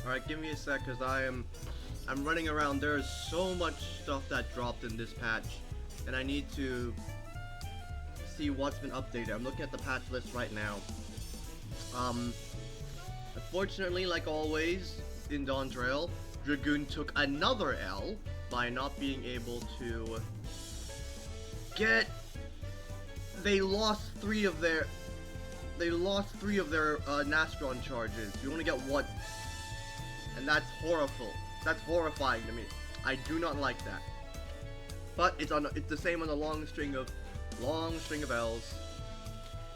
Alright, give me a sec, cause I'm running around. There's so much stuff that dropped in this patch, and I need to see what's been updated. I'm looking at the patch list right now. Unfortunately, like always in Dawntrail, Dragoon took another L by not being able to get. They lost three of their Nastron charges. You only get one, and that's horrible. That's horrifying to me. I do not like that. But it's the same on the long string of L's.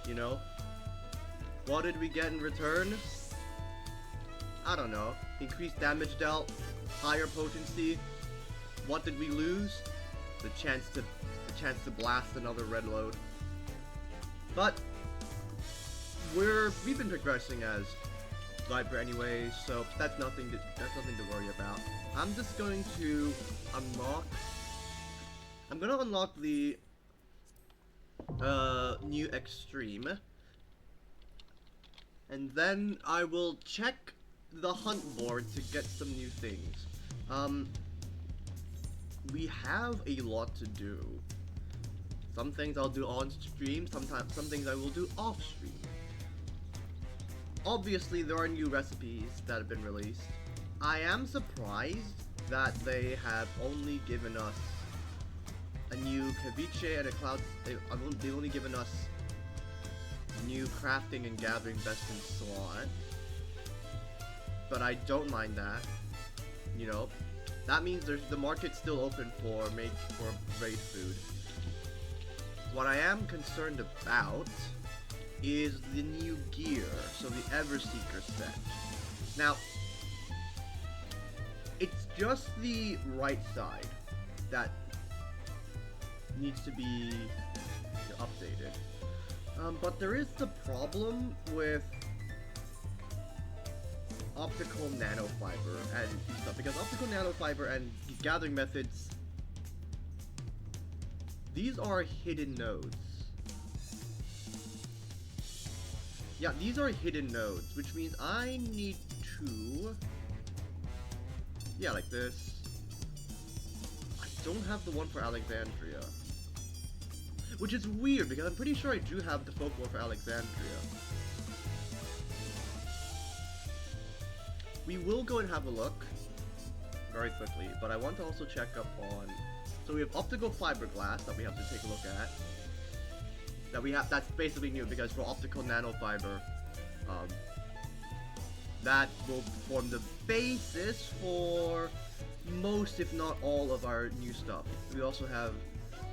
You know. What did we get in return? I don't know. Increased damage dealt, higher potency. What did we lose? The chance to blast another red load. But we've been progressing as Viper anyway, so that's nothing to worry about. I'm just going to unlock. I'm gonna unlock the new Extreme, and then I will check the hunt board to get some new things. We have a lot to do. Some things I'll do on stream, some things I will do off stream. Obviously, there are new recipes that have been released. I am surprised that they have only given us a new ceviche and a cloud. They've only given us new crafting and gathering best in slot. But I don't mind that. You know, that means the market's still open for raid food. What I am concerned about is the new gear, so the Everseeker set. Now, it's just the right side that needs to be updated. But there is the problem with optical nanofiber and stuff, because optical nanofiber and gathering methods, these are hidden nodes. Yeah, these are hidden nodes, which means I need to... Yeah, like this. I don't have the one for Alexandria. Which is weird, because I'm pretty sure I do have the folklore for Alexandria. We will go and have a look very quickly, but I want to also check up on... So we have optical fiberglass that we have to take a look at. That's basically new, because for optical nanofiber, that will form the basis for most, if not all, of our new stuff. We also have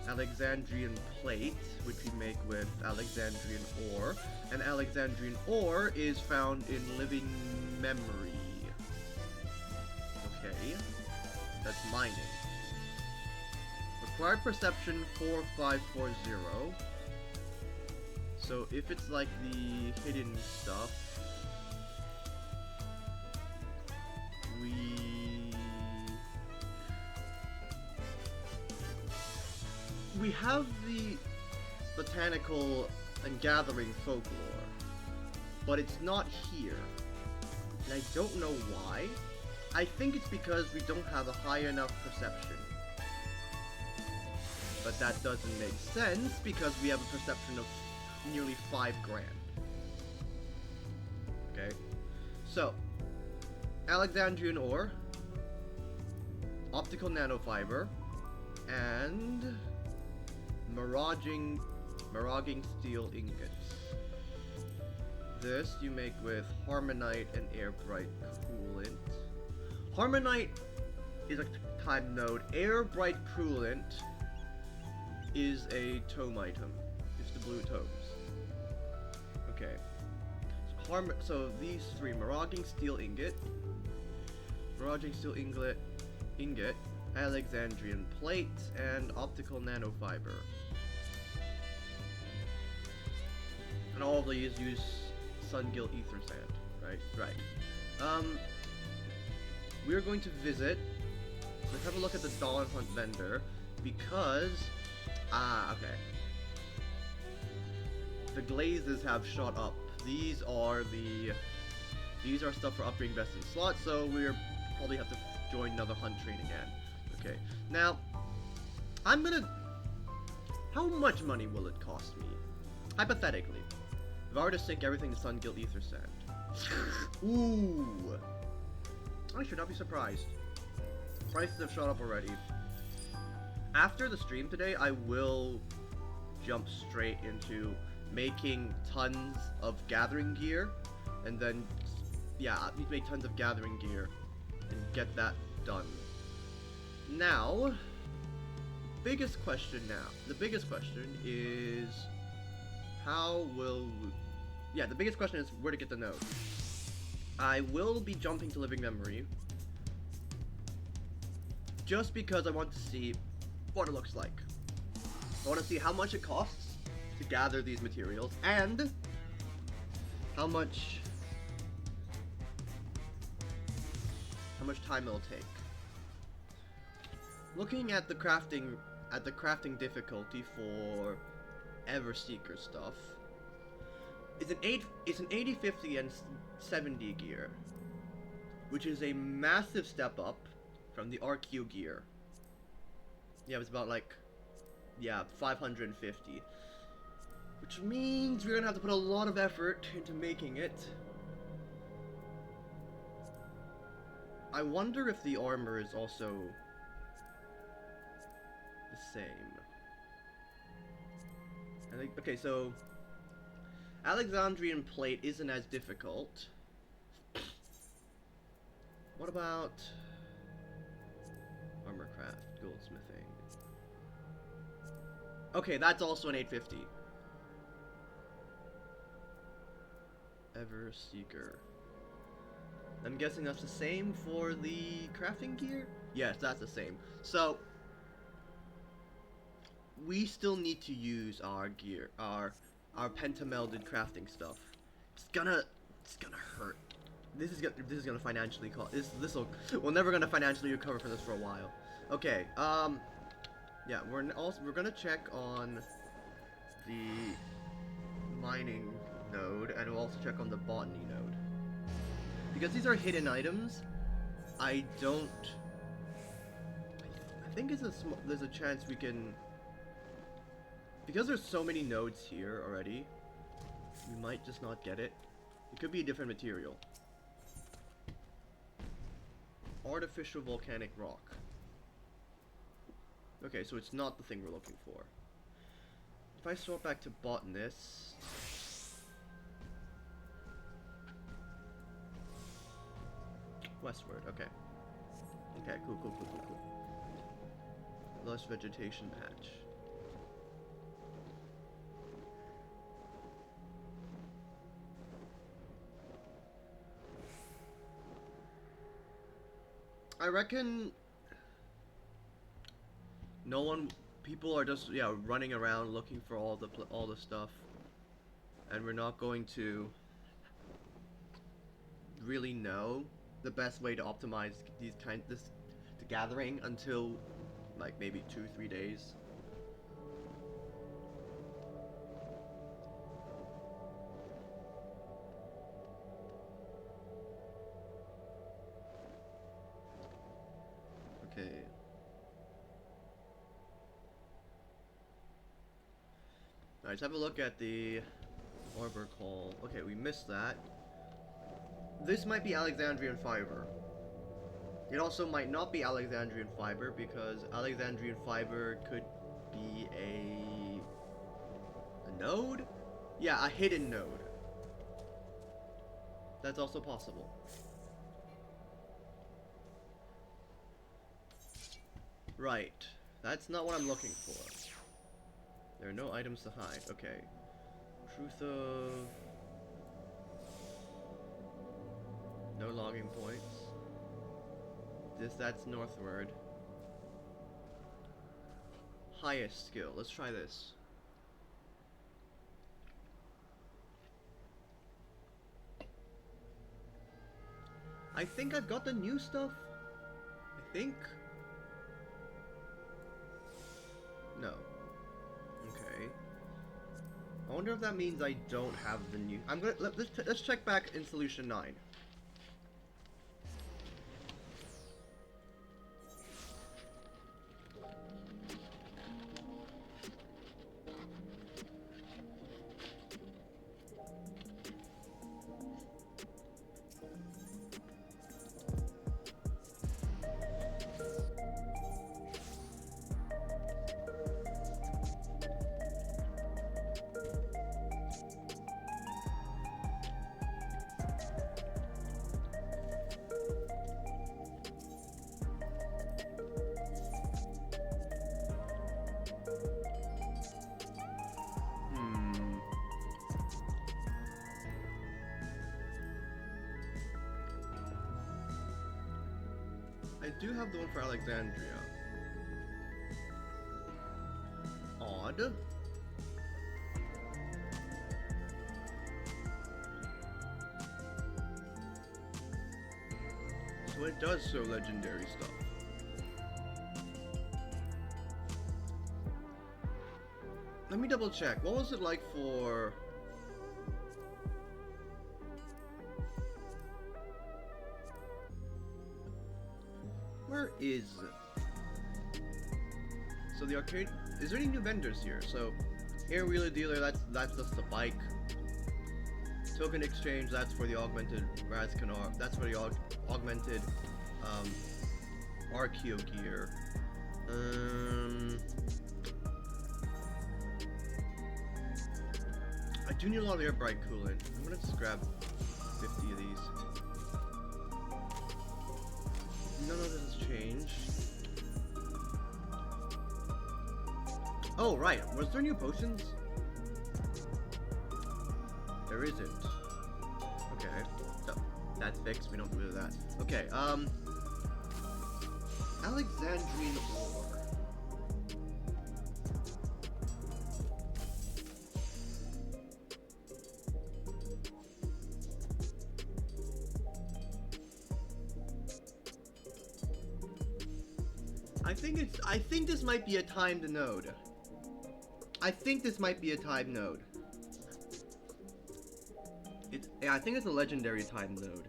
Alexandrian plate, which we make with Alexandrian ore, and Alexandrian ore is found in living memory. Okay, that's mining. Required perception 4540. So if it's like the hidden stuff, we have the botanical and gathering folklore, but it's not here, and I don't know why. I think it's because we don't have a high enough perception. But that doesn't make sense, because we have a perception of nearly 5 grand. Okay, so Alexandrian ore, optical nanofiber, and miragging steel ingots. This you make with Harmonite and Air Bright Coolant. Harmonite is a time node. Air Bright Coolant is a tome item. It's the blue tomes. Okay. So these three: miragging steel ingot, Alexandrian plate, and optical nanofiber. And all of these use Sungill ether sand, right? We're going to visit. Let's have a look at the Dawn Hunt vendor, because okay. The glazes have shot up. These are the These are stuff for upgrading best in slots, so we're probably have to join another hunt train again. Okay, now, I'm gonna... How much money will it cost me? Hypothetically, if I were to sink everything to Sun Guild Ether Sand. Ooh! I should not be surprised. Prices have shot up already. After the stream today, I will jump straight into making tons of gathering gear, and then, yeah, I need to make tons of gathering gear and get that done. Now, the biggest question is how will we... Yeah, the biggest question is where to get the node. I will be jumping to Living Memory just because I want to see what it looks like. I want to see how much it costs to gather these materials and how much time it'll take. Looking at the crafting difficulty for Everseeker stuff, it's an 80, 50, and 70 gear, which is a massive step up from the RQ gear. Yeah, it's about like, yeah, 550. Which means we're gonna have to put a lot of effort into making it. I wonder if the armor is also the same. I think, okay, so Alexandrian plate isn't as difficult. What about armorcraft, goldsmithing? Okay, that's also an 850. Everseeker. I'm guessing that's the same for the crafting gear? Yes, that's the same. So, we still need to use our gear, our pentamelded crafting stuff. It's gonna hurt. This is gonna financially cost. We're never gonna financially recover from this for a while. Okay, yeah, we're gonna check on the mining node, and we'll also check on the botany node. Because these are hidden items, I think there's a chance we can... Because there's so many nodes here already, we might just not get it. It could be a different material. Artificial volcanic rock. Okay, so it's not the thing we're looking for. If I swap back to botanist... Westward, okay. Okay, cool. Lush vegetation patch. I reckon people are just, yeah, running around looking for all the stuff, and we're not going to really know the best way to optimize this gathering until like maybe 2-3 days. Okay. Alright, let's have a look at the Arbor Call. Okay, we missed that. This might be Alexandrian fiber. It also might not be Alexandrian fiber, because Alexandrian fiber could be a node? Yeah, a hidden node. That's also possible. Right. That's not what I'm looking for. There are no items to hide. Okay. Truth of... No logging points. That's northward. Highest skill. Let's try this. I think I've got the new stuff. I think. No. Okay. I wonder if that means I don't have the new... let's check back in solution 9. I do have the one for Alexandria. Odd. So it does show legendary stuff. Let me double check. What was it like for... Where is it? So the arcade... Is there any new vendors here? So, Air Wheeler Dealer, that's just the bike. Token Exchange, that's for the augmented Razkanar. That's for the augmented Archeo gear. I do need a lot of air bright coolant. I'm gonna just grab 50 of these. None of this has changed. Oh, right. Was there new potions? There isn't. Okay. So, that's fixed. We don't do that. Okay, Alexandrian ore. I think this might be a timed node. I think this might be a timed node. Yeah, I think it's a legendary timed node.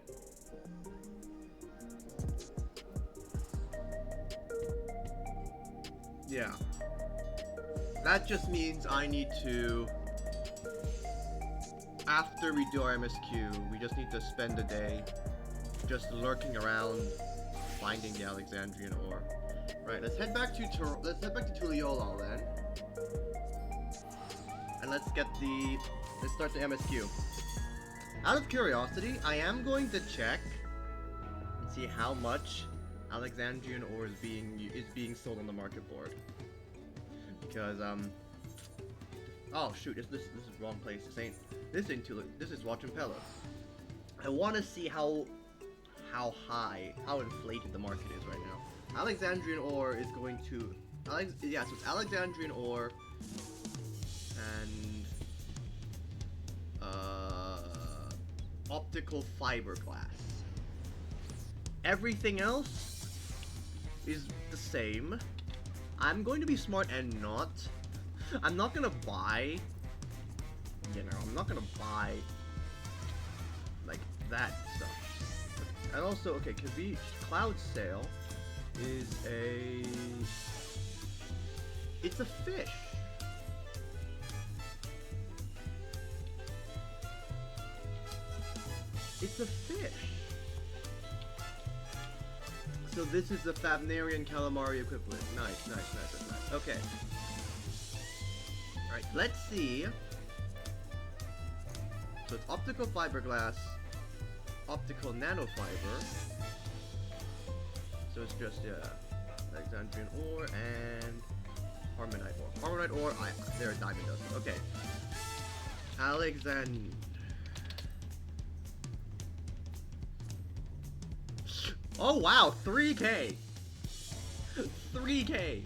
Yeah. That just means I need to... After we do our MSQ, we just need to spend a day just lurking around finding the Alexandrian ore. Right, let's head back to Tuliyola then. And let's start the MSQ. Out of curiosity, I am going to check and see how much Alexandrian ore is being sold on the market board. Because oh shoot, this is the wrong place. This is Wachimpella. I want to see how inflated the market is right now. Alexandrian ore is going to so it's Alexandrian ore and optical fiberglass. Everything else is the same. I'm going to be smart and I'm not gonna buy, I'm not gonna buy like that stuff. And also, okay, Cloud Sail is it's a fish. It's a fish. So this is the Fafnarian calamari equivalent. Nice. Okay. Alright, let's see. So it's optical fiberglass, optical nanofiber. So it's just, Alexandrian ore and Harmonite ore. Harmonite ore, there, diamond dust. Okay. Oh wow, 3K! 3K!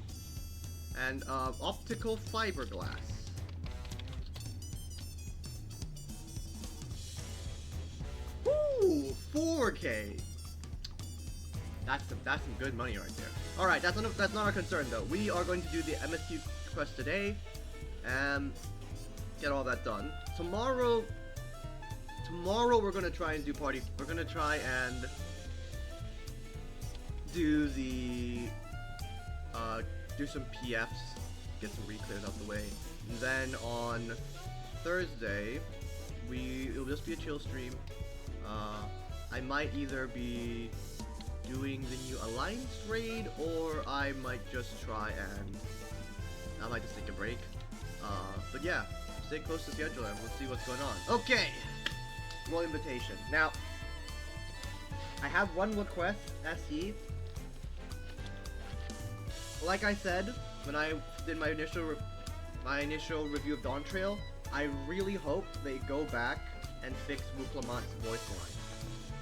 And, optical fiberglass. Woo! 4K! That's some good money right there. Alright, that's not our concern though. We are going to do the MSQ quest today and get all that done. Tomorrow we're gonna try and do do some PFs, get some re-clears out the way. And then on Thursday, it'll just be a chill stream. I might either be doing the new Alliance raid, or I might just take a break. But yeah, stay close to schedule and we'll see what's going on. Okay! Roll invitation. Now, I have one request, SE. Like I said, when I did my initial review of Dawn Trail, I really hope they go back and fix Wu Clamont's voice line.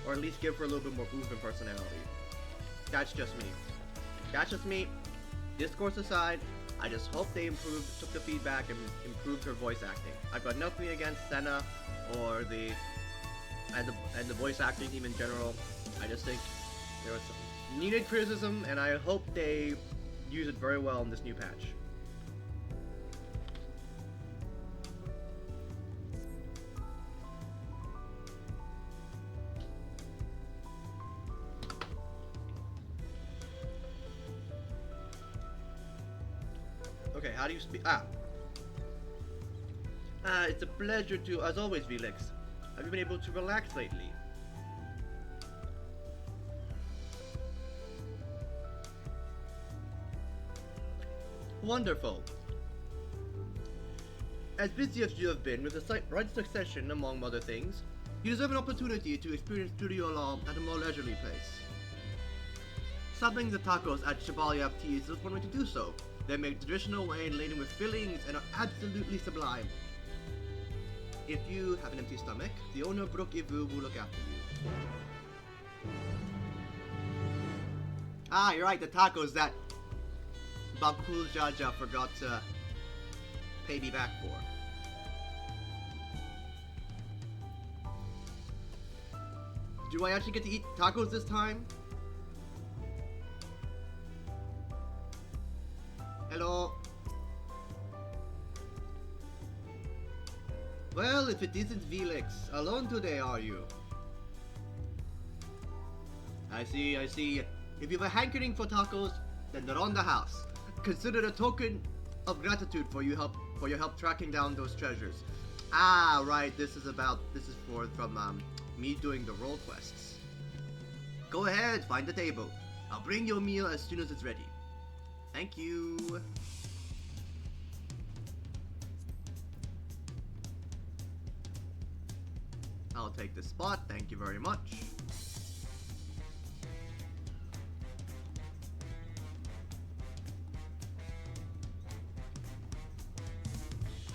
Or at least give her a little bit more movement personality. That's just me. That's just me. Discourse aside, I just hope they took the feedback and improved her voice acting. I've got nothing against Senna or the voice acting team in general. I just think there was some needed criticism, and I hope they use it very well in this new patch. Okay, how do you speak? It's a pleasure to, as always, Felix. Have you been able to relax lately? Wonderful. As busy as you have been with the right succession, among other things, you deserve an opportunity to experience studio law at a more leisurely place. Sampling the tacos at Chevalier Aptis is one way to do so. They're made traditional way and laden with fillings and are absolutely sublime. If you have an empty stomach, the owner Brook Ivu will look after you. Ah, you're right, the tacos that Bakul Jaja forgot to pay me back for. Do I actually get to eat tacos this time? Hello? Well, if it isn't Felix, alone today, are you? I see, I see. If you have a hankering for tacos, then they're on the house. Consider it a token of gratitude for your help tracking down those treasures. Ah, right, this is from me doing the role quests. Go ahead, find the table. I'll bring your meal as soon as it's ready. Thank you. I'll take this spot, thank you very much.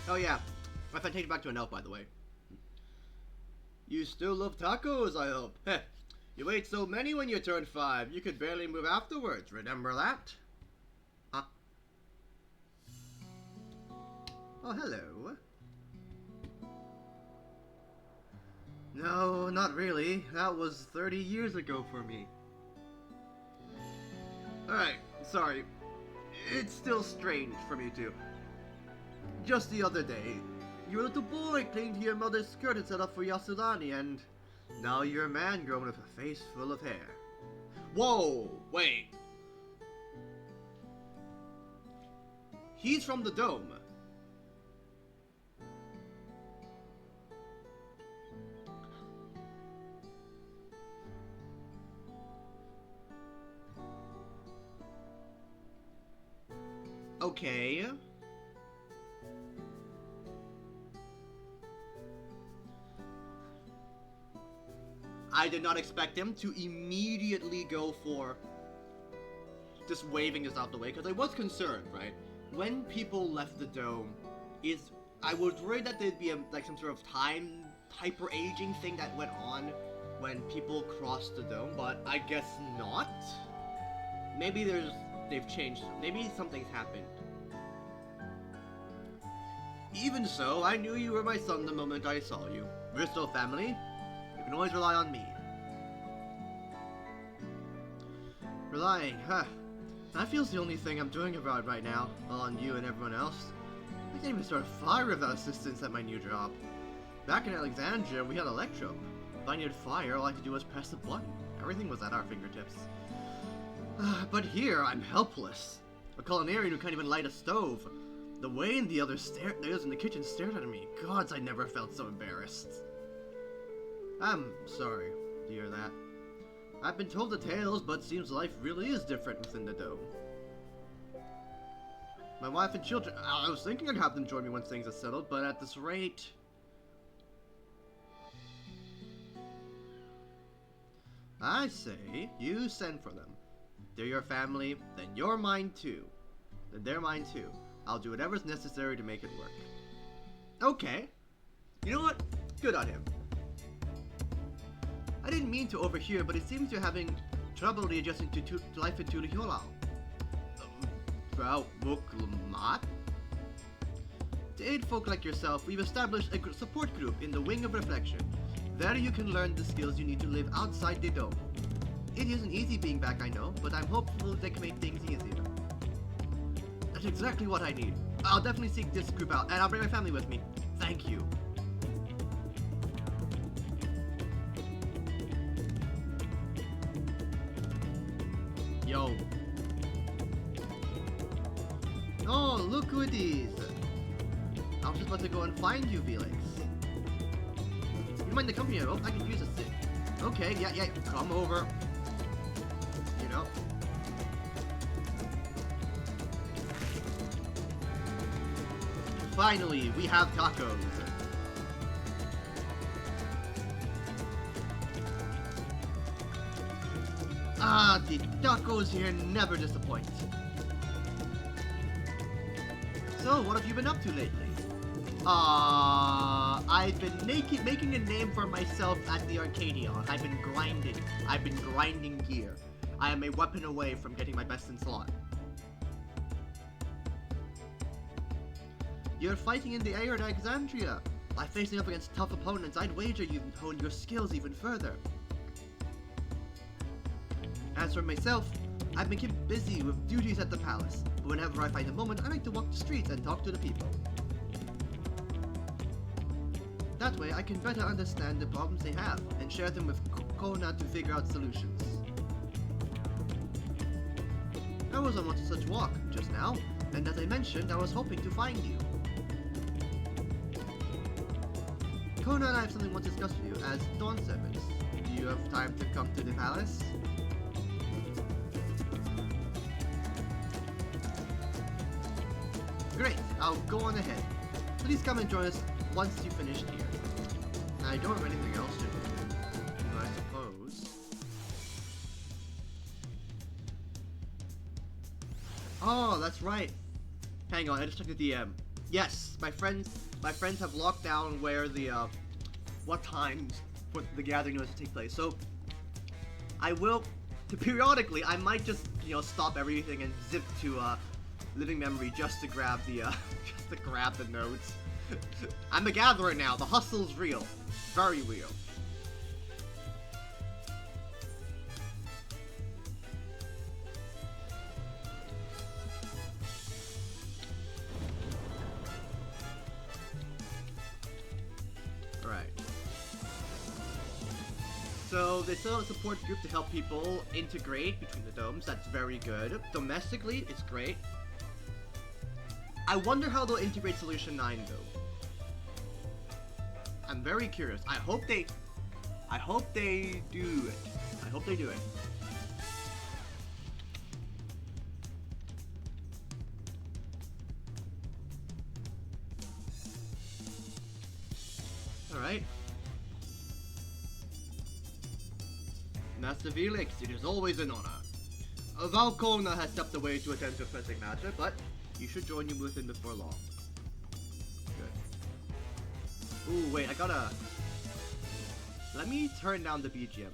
Oh yeah, if I take it back to an elf, by the way. You still love tacos, I hope. Heh, you ate so many when you turned 5, you could barely move afterwards, remember that? Huh? Oh, hello. No, not really. That was 30 years ago for me. Alright, sorry. It's still strange for me too. Just the other day, you were a little boy clinging to your mother's skirt and set up for Yasudani, and now you're a man grown with a face full of hair. Whoa, wait. He's from the dome. Okay. I did not expect him to immediately go for just waving us out the way, because I was concerned, right? When people left the dome, I was worried that there'd be like some sort of time hyper-aging thing that went on when people crossed the dome, but I guess not. Maybe they've changed. Maybe something's happened. Even so, I knew you were my son the moment I saw you. We're still family. You can always rely on me. Relying, huh? That feels the only thing I'm doing about right now, on you and everyone else. I can't even start a fire without assistance at my new job. Back in Alexandria, we had electro. If I needed fire, all I had to do was press the button. Everything was at our fingertips. But here, I'm helpless. A culinarian who can't even light a stove. The way the others in the kitchen stared at me. Gods, I never felt so embarrassed. I'm sorry to hear that. I've been told the tales, but seems life really is different within the dome. My wife and children, I was thinking I'd have them join me once things are settled, but at this rate... I say, you send for them. They're your family, then you're mine too. Then they're mine too. I'll do whatever's necessary to make it work. Okay. You know what? Good on him. I didn't mean to overhear, but it seems you're having trouble readjusting to life in Tulihiolau. Frau Wuklumat? To aid folk like yourself, we've established a support group in the Wing of Reflection. There you can learn the skills you need to live outside the dome. It isn't easy being back, I know, but I'm hopeful they can make things easier. That's exactly what I need. I'll definitely seek this group out, and I'll bring my family with me. Thank you. Yo. Oh, look who it is. I was just about to go and find you, Felix. You mind the company? Oh, I can use a sit. Okay, yeah, come over. You know. Finally, we have tacos. Ah, the tacos here never disappoint. So, what have you been up to lately? I've been making a name for myself at the Arcadion. I've been grinding gear. I am a weapon away from getting my best in slot. You're fighting in the air at Alexandria. By facing up against tough opponents, I'd wager you've honed your skills even further. As for myself, I've been kept busy with duties at the palace, but whenever I find a moment, I like to walk the streets and talk to the people. That way, I can better understand the problems they have, and share them with Kona to figure out solutions. I was on one such walk just now, and as I mentioned, I was hoping to find you. Kona and I have something I want to discuss with you as dawn servants. Do you have time to come to the palace? Great, I'll go on ahead. Please come and join us once you finish here. I don't have anything else to do, I suppose. Oh, that's right. Hang on, I just checked the DM. Yes, my friends have locked down where the what times for the gathering was to take place. So I will, periodically, I might just stop everything and zip to living memory just to grab the notes. I'm a gatherer now. The hustle's real, very real. Alright. So they still have a support group to help people integrate between the domes. That's very good. Domestically, it's great. I wonder how they'll integrate Solution 9 though. I'm very curious. I hope they do it. I hope they do it. Alright. Master Felix, it is always an honor. Valkona has stepped away to attend to a pressing matter, but you should join you with him before long. Good. Ooh, wait, I gotta... Let me turn down the BGM.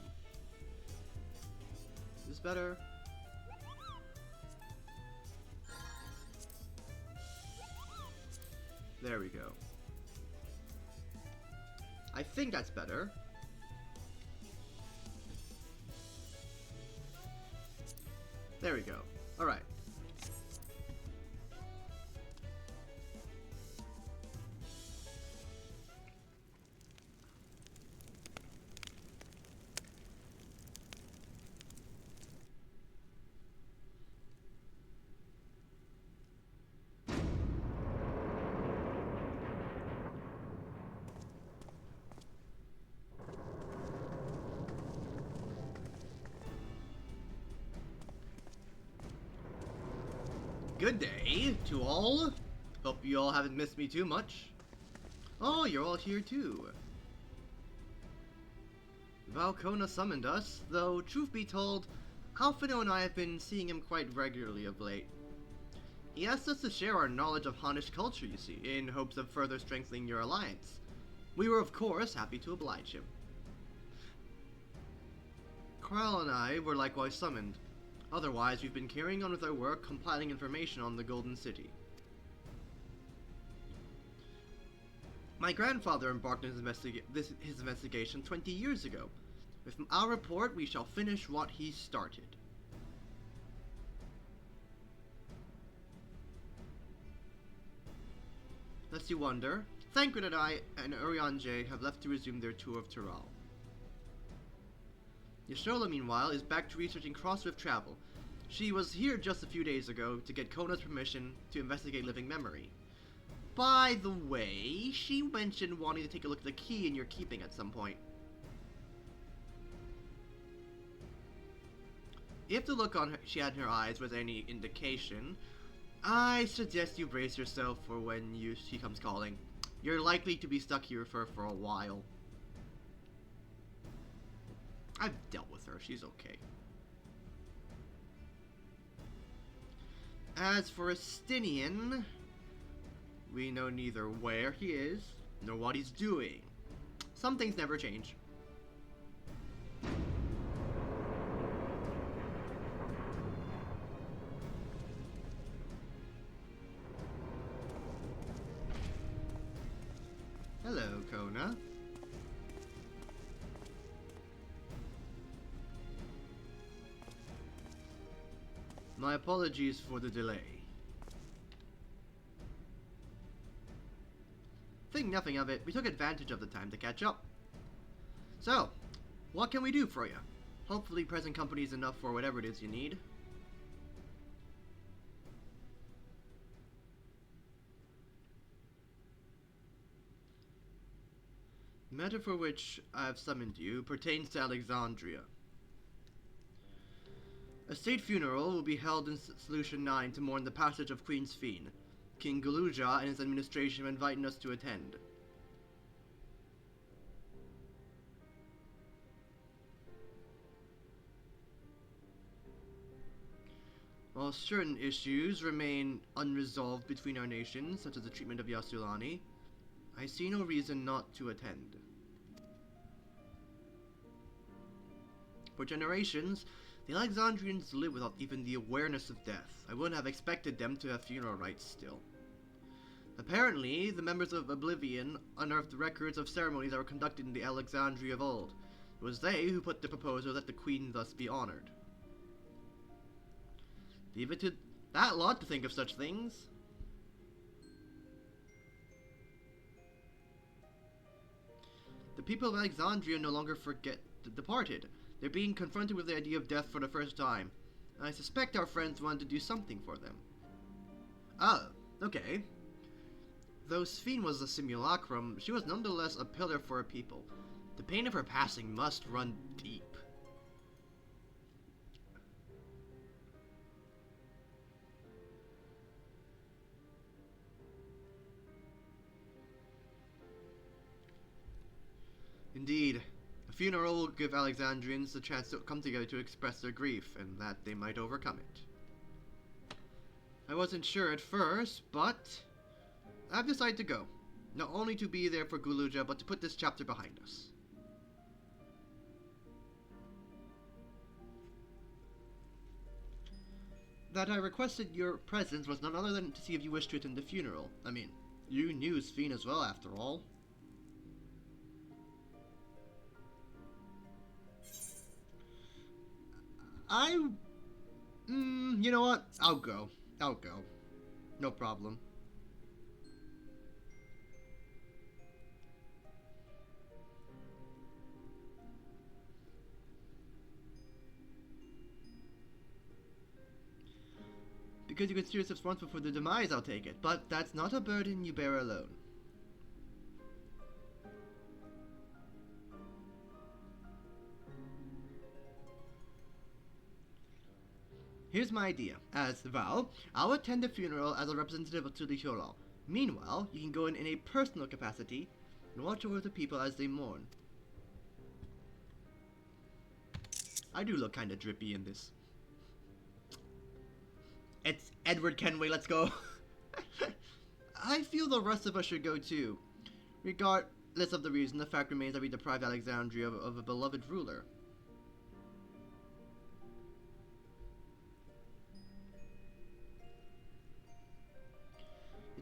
Is this better? There we go. I think that's better. There we go. Alright. Good day to all. Hope you all haven't missed me too much. Oh, you're all here too. Valkona summoned us, though truth be told, Alfino and I have been seeing him quite regularly of late. He asked us to share our knowledge of Hannish culture, you see, in hopes of further strengthening your alliance. We were, of course, happy to oblige him. Krell and I were likewise summoned. Otherwise, we've been carrying on with our work compiling information on the Golden City. My grandfather embarked on his investigation 20 years ago. With our report, we shall finish what he started. Lest you wonder, Thancred and I and Urianger have left to resume their tour of Tural. Yashola, meanwhile, is back to researching cross-rift travel. She was here just a few days ago to get Kona's permission to investigate living memory. By the way, she mentioned wanting to take a look at the key in your keeping at some point. If the look she had in her eyes was any indication, I suggest you brace yourself for when she comes calling. You're likely to be stuck here for a while. I've dealt with her, she's okay. As for Estinian, we know neither where he is, nor what he's doing. Some things never change. Hello, Kona. My apologies for the delay. Think nothing of it, we took advantage of the time to catch up. So, what can we do for you? Hopefully present company is enough for whatever it is you need. The matter for which I have summoned you pertains to Alexandria. A state funeral will be held in Solution 9 to mourn the passage of Queen's Fiend. King Galuja and his administration have invited us to attend. While certain issues remain unresolved between our nations, such as the treatment of Yasulani, I see no reason not to attend. For generations, the Alexandrians live without even the awareness of death. I wouldn't have expected them to have funeral rites still. Apparently, the members of Oblivion unearthed records of ceremonies that were conducted in the Alexandria of old. It was they who put the proposal that the Queen thus be honored. Leave it to that lot to think of such things. The people of Alexandria no longer forget the departed. They're being confronted with the idea of death for the first time, and I suspect our friends wanted to do something for them. Oh, okay. Though Sphene was a simulacrum, she was nonetheless a pillar for her people. The pain of her passing must run deep. Indeed. A funeral will give Alexandrians the chance to come together to express their grief, and that they might overcome it. I wasn't sure at first, but I've decided to go. Not only to be there for Guluja, but to put this chapter behind us. That I requested your presence was none other than to see if you wished to attend the funeral. I mean, you knew Sphene as well, after all. You know what? I'll go. No problem. Because you consider yourself responsible for the demise, I'll take it. But that's not a burden you bear alone. Here's my idea. As Val, I'll attend the funeral as a representative of the Hyoral. Meanwhile, you can go in a personal capacity and watch over the people as they mourn. I do look kinda drippy in this. It's Edward Kenway, let's go. I feel the rest of us should go too. Regardless of the reason, the fact remains that we deprived Alexandria of a beloved ruler.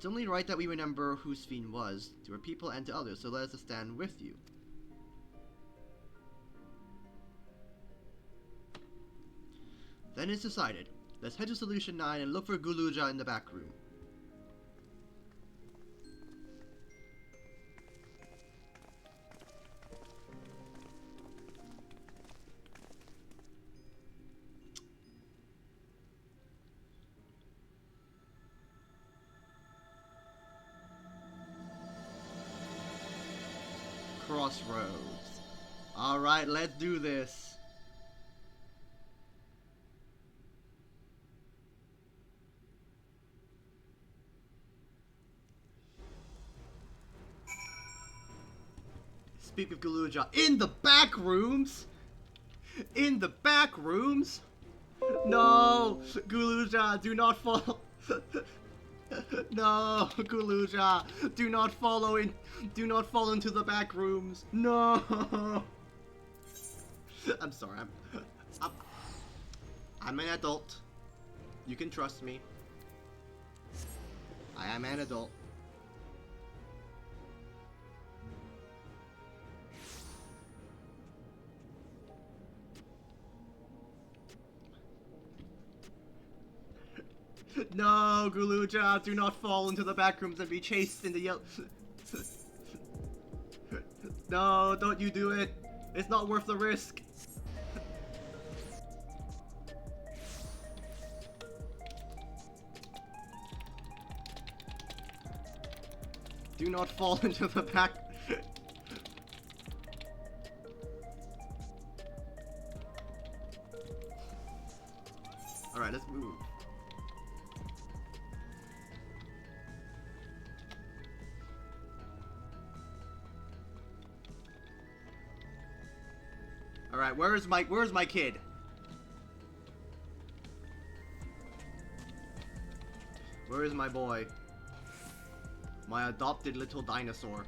It's only right that we remember who Sphene was, to our people and to others, so let us stand with you. Then it's decided. Let's head to Solution 9 and look for Guluja in the back room. Crossroads. Alright, let's do this. Speak with Guluja. In the back rooms? In the back rooms? No! Guluja, do not fall. No, Guluja, do not fall into the back rooms. No. I'm sorry. I'm an adult. You can trust me. I am an adult. No, Guluja, do not fall into the back rooms and be chased in the yellow. No, don't you do it. It's not worth the risk. Do not fall into the back. Alright, let's move. Alright, where's my kid? Where is my boy? My adopted little dinosaur.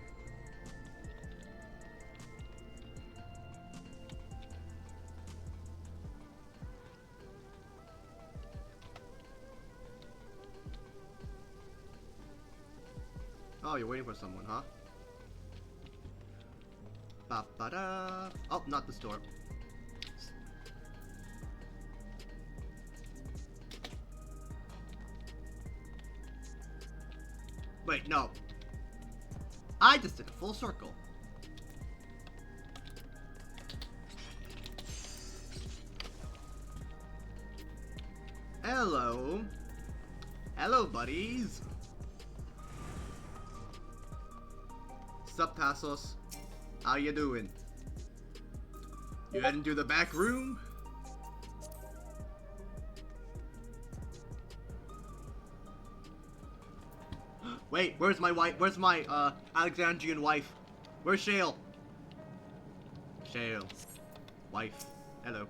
Oh, you're waiting for someone, huh? Ba-ba-da. Oh, not the store. Wait, no. I just did a full circle. Hello. Hello, buddies. Sup, Passos? How you doing? You heading to the back room? Wait, where's my wife? Where's my Alexandrian wife? Where's Shale? Shale. Wife. Hello.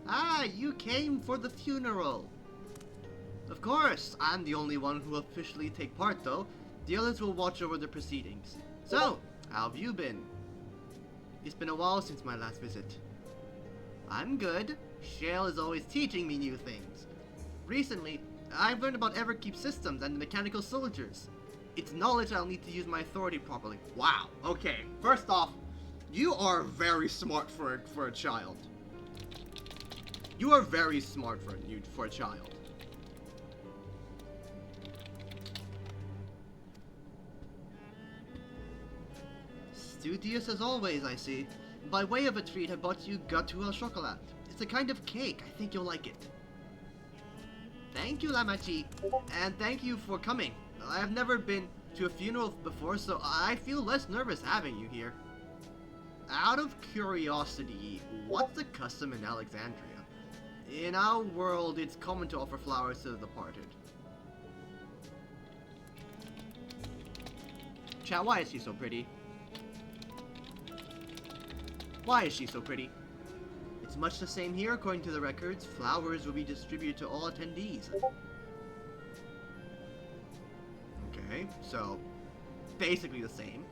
Ah, you came for the funeral. Of course, I'm the only one who will officially take part though. The others will watch over the proceedings. So, how have you been? It's been a while since my last visit. I'm good. Shale is always teaching me new things. Recently, I've learned about Everkeep systems and the mechanical soldiers. It's knowledge I'll need to use my authority properly. Wow, okay. First off, you are very smart for a child. You are very smart for a child. Studious as always, I see. By way of a treat, I bought you gâteau au chocolat. It's a kind of cake. I think you'll like it. Thank you, Lamachi. And thank you for coming. I have never been to a funeral before, so I feel less nervous having you here. Out of curiosity, what's the custom in Alexandria? In our world, it's common to offer flowers to the departed. Chat, why is she so pretty? Why is she so pretty? It's much the same here, according to the records. Flowers will be distributed to all attendees. Okay, so basically the same.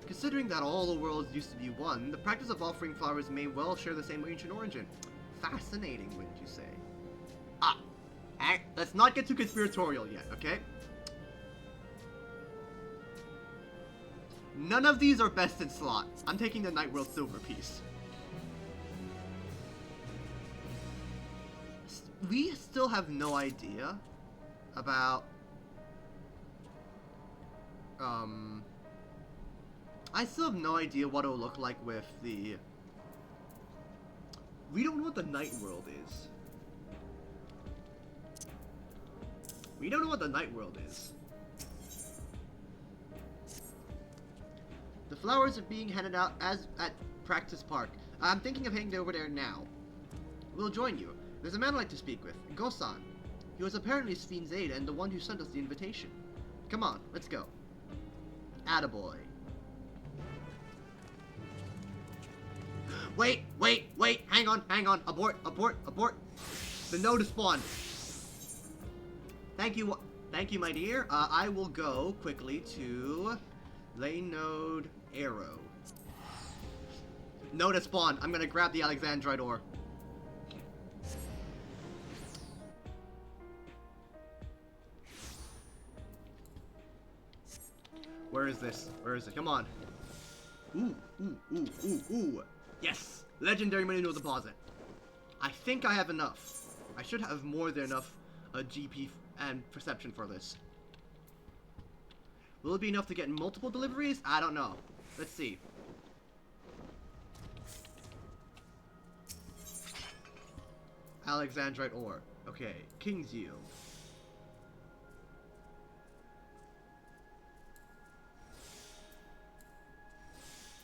Considering that all the worlds used to be one, the practice of offering flowers may well share the same ancient origin. Fascinating, wouldn't you say? Let's not get too conspiratorial yet, okay? None of these are best in slot. I'm taking the Night World silver piece. We still have no idea about... I still have no idea what it'll look like with the... We don't know what the Night World is. We don't know what the Night World is. The flowers are being handed out as at Practice Park. I'm thinking of heading over there now. We'll join you. There's a man I'd like to speak with, Gosan. He was apparently Sphyn's aide and the one who sent us the invitation. Come on, let's go. Attaboy. Wait, hang on, abort. The node is spawned. Thank you, my dear. I will go quickly to lane node arrow. Node has spawned. I'm gonna grab the Alexandrite ore. Where is this? Come on. Ooh. Yes! Legendary Mineral Deposit. I think I have enough. I should have more than enough GP and perception for this. Will it be enough to get multiple deliveries? I don't know. Let's see. Alexandrite ore. Okay, King's Yield.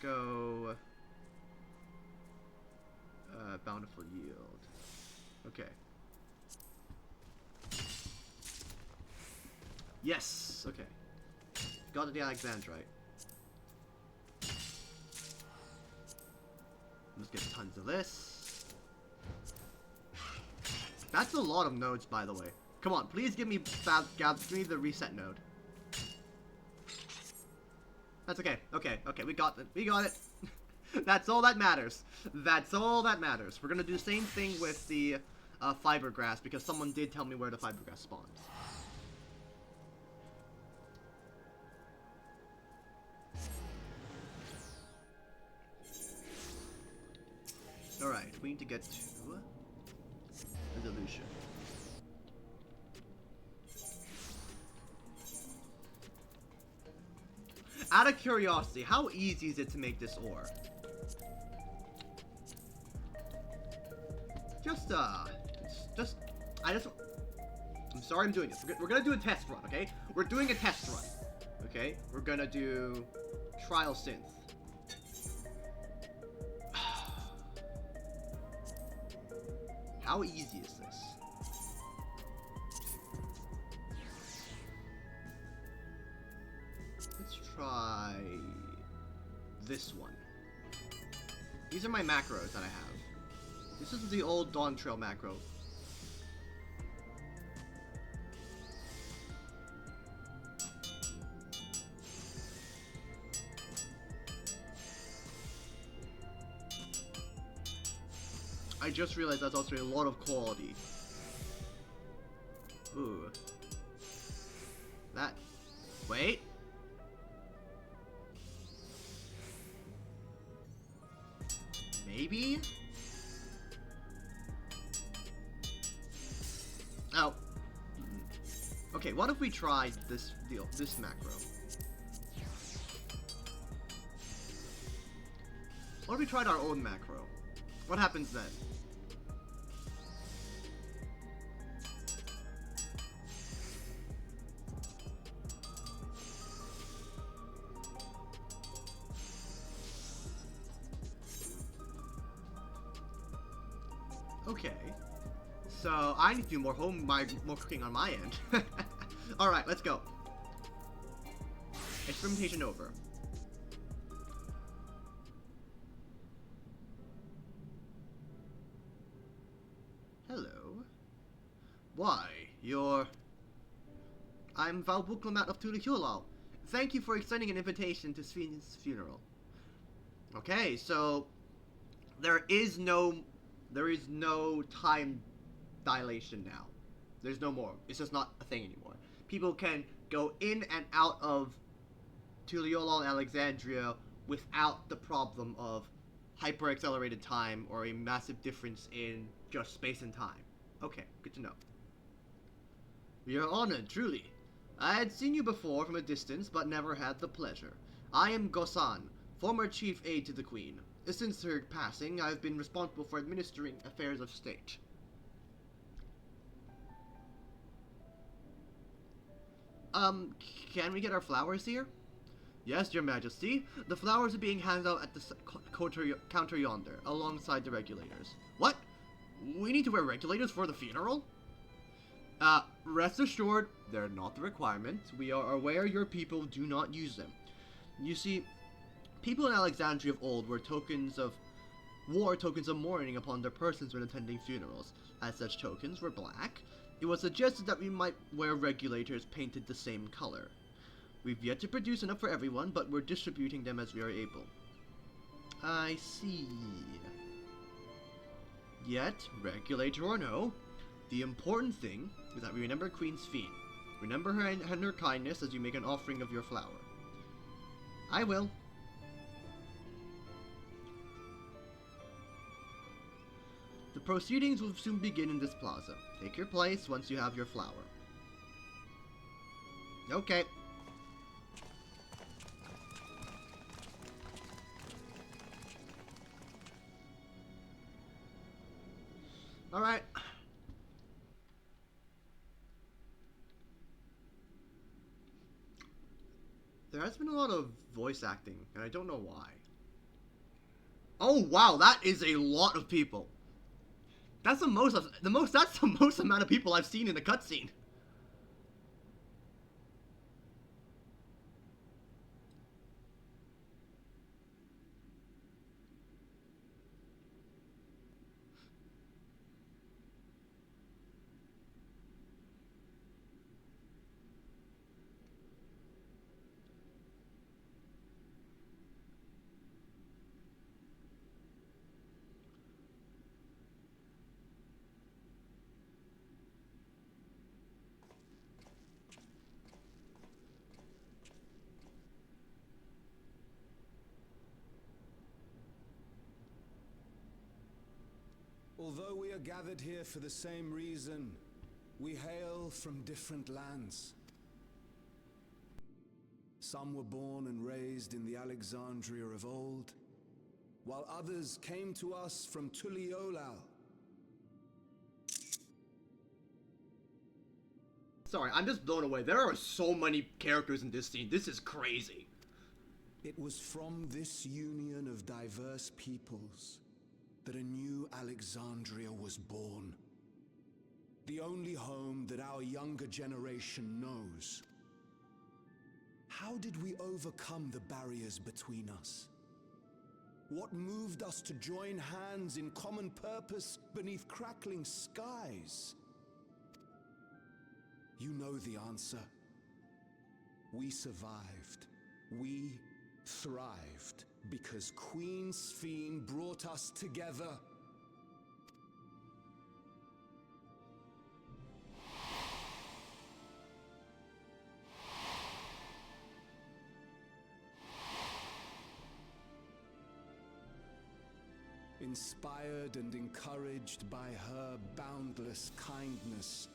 Go... bountiful yield. Okay. Yes! Okay. Got the Alexandrite. Let's get tons of this. That's a lot of nodes, by the way. Come on, please give me the reset node. That's okay. Okay, we got it. That's all that matters. We're gonna do the same thing with the fibergrass, because someone did tell me where the fibergrass spawns. Alright, we need to get to resolution. Out of curiosity, how easy is it to make this ore? I'm sorry I'm doing this. We're gonna do a test run, okay? We're doing a test run, okay? We're gonna do trial synth. How easy is this? Let's try this one. These are my macros that I have. This is the old Dawn Trail macro. I just realized that's also a lot of quality. Ooh. That... Wait. Maybe? Oh. Okay, what if we tried this macro? What if we tried our own macro? What happens then? Okay. So I need to do more cooking on my end. Alright, let's go. Experimentation over. Hello. Why, I'm Valbuklamat of Tulikulal, Thank you for extending an invitation to Sven's funeral. Okay, so there is no time dilation now. There's no more. It's just not a thing anymore. People can go in and out of Tuliyola and Alexandria without the problem of hyper-accelerated time or a massive difference in just space and time. Okay, good to know. We are honored, truly. I had seen you before from a distance, but never had the pleasure. I am Gosan, former chief aide to the Queen. Since her passing, I have been responsible for administering affairs of state. Can we get our flowers here? Yes, your majesty. The flowers are being handed out at the counter yonder, alongside the regulators. What? We need to wear regulators for the funeral? Rest assured, they're not the requirement. We are aware your people do not use them. You see, people in Alexandria of old wore tokens of mourning upon their persons when attending funerals. As such tokens were black, it was suggested that we might wear regulators painted the same color. We've yet to produce enough for everyone, but we're distributing them as we are able. I see. Yet, regulator or no, the important thing is that we remember Queen Sven. Remember her and her kindness as you make an offering of your flower. I will. The proceedings will soon begin in this plaza. Take your place once you have your flower. Okay. Alright. There has been a lot of voice acting, and I don't know why. Oh wow, that is a lot of people. That's the most amount of people I've seen in a cutscene. Although we are gathered here for the same reason, we hail from different lands. Some were born and raised in the Alexandria of old, while others came to us from Tuliyola. Sorry, I'm just blown away. There are so many characters in this scene. This is crazy. It was from this union of diverse peoples that a new Alexandria was born. The only home that our younger generation knows. How did we overcome the barriers between us? What moved us to join hands in common purpose beneath crackling skies? You know the answer. We survived. We thrived. Because Queen Sven brought us together. Inspired and encouraged by her boundless kindness,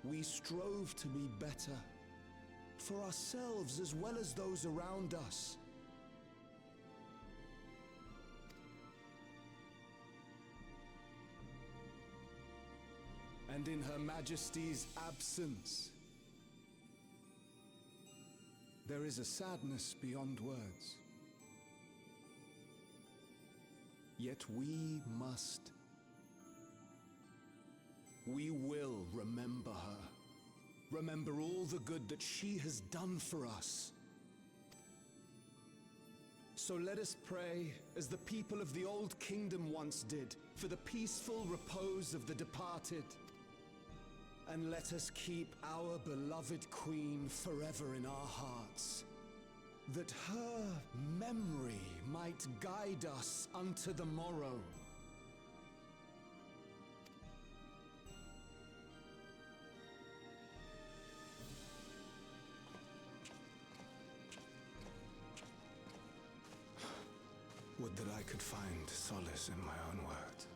we strove to be better, for ourselves as well as those around us. And in Her Majesty's absence, there is a sadness beyond words. Yet we will remember her. Remember all the good that she has done for us. So let us pray, as the people of the Old Kingdom once did, for the peaceful repose of the departed. and let us keep our beloved queen forever in our hearts, that her memory might guide us unto the morrow. Would that I could find solace in my own words.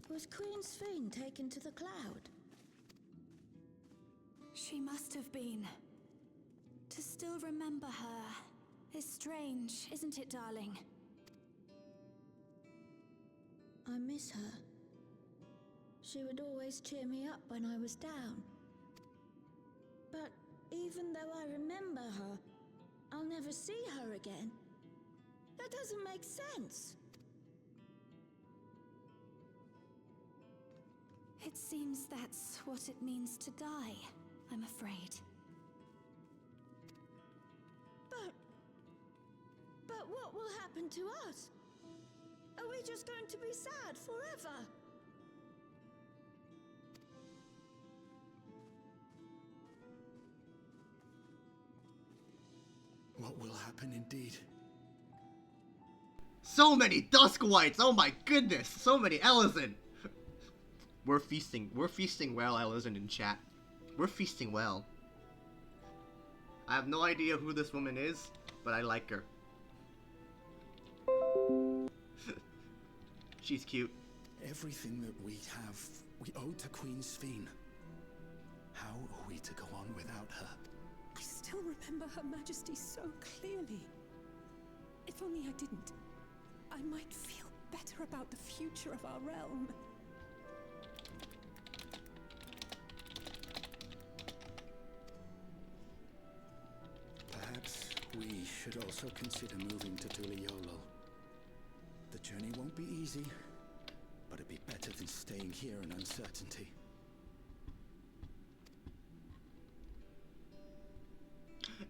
Was Queen Sphene taken to the cloud? She must have been. To still remember her is strange, isn't it, darling? I miss her. She would always cheer me up when I was down. But even though I remember her, I'll never see her again. That doesn't make sense. It seems that's what it means to die, I'm afraid. But what will happen to us? Are we just going to be sad forever? What will happen indeed? So many Dusk Whites! Oh my goodness! So many Ellison! We're feasting well, Ellison in chat. We're feasting well. I have no idea who this woman is, but I like her. She's cute. Everything that we have, we owe to Queen Sphene. How are we to go on without her? I still remember Her Majesty so clearly. If only I didn't, I might feel better about the future of our realm. Perhaps we should also consider moving to Tuliolo. The journey won't be easy, but it'd be better than staying here in uncertainty.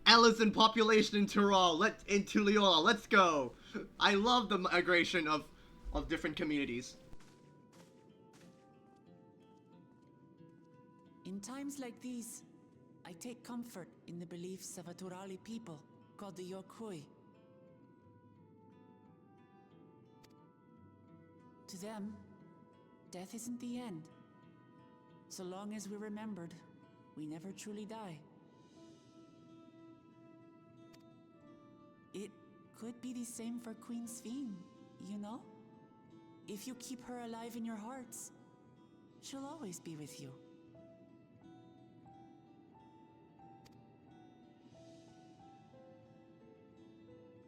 Ellison population in Tuliolo, let's go! I love the migration of different communities. In times like these, I take comfort in the beliefs of a Turali people called the Yokui. To them, death isn't the end. So long as we're remembered, we never truly die. It could be the same for Queen Sphene, you know? If you keep her alive in your hearts, she'll always be with you.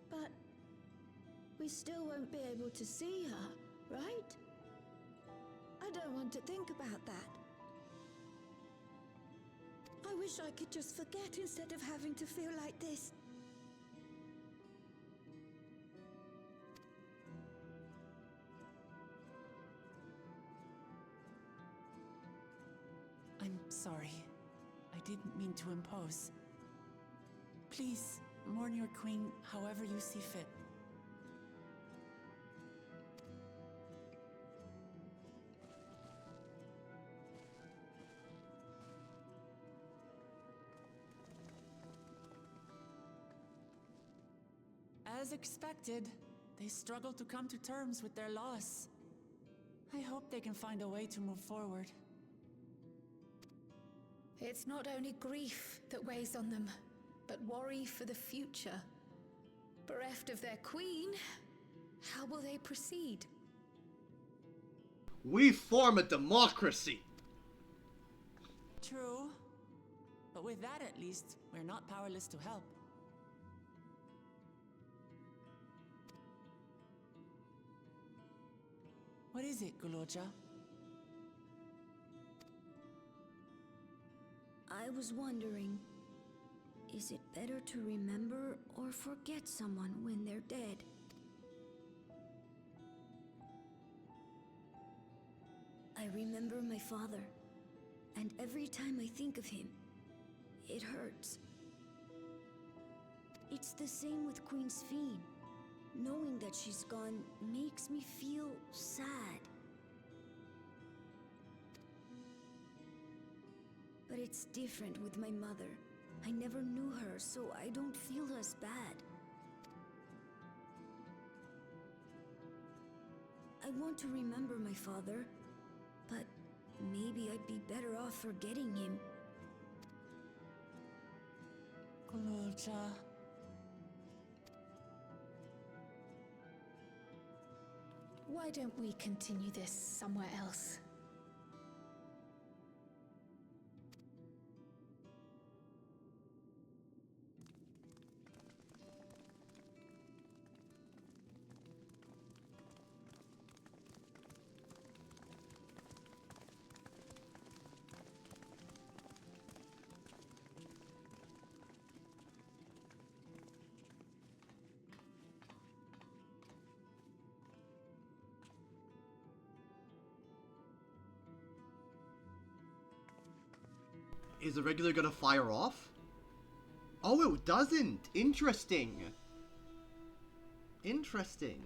But we still won't be able to see her, right? I don't want to think about that. I wish I could just forget instead of having to feel like this. I'm sorry. I didn't mean to impose. Please, mourn your queen however you see fit. As expected, they struggle to come to terms with their loss. I hope they can find a way to move forward. It's not only grief that weighs on them, but worry for the future. Bereft of their queen, how will they proceed? We form a democracy! True. But with that at least, we're not powerless to help. What is it, Guloja? I was wondering, is it better to remember or forget someone when they're dead? I remember my father, and every time I think of him, it hurts. It's the same with Queen Sphene. Knowing that she's gone makes me feel sad. But it's different with my mother. I never knew her, so I don't feel as bad. I want to remember my father, but maybe I'd be better off forgetting him. Guloja. Why don't we continue this somewhere else? Is the regular gonna fire off? Oh, it doesn't! Interesting! Interesting.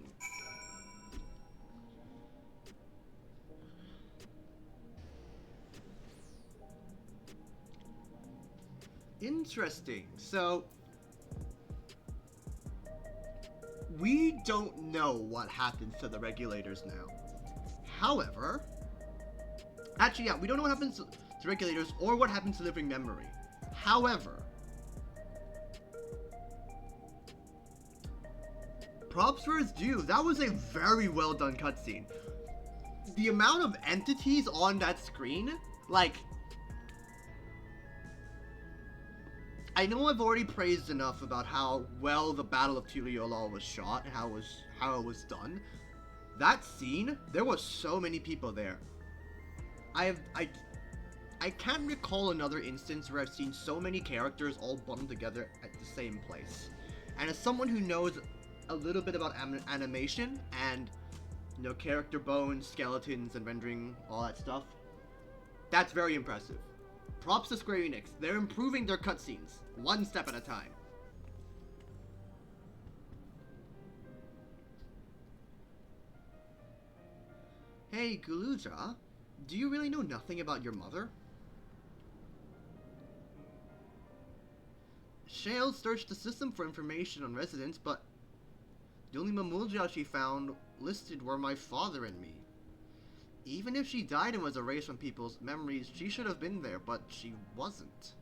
Interesting. So, we don't know what happens to the regulators now. However, actually, yeah, we don't know what happens to regulators or what happens to living memory. However, props for its due. That was a very well done cutscene. The amount of entities on that screen, like, I know I've already praised enough about how well the Battle of Tiliolol was shot and how it was done. That scene, there was so many people there. I can't recall another instance where I've seen so many characters all bundled together at the same place. And as someone who knows a little bit about animation and, you know, character bones, skeletons, and rendering, all that stuff, that's very impressive. Props to Square Enix. They're improving their cutscenes, one step at a time. Hey, Guloja, do you really know nothing about your mother? Shale searched the system for information on residents, but the only Mamulja she found listed were my father and me. Even if she died and was erased from people's memories, she should have been there, but she wasn't.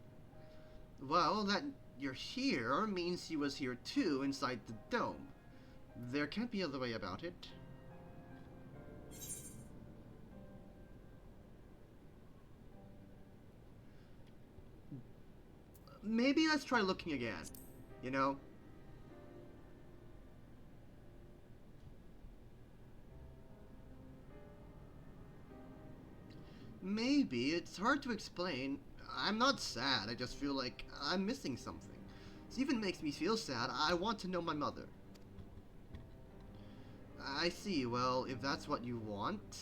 Well, that you're here means she was here too, inside the dome. There can't be another way about it. Maybe let's try looking again, you know? Maybe it's hard to explain. I'm not sad, I just feel like I'm missing something. This even makes me feel sad. I want to know my mother. I see. Well, if that's what you want...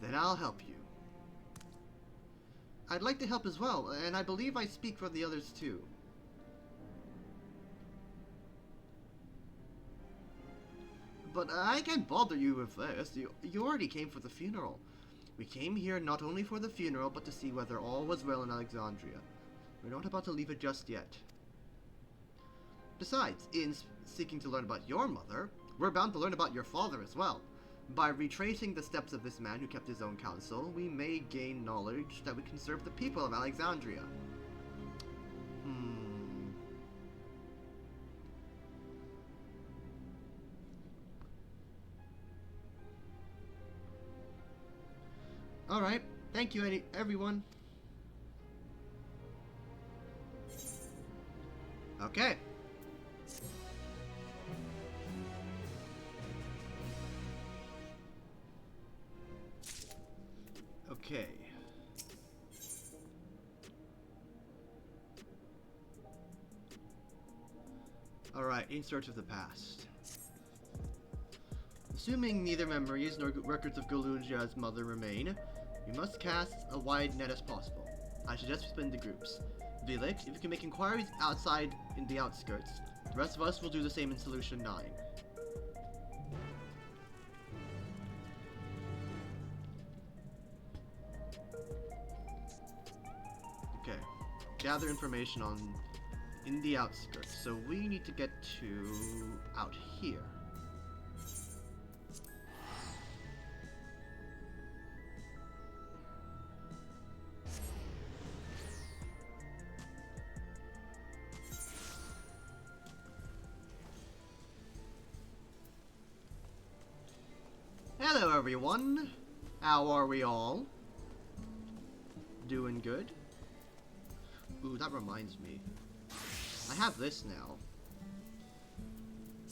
then I'll help you. I'd like to help as well, and I believe I speak for the others too. But I can't bother you with this. You already came for the funeral. We came here not only for the funeral, but to see whether all was well in Alexandria. We're not about to leave it just yet. Besides, in seeking to learn about your mother, we're bound to learn about your father as well. By retracing the steps of this man who kept his own counsel, we may gain knowledge that we can serve the people of Alexandria. Alright, thank you everyone. Okay. Okay. Alright, in search of the past. Assuming neither memories nor records of Galuja's mother remain, we must cast a wide net as possible. I suggest we split into groups. Felix, if you can make inquiries outside in the outskirts, the rest of us will do the same in Solution 9. Okay. Gather information on in the outskirts. So we need to get to out here. Hello everyone! How are we all? Doing good? Ooh, that reminds me. I have this now.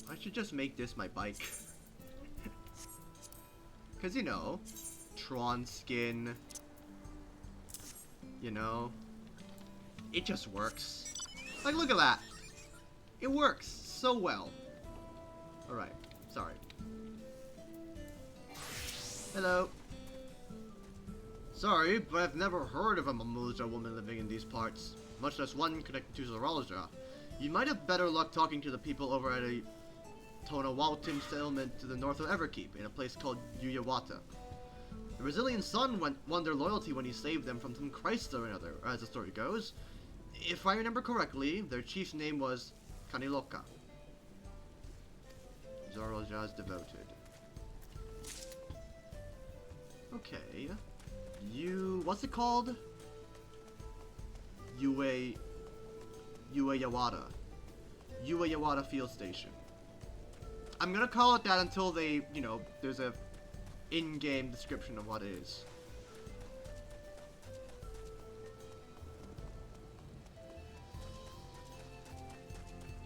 I should just make this my bike. Cause you know, Tron skin. You know, it just works. Like look at that! It works so well. Alright, sorry. Hello. Sorry, but I've never heard of a Mamulja woman living in these parts, much less one connected to Zoralja. You might have better luck talking to the people over at a Tonawaltim settlement to the north of Everkeep, in a place called Yuyawata. The Brazilian son won their loyalty when he saved them from some Christ or another, as the story goes. If I remember correctly, their chief's name was Kaniloka. Zoralja is devoted. Okay. What's it called? Yawata Field Station. I'm gonna call it that until they, you know, there's a in-game description of what it is.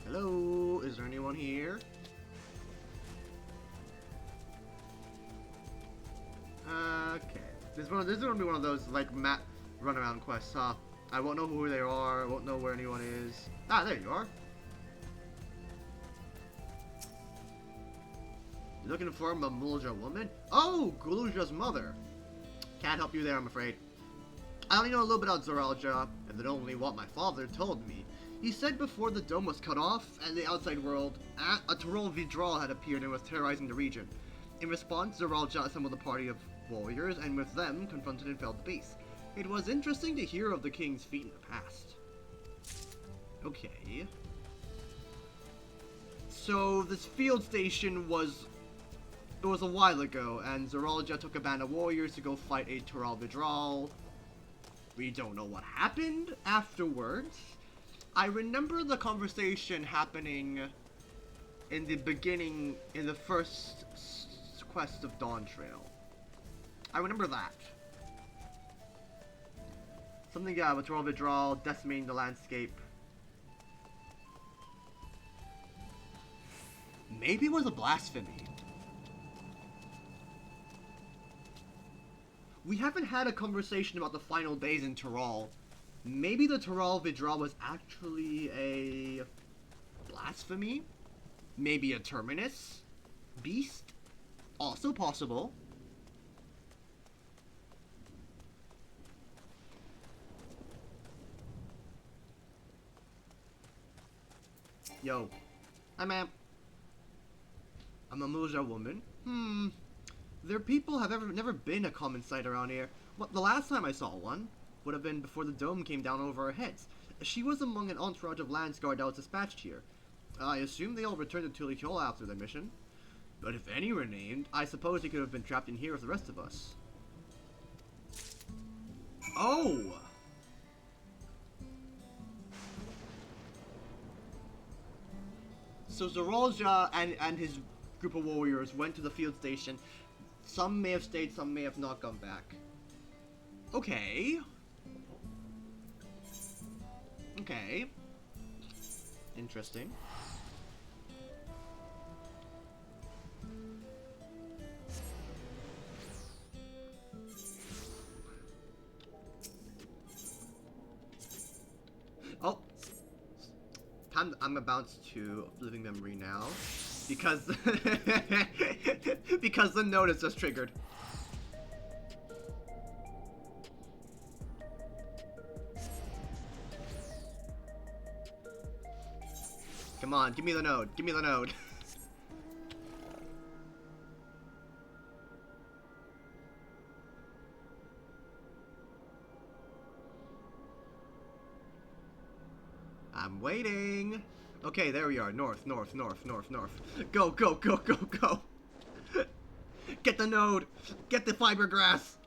Hello? Is there anyone here? Okay. This is gonna be one of those, like, map runaround quests, huh? I won't know who they are, I won't know where anyone is. Ah, there you are. You looking for a Mamulja woman? Oh, Galuja's mother. Can't help you there, I'm afraid. I only know a little bit about Zoralja, and then only what my father told me. He said before the dome was cut off, and the outside world, a Tyrol Vidral had appeared and was terrorizing the region. In response, Zoralja assembled a party of warriors, and with them, confronted and felled the beast. It was interesting to hear of the king's feat in the past. Okay. So, this field station was a while ago, and Zoralja took a band of warriors to go fight a Tyrol Vidral. We don't know what happened afterwards. I remember the conversation happening in the beginning, in the first quest of Dawn Trail. I remember that. Something, yeah, with Tyrol Vidral decimating the landscape. Maybe it was a blasphemy. We haven't had a conversation about the final days in Tyrol. Maybe the Tyrol Vidra was actually a blasphemy? Maybe a terminus? Beast? Also possible. Yo. Hi, ma'am. I'm a Moja woman. Their people have never been a common sight around here. What, the last time I saw one would have been before the dome came down over our heads. She was among an entourage of Landsguard that was dispatched here. I assume they all returned to Tulikyola after their mission. But if any were named, I suppose they could have been trapped in here with the rest of us. Oh! So Zorolja and his group of warriors went to the field station. Some may have stayed, some may have not gone back. Okay. Okay. Interesting. Oh. I'm about to living memory now. Because because the note is just triggered. Come on, give me the node. Give me the node. I'm waiting. Okay, there we are. North, north, north, north, north. Go, go, go, go, go. Get the node. Get the fiberglass.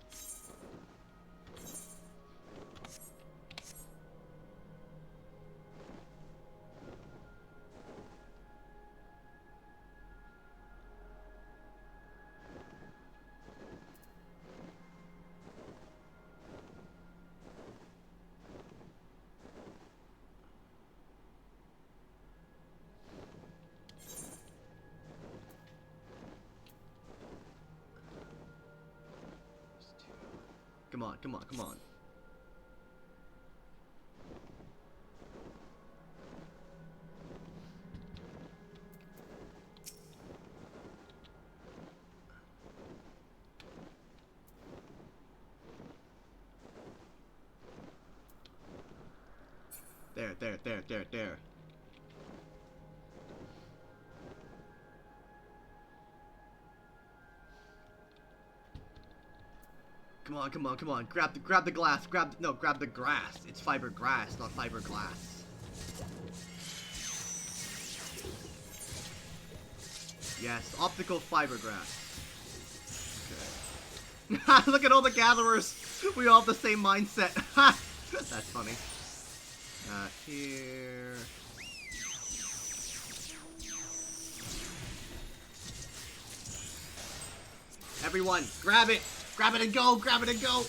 Come on, come on, come on. There. Come on, come on, come on. Grab the glass. Grab the grass. It's fiberglass, not fiberglass. Yes, optical fiberglass. Okay. Look at all the gatherers. We all have the same mindset. That's funny. Here. Everyone, grab it! Grab it and go! Grab it and go!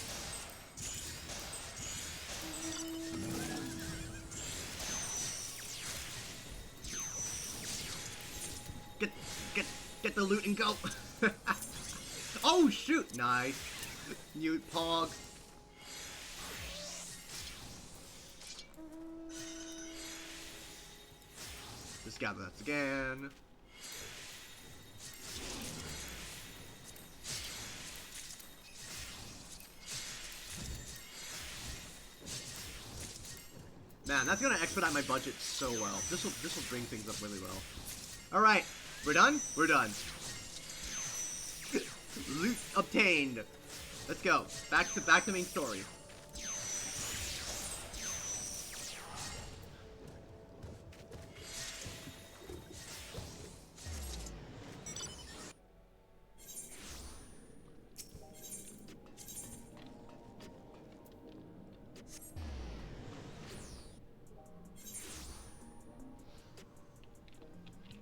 Get the loot and go! Oh shoot! Nice. New pog. Let's gather that again. Man, that's gonna expedite my budget so well. This will bring things up really well. All right, we're done. We're done. Loot obtained. Let's go. Back to main story.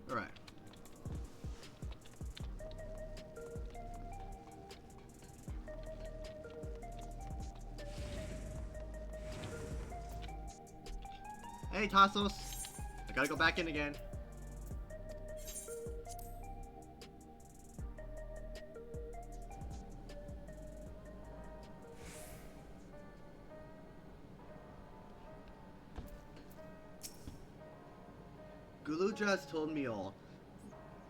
Alright. Hey, Tassos. I gotta go back in again. Galuja has told me all.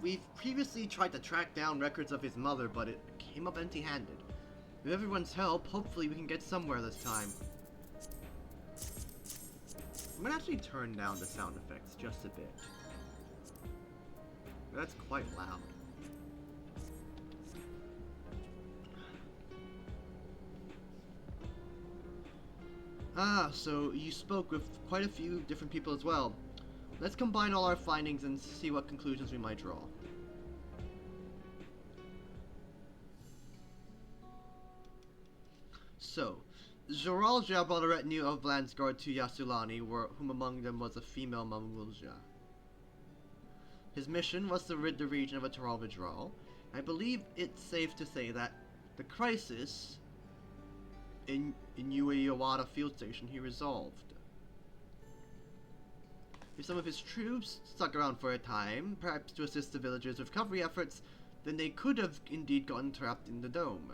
We've previously tried to track down records of his mother, but it came up empty-handed. With everyone's help, hopefully we can get somewhere this time. I'm gonna actually turn down the sound effects just a bit. That's quite loud. Ah, so you spoke with quite a few different people as well. Let's combine all our findings and see what conclusions we might draw. So, Zoralja brought a retinue of Landsguard to Yasulani, whom among them was a female Mamulja. His mission was to rid the region of a Taral withdrawal. I believe it's safe to say that the crisis in Ueyawada field station he resolved. If some of his troops stuck around for a time, perhaps to assist the villagers' recovery efforts, then they could have indeed gotten trapped in the dome.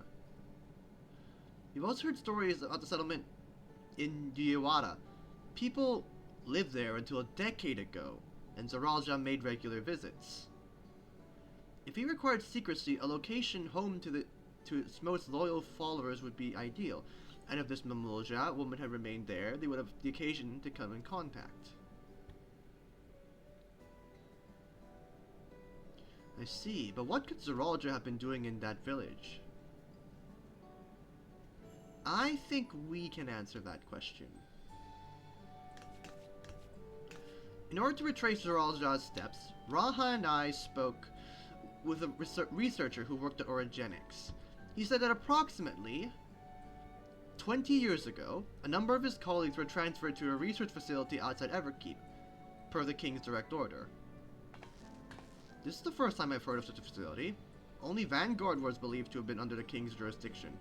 You've also heard stories about the settlement in Ueyawada. People lived there until a decade ago, and Zoralja made regular visits. If he required secrecy, a location home to its most loyal followers would be ideal, and if this Mamulja woman had remained there, they would have the occasion to come in contact. I see, but what could Zoralja have been doing in that village? I think we can answer that question. In order to retrace Zoralja's steps, Raha and I spoke with a researcher who worked at Orogenics. He said that approximately 20 years ago, a number of his colleagues were transferred to a research facility outside Everkeep, per the King's direct order. This is the first time I've heard of such a facility. Only Vanguard was believed to have been under the King's jurisdiction.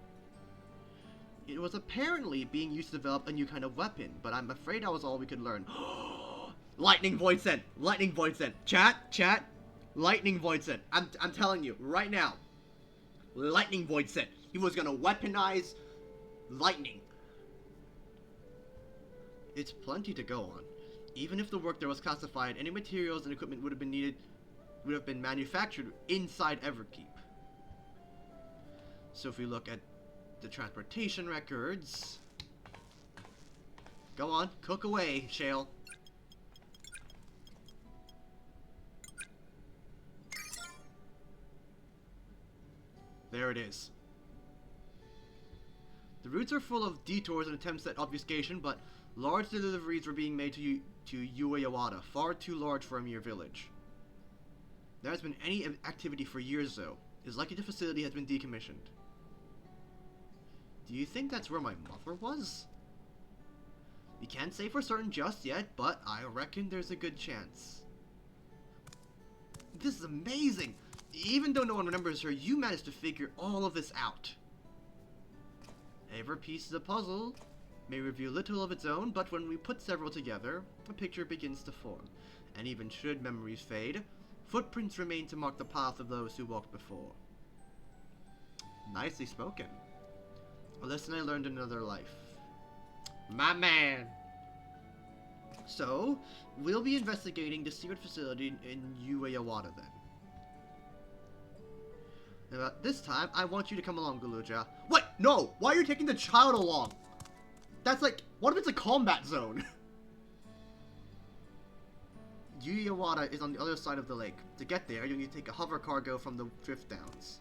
It was apparently being used to develop a new kind of weapon, but I'm afraid that was all we could learn. Lightning Void Scent! Lightning Void Scent! Chat! Lightning Void Scent! I'm telling you, right now. Lightning Void Scent! He was gonna weaponize lightning. It's plenty to go on. Even if the work there was classified, any materials and equipment would have been manufactured inside Everkeep. So if we look at the transportation records... Go on, cook away, Shale. There it is. The routes are full of detours and attempts at obfuscation, but large deliveries were being made to Ueyawada, far too large for a mere village. There has been any activity for years, though. It is likely the facility has been decommissioned. Do you think that's where my mother was? We can't say for certain just yet, but I reckon there's a good chance. This is amazing! Even though no one remembers her, you managed to figure all of this out. Every piece of the puzzle may reveal little of its own, but when we put several together, a picture begins to form. And even should memories fade, footprints remain to mark the path of those who walked before. Nicely spoken. A lesson I learned in another life. My man! So, we'll be investigating the secret facility in Ueyawada then. About this time, I want you to come along, Galuja. What? No! Why are you taking the child along? That's like, what if it's a combat zone? Ueyawada is on the other side of the lake. To get there, you'll need to take a hover cargo from the drift downs.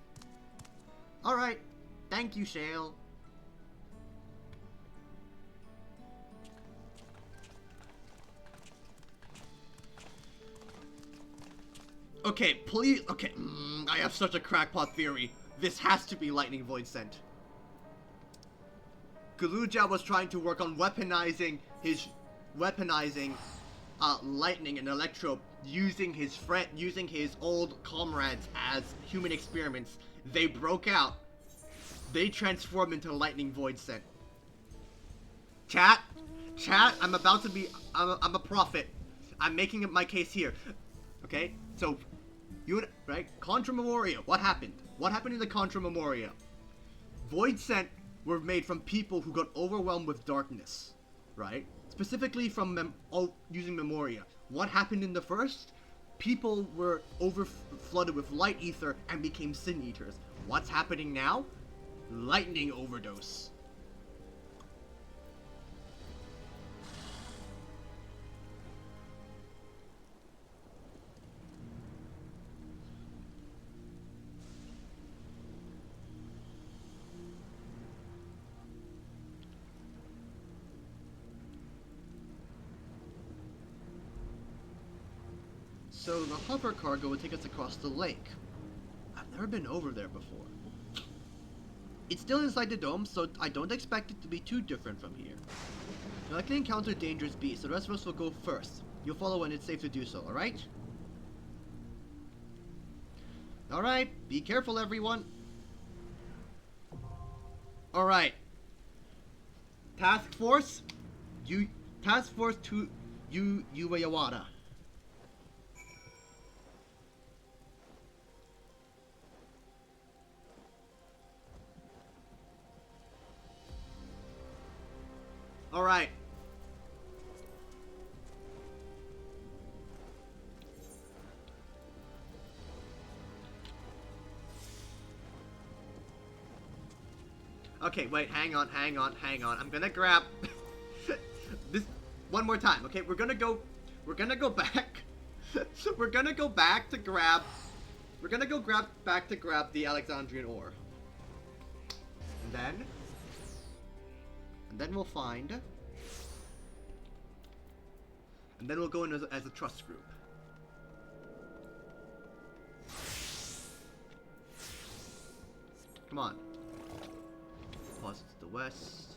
Alright. Thank you, Shale. Okay, please. Okay, I have such a crackpot theory. This has to be Lightning Void Scent. Galuja was trying to work on weaponizing lightning and electro, using his old comrades as human experiments. They broke out. They transformed into Lightning Void Scent. Chat, I'm about to be. I'm a prophet. I'm making my case here. Okay, so. Right? Contra Memoria. What happened? What happened in the Contra Memoria? Void Scent were made from people who got overwhelmed with darkness. Right? Specifically from using Memoria. What happened in the first? people were flooded with light ether and became sin eaters. What's happening now? Lightning overdose. So the hover cargo would take us across the lake. I've never been over there before. It's still inside the dome, so I don't expect it to be too different from here. You'll likely encounter dangerous beasts, so the rest of us will go first. You'll follow when it's safe to do so, alright? Alright, be careful everyone. Alright. Task Force to Ueyawada. Alright. Okay, wait, hang on. I'm gonna grab this one more time, okay? We're gonna go back. We're gonna go back to grab the Alexandrian ore. And then we'll find, and then we'll go in as a trust group. Come on. Pause to the west.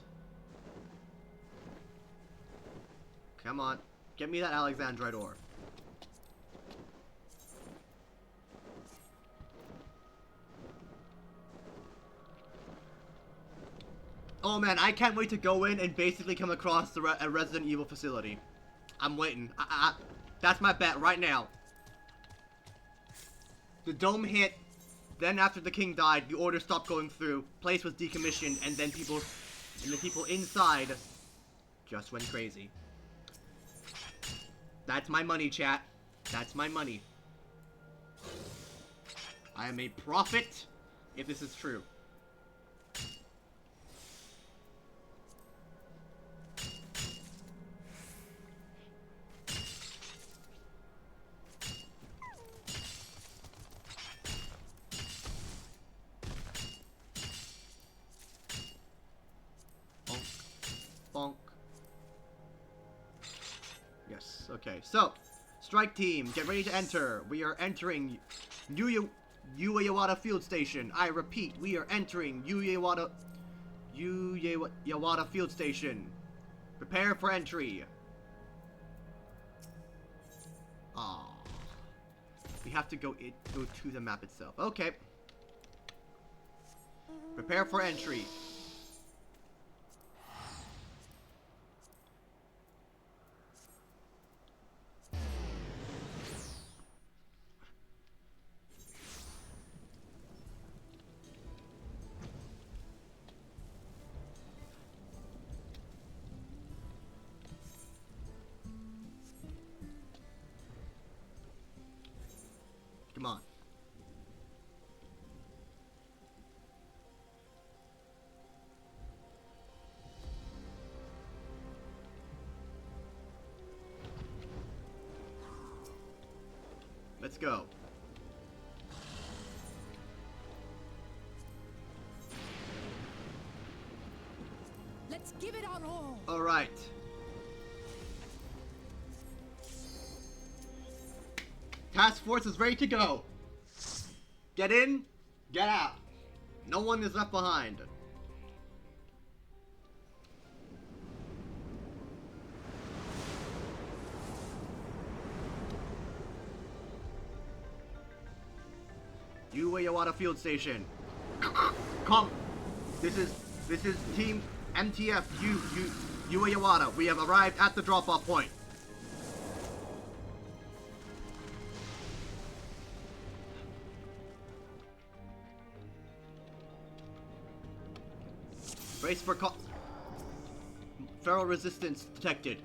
Come on. Get me that Alexandrite ore. Oh man, I can't wait to go in and basically come across a Resident Evil facility. I'm waiting. That's my bet right now. The dome hit, then after the king died, the order stopped going through, place was decommissioned, and then the people inside just went crazy. That's my money, chat. That's my money. I am a prophet if this is true. Bonk. Yes, okay. So, strike team, get ready to enter. We are entering Ueyawada Field Station. I repeat, we are entering Ueyawada Field Station. Prepare for entry. Ah, we have to go to the map itself. Okay. Prepare for entry. Come on. Let's go. Let's give it our all. All right. Task Force is ready to go. Get in, get out. No one is left behind. Ueyawada Field Station. Come. This is Team MTF Ueyawada. We have arrived at the drop-off point. Brace for feral resistance detected.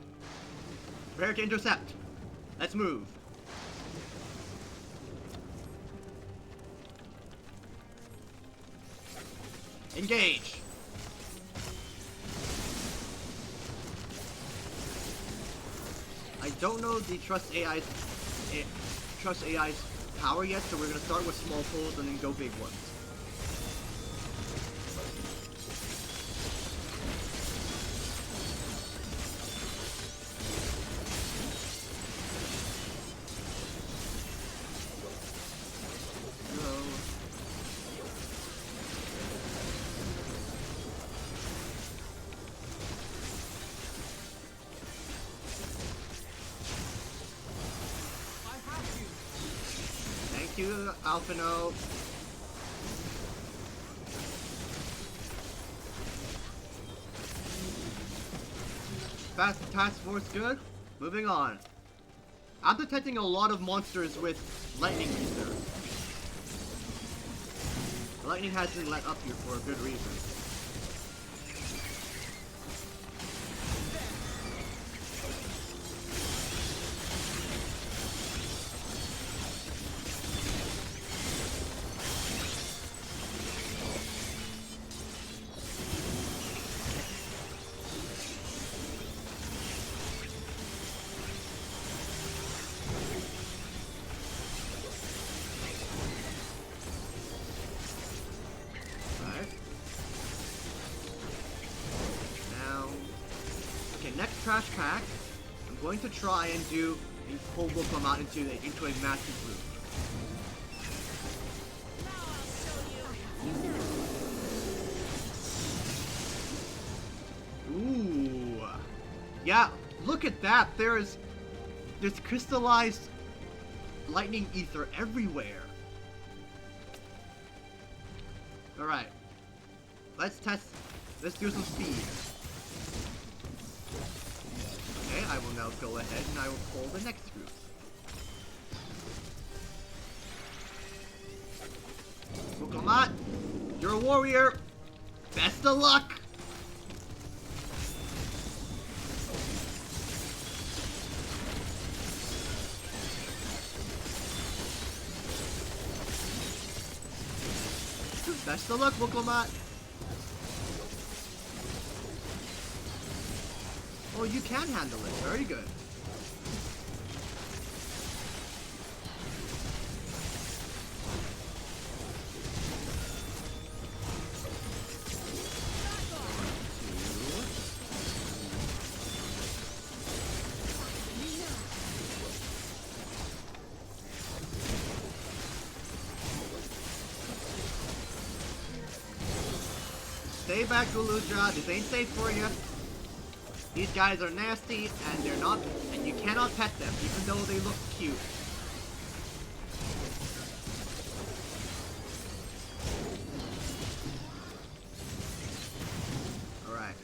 Prepare to intercept. Let's move. Engage! I don't know the Trust AI's power yet, so we're gonna start with small pulls and then go big ones. Thank you, Alphino. Fast task force good. Moving on. I'm detecting a lot of monsters with lightning ether. Lightning hasn't let up here for a good reason. Next trash pack, I'm going to try and do a pull Wukong out into a massive group. Ooh, yeah, look at that. There's crystallized lightning ether everywhere. All right, let's do some speed. Okay, I will now go ahead and I will pull the next group. Wukomat, you're a warrior. Best of luck. Best of luck, Wukomat. Oh, you can handle it. Very good. Stay back, Guluja. This ain't safe for you. These guys are nasty, and you cannot pet them, even though they look cute. Alright.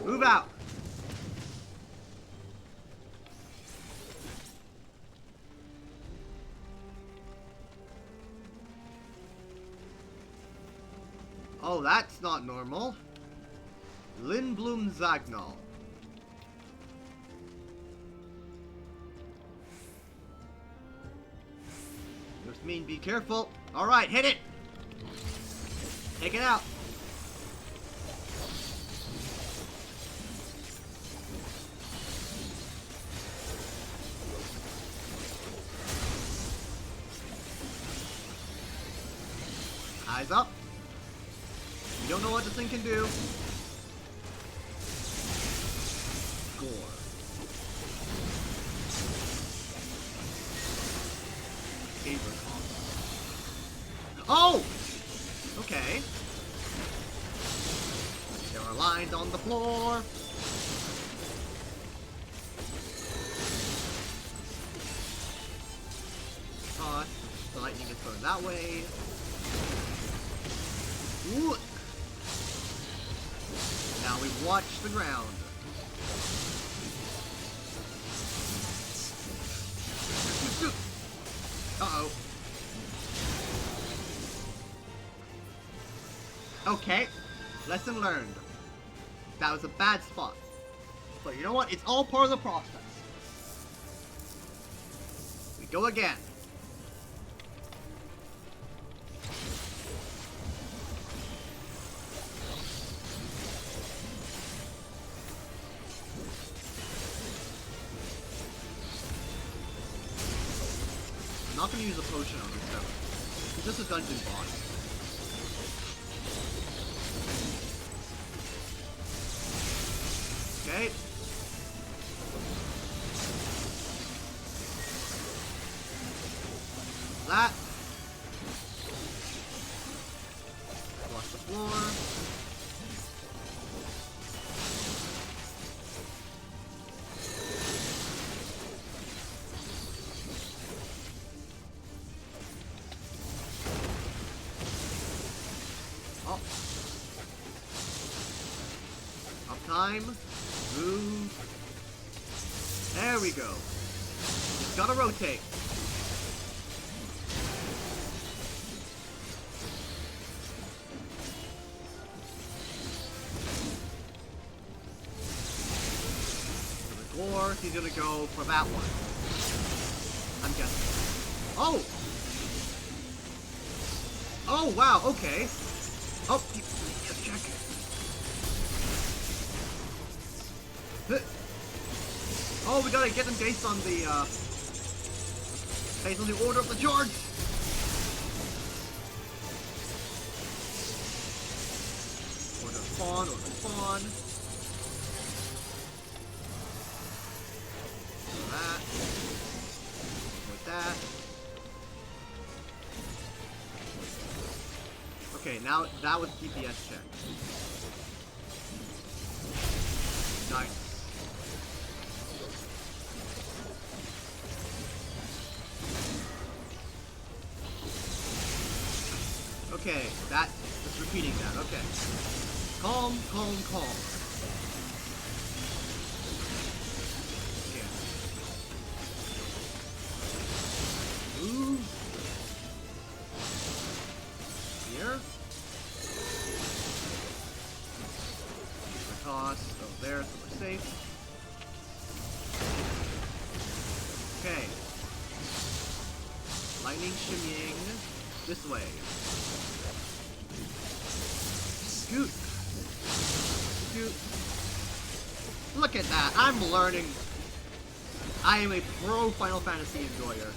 Move out! Oh, that's not normal. Lindblum Zagnall. Just mean be careful. Alright, hit it! Take it out. Eyes up. You don't know what this thing can do. Oh! Okay. There are lines on the floor. The lightning is going that way. Ooh. Now we watch the ground. Uh-oh. Okay, lesson learned. That was a bad spot. But you know what? It's all part of the process. We go again. not gonna use a potion on this though. He's just a dungeon boss. Okay. That. Wash the floor. Oh. Uptime. Move. There we go. Just gotta rotate. Or he's gonna go for that one. I'm guessing. Oh! Oh, wow, okay. Oh, let's check. Oh, we gotta get them based on the order of the charge. Order spawn, order spawn. That. With that. Okay, now that was DPS check. Nice. Okay, that is repeating that. Okay. Calm, calm, calm. Move. Here. Toss. Oh, there, so we're safe. Okay. Lightning shimmying this way. Scoot. Scoot. Look at that. I'm learning. I am a pro Final Fantasy enjoyer.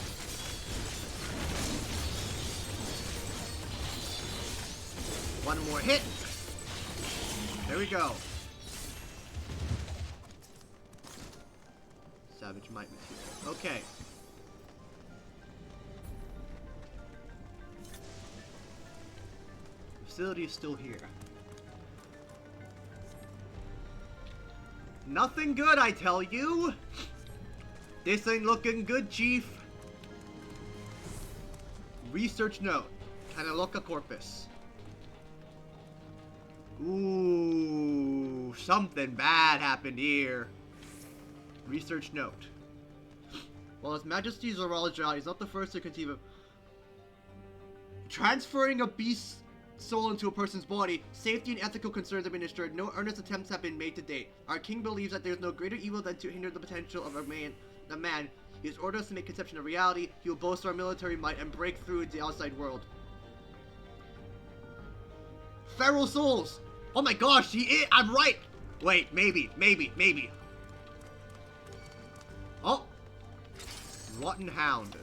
One more hit. There we go. Savage Might material. Okay. The facility is still here. Nothing good, I tell you. This ain't looking good, Chief. Research note. Canaloca corpus. Ooh, something bad happened here. Research note. While His Majesty Zoralja is not the first to conceive of transferring a beast's soul into a person's body, safety and ethical concerns have been ensured. No earnest attempts have been made to date. Our king believes that there is no greater evil than to hinder the potential of a man. He has ordered us to make conception a reality. He will bolster our military might and break through into the outside world. Feral souls! Oh my gosh, I'm right! Wait, maybe. Oh! Rotten Hound.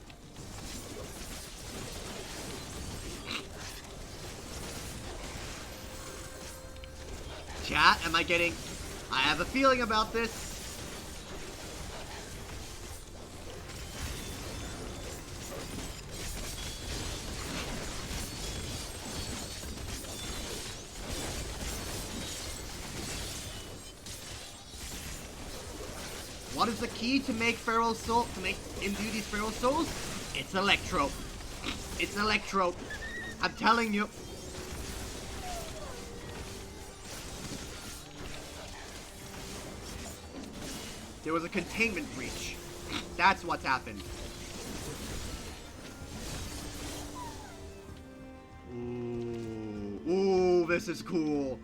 Chat, am I getting... I have a feeling about this. What is the key to make feral soul, imbue these feral souls? It's electro. It's electro. I'm telling you. There was a containment breach. That's what's happened. Ooh, this is cool.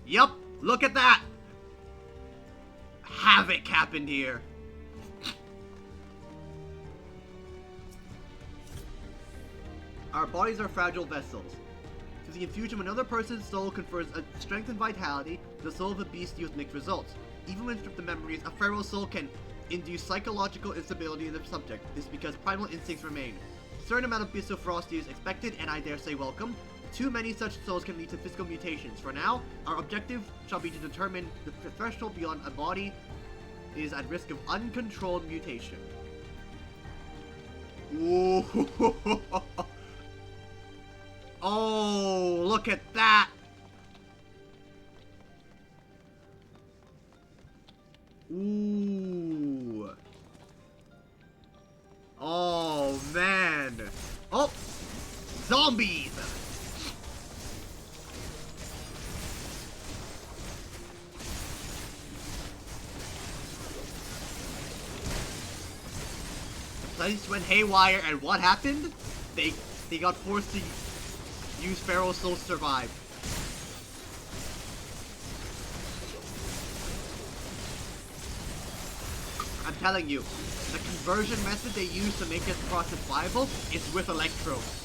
Yup, look at that. Havoc happened here. Our bodies are fragile vessels. Since the infusion of another person's soul confers a strength and vitality, the soul of a beast yields mixed results. Even when stripped of memories, a feral soul can induce psychological instability in the subject. This is because primal instincts remain. certain amount of Bistro Frosty is expected, and I dare say welcome. Too many such souls can lead to physical mutations. For now, our objective shall be to determine the threshold beyond a body is at risk of uncontrolled mutation. Ooh. Oh, look at that! Ooh. Oh, man. Oh! Zombies! The place went haywire, and what happened? They got forced to use Pharaoh Soul to survive. I'm telling you, the conversion method they use to make this process viable is with electrodes.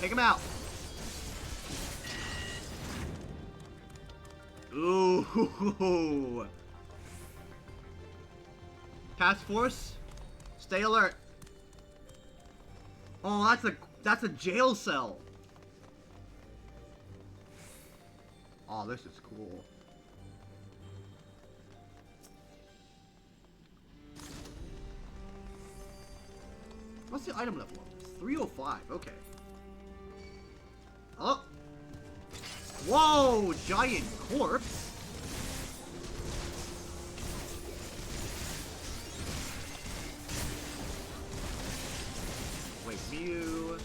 Take him out. Ooh. Task Force, stay alert. Oh, that's a jail cell. Oh, this is cool. What's the item level? 305. Okay. Oh! Whoa! Giant corpse! Wait, Mew.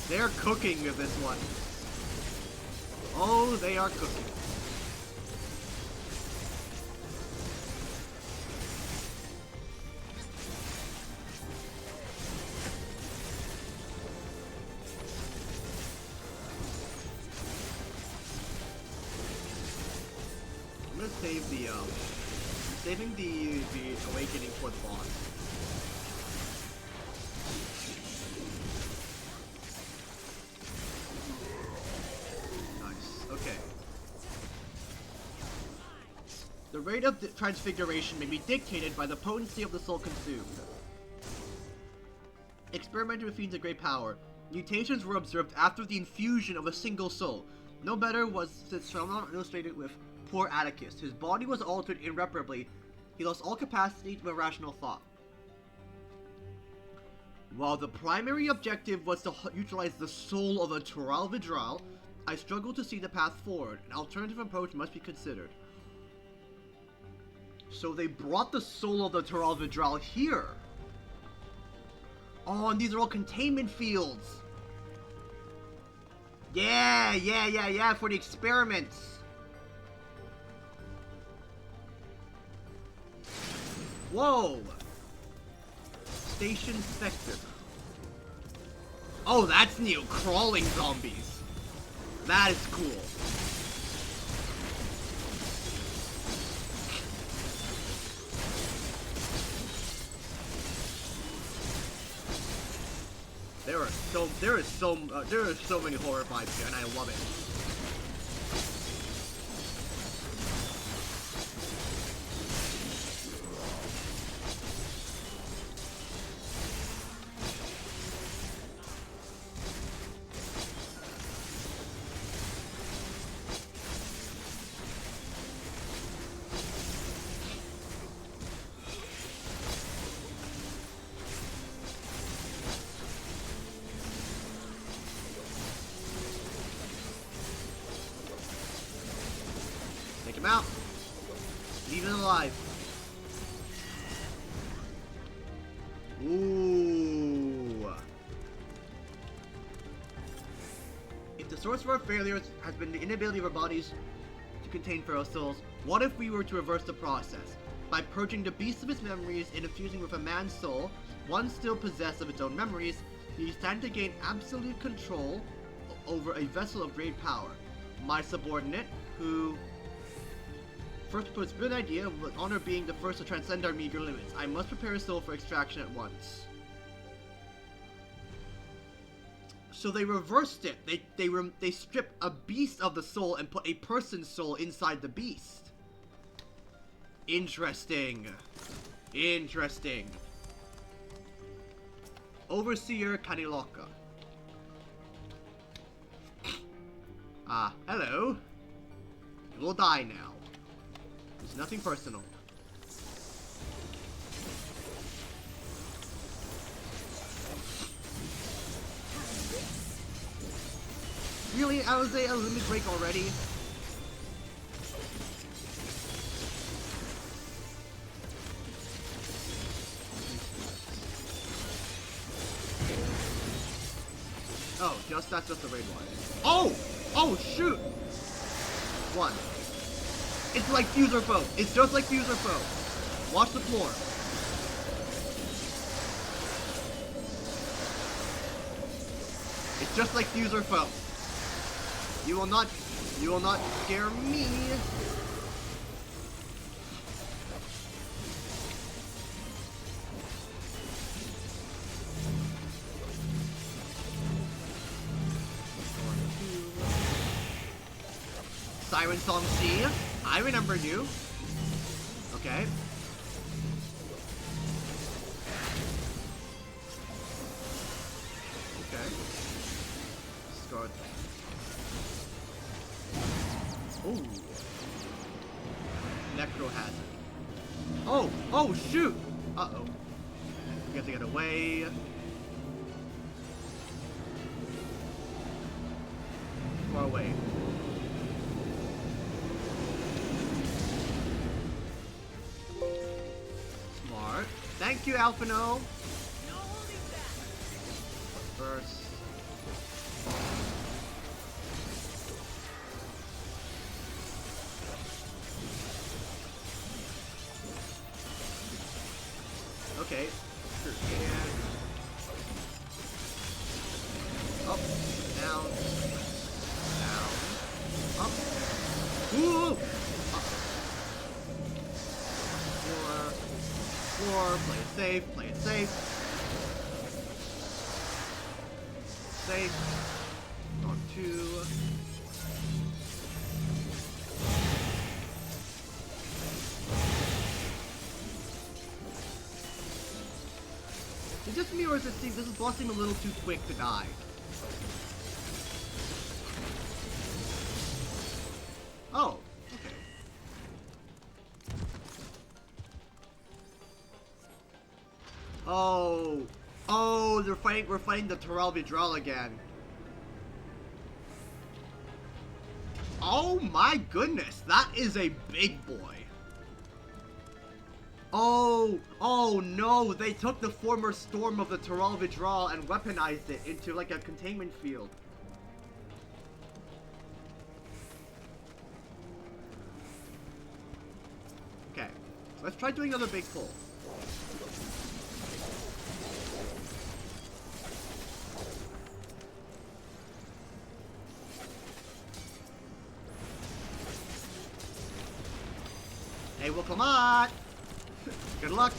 They're cooking with this one. Oh, they are cooking. I'm gonna save the saving the awakening for the boss. The rate of the transfiguration may be dictated by the potency of the soul consumed. Experimenting with fiends of great power. Mutations were observed after the infusion of a single soul. No better was this phenomenon illustrated with poor Atticus. His body was altered irreparably. He lost all capacity to rational thought. While the primary objective was to utilize the soul of a Tural Vidral, I struggle to see the path forward. An alternative approach must be considered. So they brought the soul of the Tural Vidral here. Oh, and these are all containment fields. Yeah, for the experiments. Whoa. Station Spectre. Oh, that's new. Crawling zombies. That is cool. There are so many horror vibes here, and I love it. Take him out. Leave him alive. Ooh. If the source of our failures has been the inability of our bodies to contain feral souls, what if we were to reverse the process? by purging the beast of its memories and infusing with a man's soul, one still possessed of its own memories, you stand to gain absolute control over a vessel of great power. My subordinate, who first proposed a good idea, with honor being the first to transcend our meager limits. I must prepare a soul for extraction at once. So they reversed it. They stripped a beast of the soul and put a person's soul inside the beast. Interesting. Interesting. Overseer Kaniloka. Hello. You will die now. It's nothing personal. Really, Alize, a limit break already? Oh, that's just the raid one. Oh! Oh, shoot! One. It's like Fuser Foe. It's just like Fuser Foe. Watch the floor. It's just like Fuser Foe. You will not scare me. Siren Song C. I remember you. Okay. Okay. Discard. Ooh. Necro Hazard. Oh! Oh, shoot! Uh-oh. We have to get away. Far away. Smart. Thank you, Alphino. First. Okay. And up, down, down, up. Ooh! Up. Four. Play it safe. Play it safe. Safe. On 2. Is it just me, or is it seem this boss seem a little too quick to die? Oh, okay. Oh, we're fighting the Terrell Vidral again. Oh my goodness, that is a big boy. Oh no, they took the former storm of the Terrell Vidral and weaponized it into like a containment field. Okay, let's try doing another big pull. Hey, well, come on! Good luck!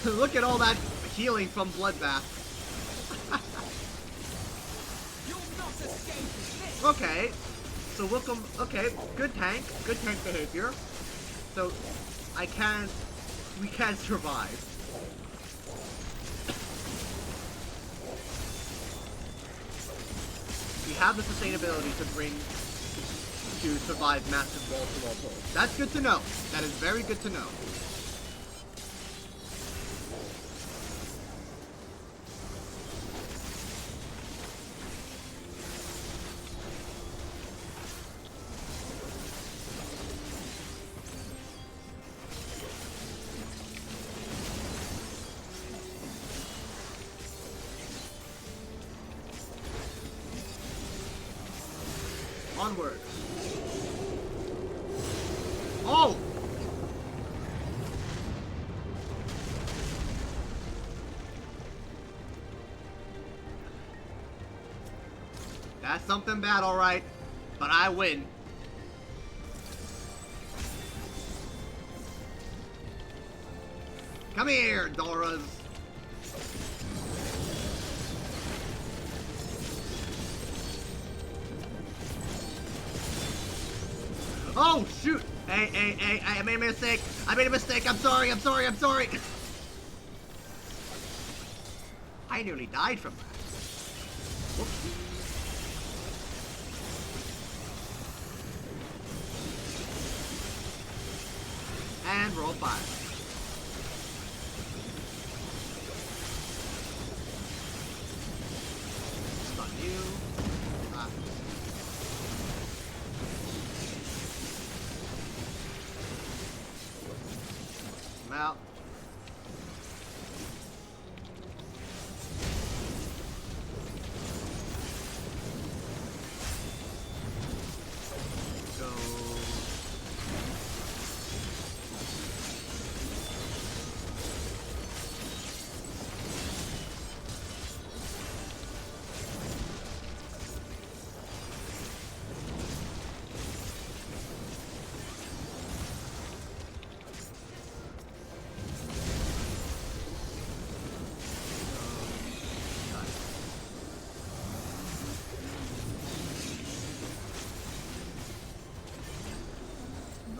Look at all that healing from Bloodbath. Okay, so welcome. Okay, good tank behavior. So we can survive. We have the sustainability to survive massive wall-to-wall pulls. That's good to know. That is very good to know. Onward. Oh! That's something bad, alright. But I win. Come here, Doras. Oh, shoot! Hey, I made a mistake. I made a mistake. I'm sorry. I nearly died from that. Whoops. And roll 5. Stun you. I'm out. Go.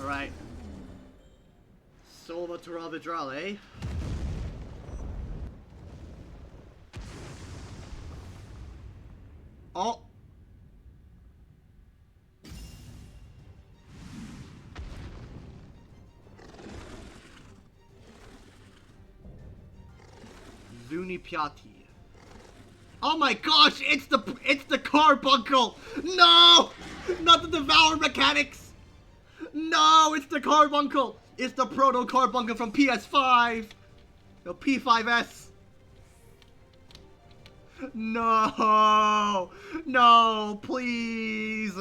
Alright. Sova Turavidrale. Oh! Zuni Piatti. Oh my gosh, it's the carbuncle! No! Not the Devour Mechanics! No, it's the carbuncle! It's the proto carbuncle from PS5! No, P5S! No! No, please!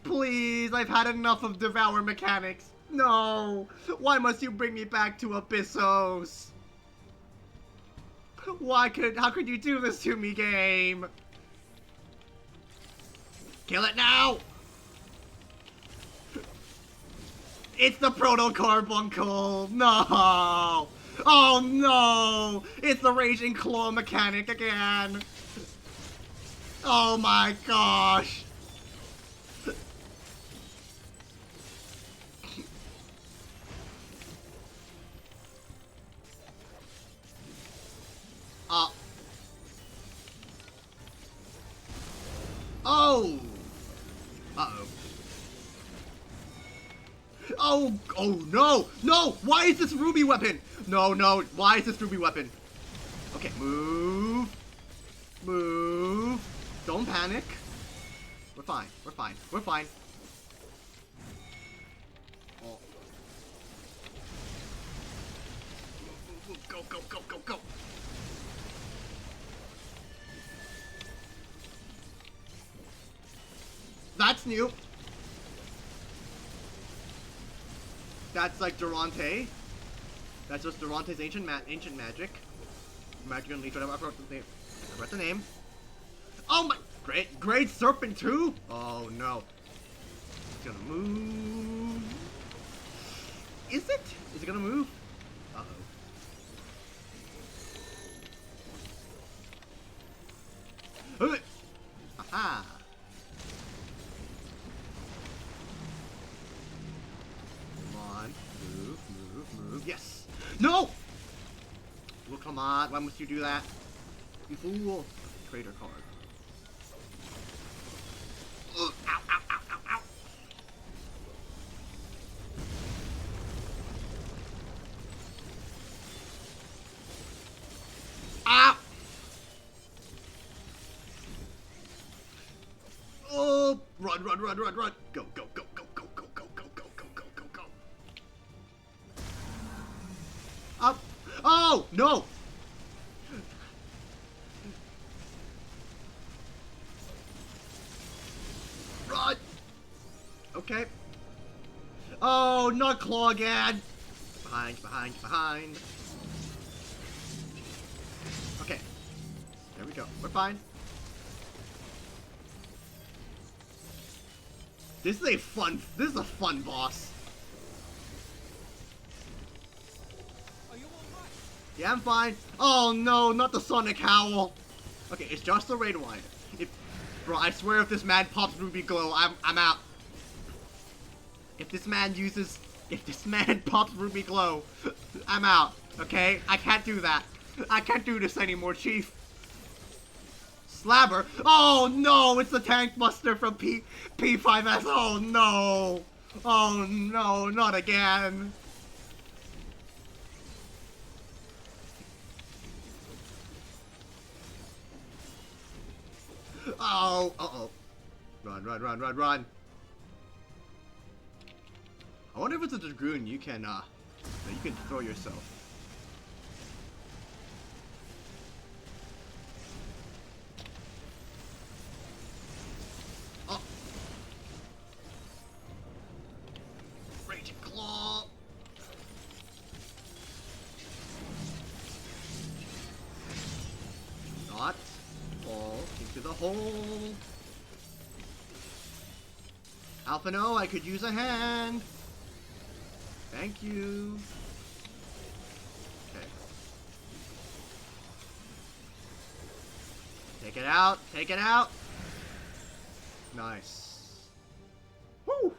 Please, I've had enough of Devour Mechanics! No! Why must you bring me back to Abyssos? How could you do this to me, game? Kill it now! It's the Proto Carbuncle! No! Oh no! It's the Raging Claw mechanic again! Oh my gosh! Oh! Uh-oh. Oh no! No! Why is this ruby weapon? No, why is this ruby weapon? Okay, move. Move. Don't panic. We're fine. Oh. Go. That's new. That's like Durante. That's just Durante's ancient magic. Magic Unleashed, whatever. I forgot the name. Oh my! Great Serpent too? Oh no. It's gonna move. Is it? Is it gonna move? Uh-oh. Aha! Move. Yes! No! Well, come on. Why must you do that? You fool. Traitor card. Ow. Ow! Oh! Run. Go. Up. Oh, no. Run. no, not claw again. Behind, behind, behind. Okay. There we go. We're fine. This is a fun boss. Are you alright? Yeah, I'm fine. Oh no, not the Sonic Howl. Okay, it's just the Raid Wire. Bro, I swear if this man pops Ruby Glow, I'm out. If this man pops Ruby Glow, I'm out. Okay? I can't do that. I can't do this anymore, Chief. Slabber. Oh no, it's the Tank Buster from P5S. Oh no. Oh no, not again. Oh, uh-oh. Run, run, run, run, run. I wonder if it's a Dragoon you can throw yourself. Oh. Raging Claw. Not fall into the hole. Alphino, I could use a hand. Thank you. Okay. Take it out. Take it out. Nice. Woo!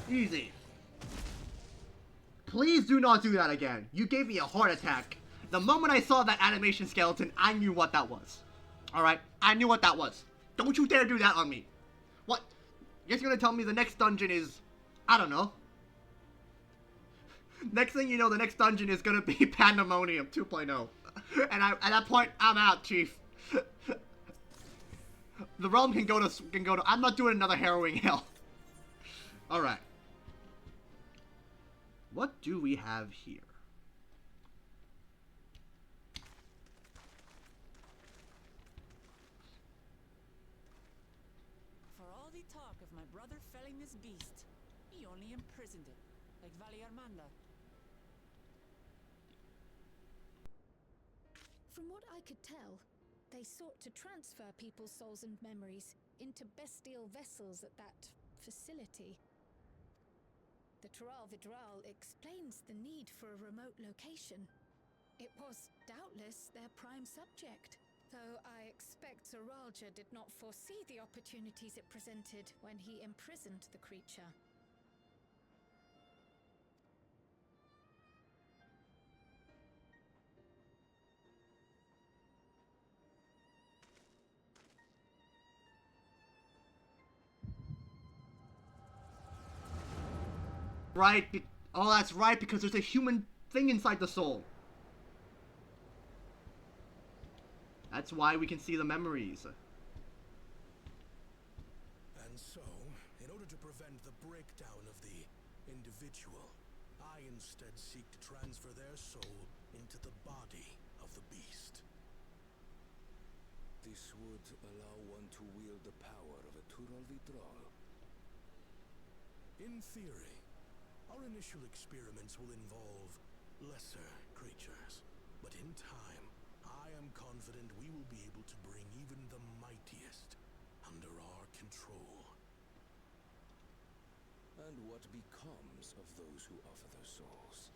Easy. Please do not do that again. You gave me a heart attack. The moment I saw that animation skeleton, I knew what that was. Alright? I knew what that was. Don't you dare do that on me. What? You're gonna tell me the next dungeon is... I don't know. Next thing you know, the next dungeon is gonna be Pandemonium 2.0. And at that point, I'm out, Chief. The realm can go to... I'm not doing another harrowing hell. Alright. What do we have here? For all the talk of my brother felling this beast, he only imprisoned it, like Vali Armanda. From what I could tell, they sought to transfer people's souls and memories into bestial vessels at that facility. The Tural Vidral explains the need for a remote location. It was doubtless their prime subject, though I expect Zeralja did not foresee the opportunities it presented when he imprisoned the creature. Right, oh, that's right, because there's a human thing inside the soul. That's why we can see the memories. And so, in order to prevent the breakdown of the individual, I instead seek to transfer their soul into the body of the beast. This would allow one to wield the power of a Tural Vidral. In theory, our initial experiments will involve lesser creatures, but in time, I am confident we will be able to bring even the mightiest under our control. And what becomes of those who offer their souls?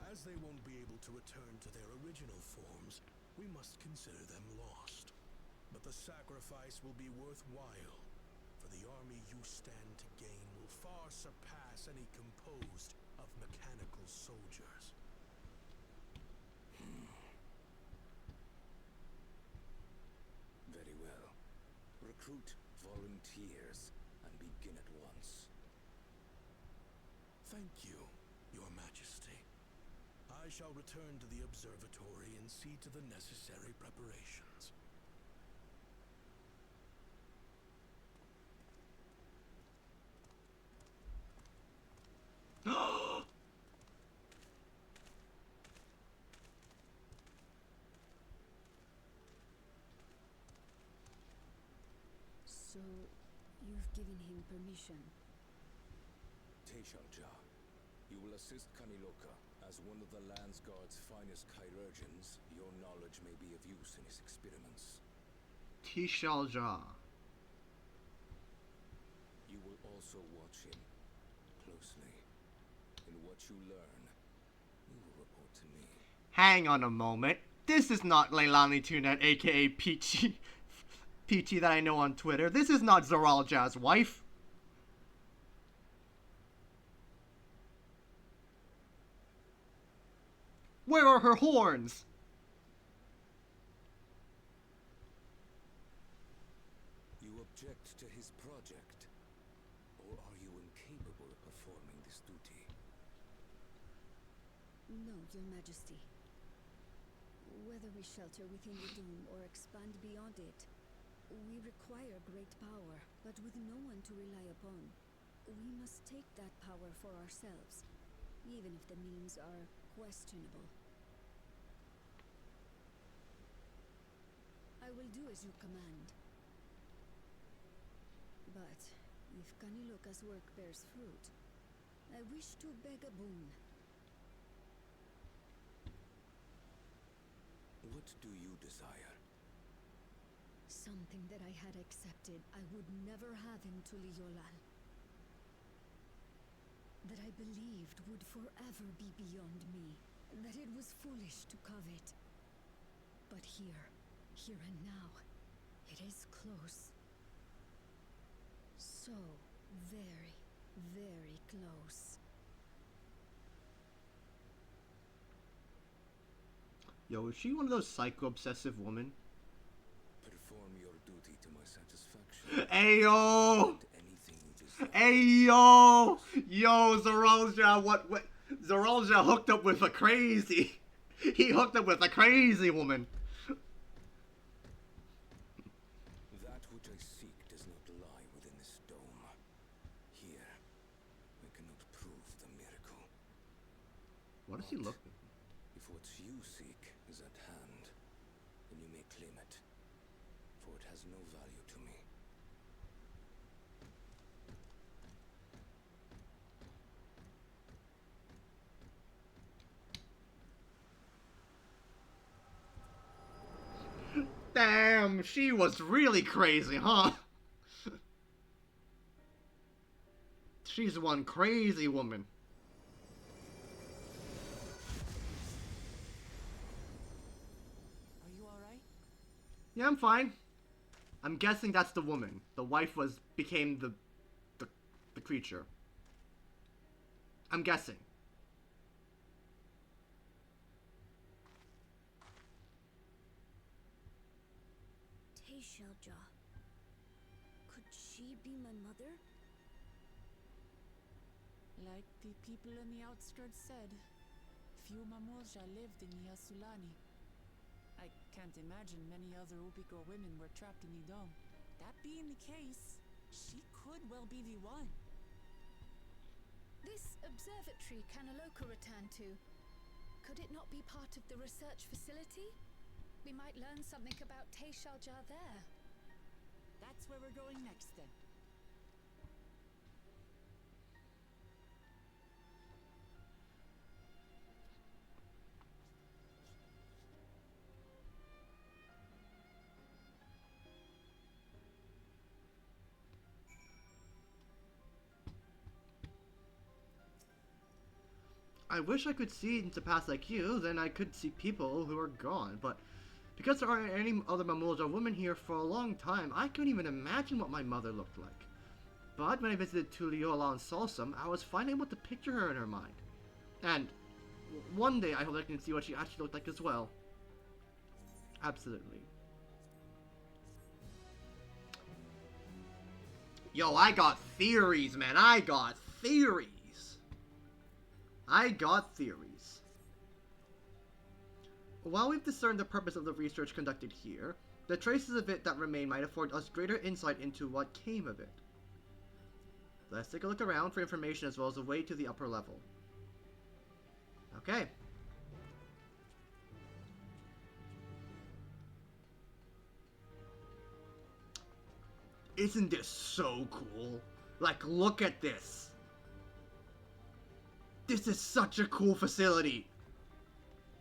As they won't be able to return to their original forms, we must consider them lost. But the sacrifice will be worthwhile, for the army you stand to gain will far surpass any composed of mechanical soldiers. Very well. Recruit volunteers and begin at once. Thank you, Your Majesty. I shall return to the observatory and see to the necessary preparations. So, You've given him permission. Teishalja, you will assist Kaniloka. As one of the Landsguard's finest chirurgeons, your knowledge may be of use in his experiments. Tishalja. You will also watch him closely. And what you learn, you will report to me. Hang on a moment. This is not Leilani Tunet, aka Peachy. Peachy that I know on Twitter. This is not Zoralja's wife. Where are her horns? You object to his project? Or are you incapable of performing this duty? No, Your Majesty. Whether we shelter within the dome or expand beyond it, we require great power, but with no one to rely upon. We must take that power for ourselves, even if the means are questionable. I will do as you command. But if Kaniloka's work bears fruit, I wish to beg a boon. What do you desire? Something that I had accepted I would never have in Tuliyollal. That I believed would forever be beyond me. That it was foolish to covet. But here and now, it is close. So very, very close. Yo, is she one of those psycho-obsessive women? Perform your duty to my satisfaction. Ayo! Anything you desire. Ayo! Yo, Zoralja, what? Zoralja hooked up with a crazy. He hooked up with a crazy woman. That which I seek does not lie within this dome. Here, I cannot prove the miracle. What is he looking? If what you seek is at hand, then you may claim it, for it has no value to me. Damn, she was really crazy, huh? She's one crazy woman. Are you alright? Yeah, I'm fine. I'm guessing that's the woman. The wife became the creature. I'm guessing. Teishalja. Could she be my mother? Like the people in the outskirts said, few Mamulja lived in Yasulani. I can't imagine many other Ubigo women were trapped in the dome. That being the case, she could well be the one. This observatory Kaniloka returned to, could it not be part of the research facility? We might learn something about Teishalja there. That's where we're going next then. I wish I could see into past like you, then I could see people who are gone, but because there aren't any other Mamulja women here for a long time, I couldn't even imagine what my mother looked like. But when I visited Tuliyollal and Salsum, I was finally able to picture her in her mind. And one day I hope I can see what she actually looked like as well. Absolutely. Yo, I got theories, man. I got theories. While we've discerned the purpose of the research conducted here, the traces of it that remain might afford us greater insight into what came of it. Let's take a look around for information as well as a way to the upper level. Okay. Isn't this so cool? Like, look at this. This is such a cool facility.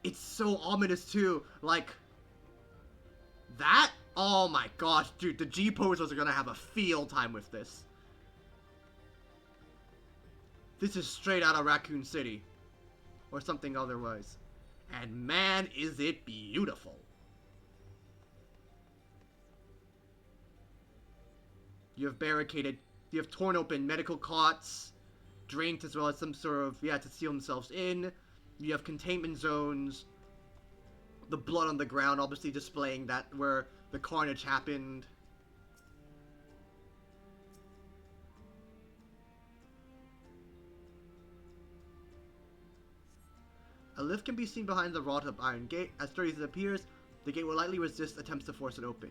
It's so ominous too. Like, that? Oh my gosh, dude, the G-posers are gonna have a field time with this. This is straight out of Raccoon City. Or something otherwise. And man, is it beautiful. You have barricaded, you have torn open medical cots, drained as well as some sort of, to seal themselves in. You have containment zones. The blood on the ground obviously displaying that where the carnage happened. A lift can be seen behind the wrought-up iron gate. As sturdy as it appears, the gate will likely resist attempts to force it open.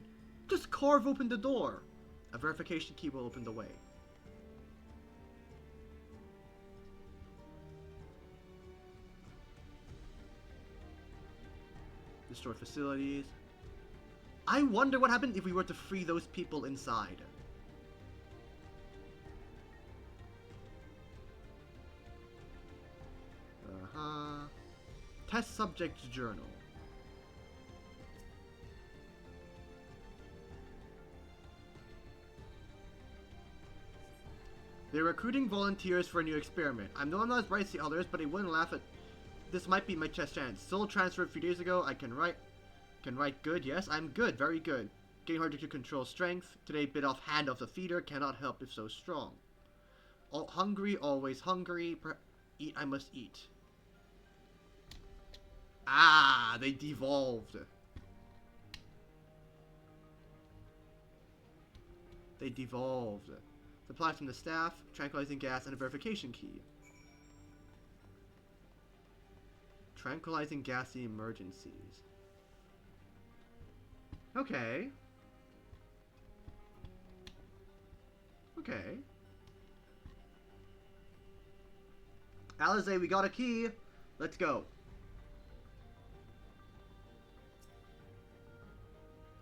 Just carve open the door! A verification key will open the way. Destroy facilities. I wonder what happened if we were to free those people inside. Test subject journal. They're recruiting volunteers for a new experiment. I'm not as bright as the others, but I wouldn't laugh at... This might be my chest chance. Soul transferred a few days ago. I can write... good. Yes, I'm good. Very good. Getting harder to control strength. Today bit off hand of the feeder. Cannot help if so strong. Hungry, always hungry. Eat, I must eat. Ah, they devolved. They devolved. Supplies from the staff, tranquilizing gas, and a verification key. Tranquilizing gas in emergencies. Okay. Okay. Alize, we got a key. Let's go.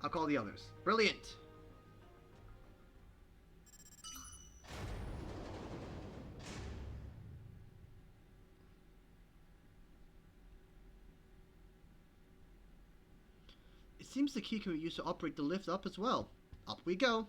I'll call the others. Brilliant. It seems the key can be used to operate the lift up as well. Up we go.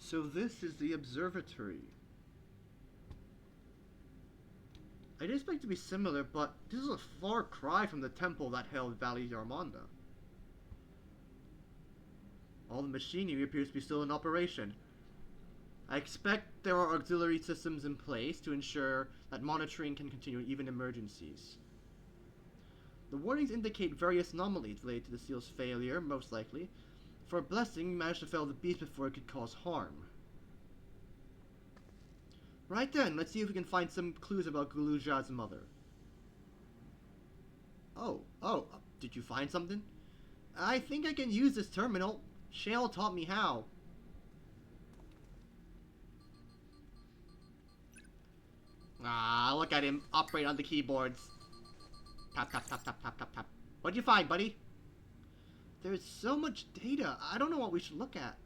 So this is the observatory. I did expect it to be similar, but this is a far cry from the temple that held Valley Yarmanda. All the machinery appears to be still in operation. I expect there are auxiliary systems in place to ensure that monitoring can continue even in emergencies. The warnings indicate various anomalies related to the seal's failure, most likely. For a blessing, we managed to fell the beast before it could cause harm. Right then, let's see if we can find some clues about Guluja's mother. Oh, did you find something? I think I can use this terminal. Shale taught me how. Ah, look at him operate on the keyboards. Tap, tap, tap, tap, tap, tap, tap. What'd you find, buddy? There's so much data. I don't know what we should look at.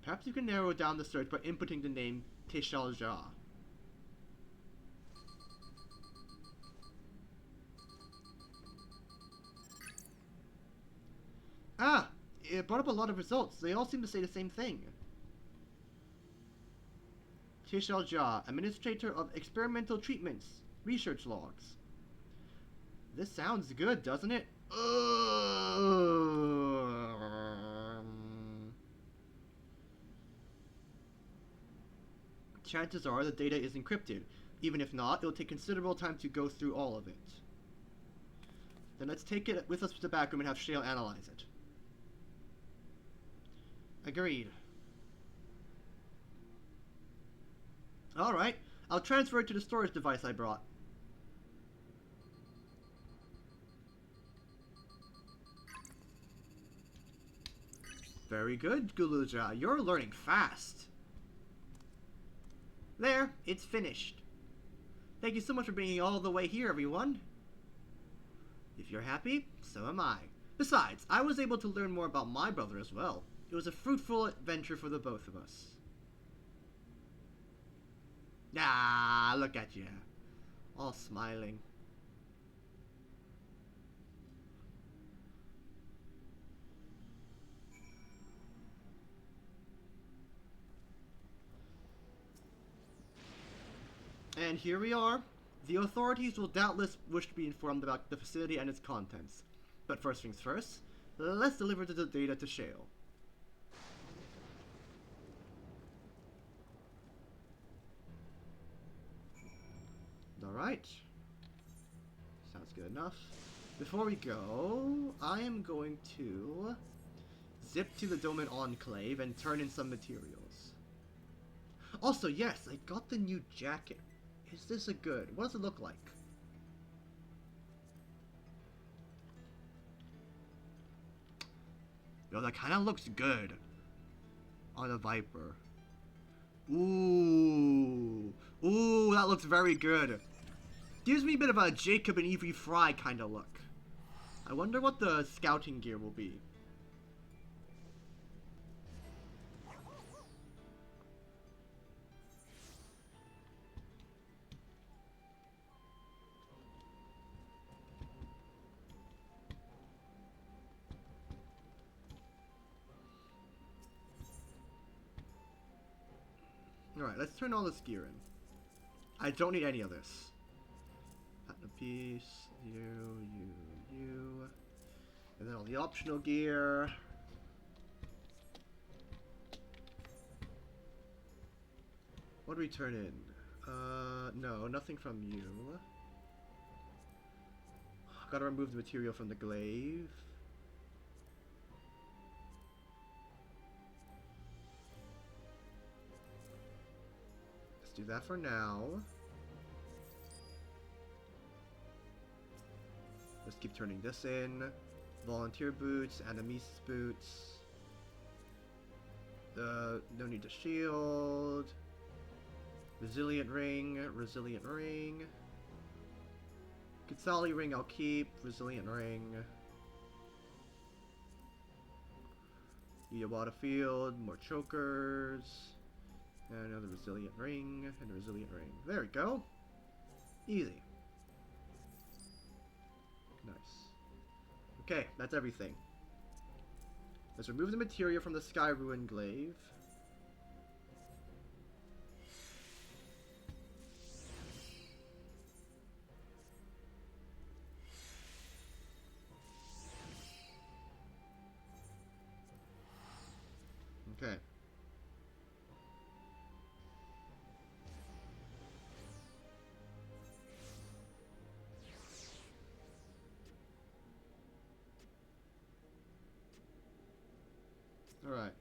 Perhaps you can narrow down the search by inputting the name Tishalja. Ah! It brought up a lot of results. They all seem to say the same thing. Tishalja, Administrator of Experimental Treatments. Research logs. This sounds good, doesn't it? Chances are the data is encrypted. Even if not, it'll take considerable time to go through all of it. Then let's take it with us to the back room and have Shale analyze it. Agreed. Alright, I'll transfer it to the storage device I brought. Very good, Guluja. You're learning fast. There, it's finished. Thank you so much for bringing all the way here, everyone. If you're happy, so am I. Besides, I was able to learn more about my brother as well. It was a fruitful adventure for the both of us. Ah, look at you. All smiling. And here we are. The authorities will doubtless wish to be informed about the facility and its contents. But first things first, let's deliver the data to Shale. Alright. Sounds good enough. Before we go, I am going to zip to the Doman Enclave and turn in some materials. Also, yes, I got the new jacket. Is this a good? What does it look like? Yo, that kind of looks good on a Viper. Ooh. Ooh, that looks very good. Gives me a bit of a Jacob and Evie Fry kind of look. I wonder what the scouting gear will be. Alright, let's turn all this gear in. I don't need any of this. Platinum piece, you. And then all the optional gear. What do we turn in? No, nothing from you. Gotta remove the material from the glaive. Let's do that for now. Let's keep turning this in. Volunteer boots, Animesis boots. No need to shield. Resilient ring. Kitsali ring I'll keep. Resilient ring. Iwata field. More chokers. And another resilient ring. And a resilient ring. There we go. Easy. Nice. Okay, that's everything. Let's remove the material from the Sky Ruin Glaive. Okay. Alright.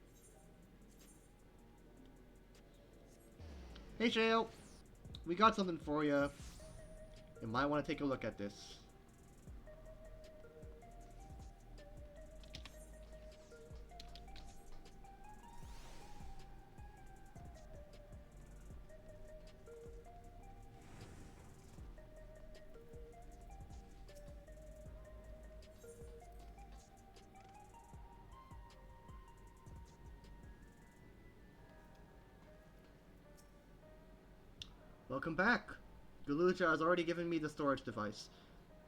Hey Shale! We got something for you. You might want to take a look at this. Welcome back. Guluja has already given me the storage device.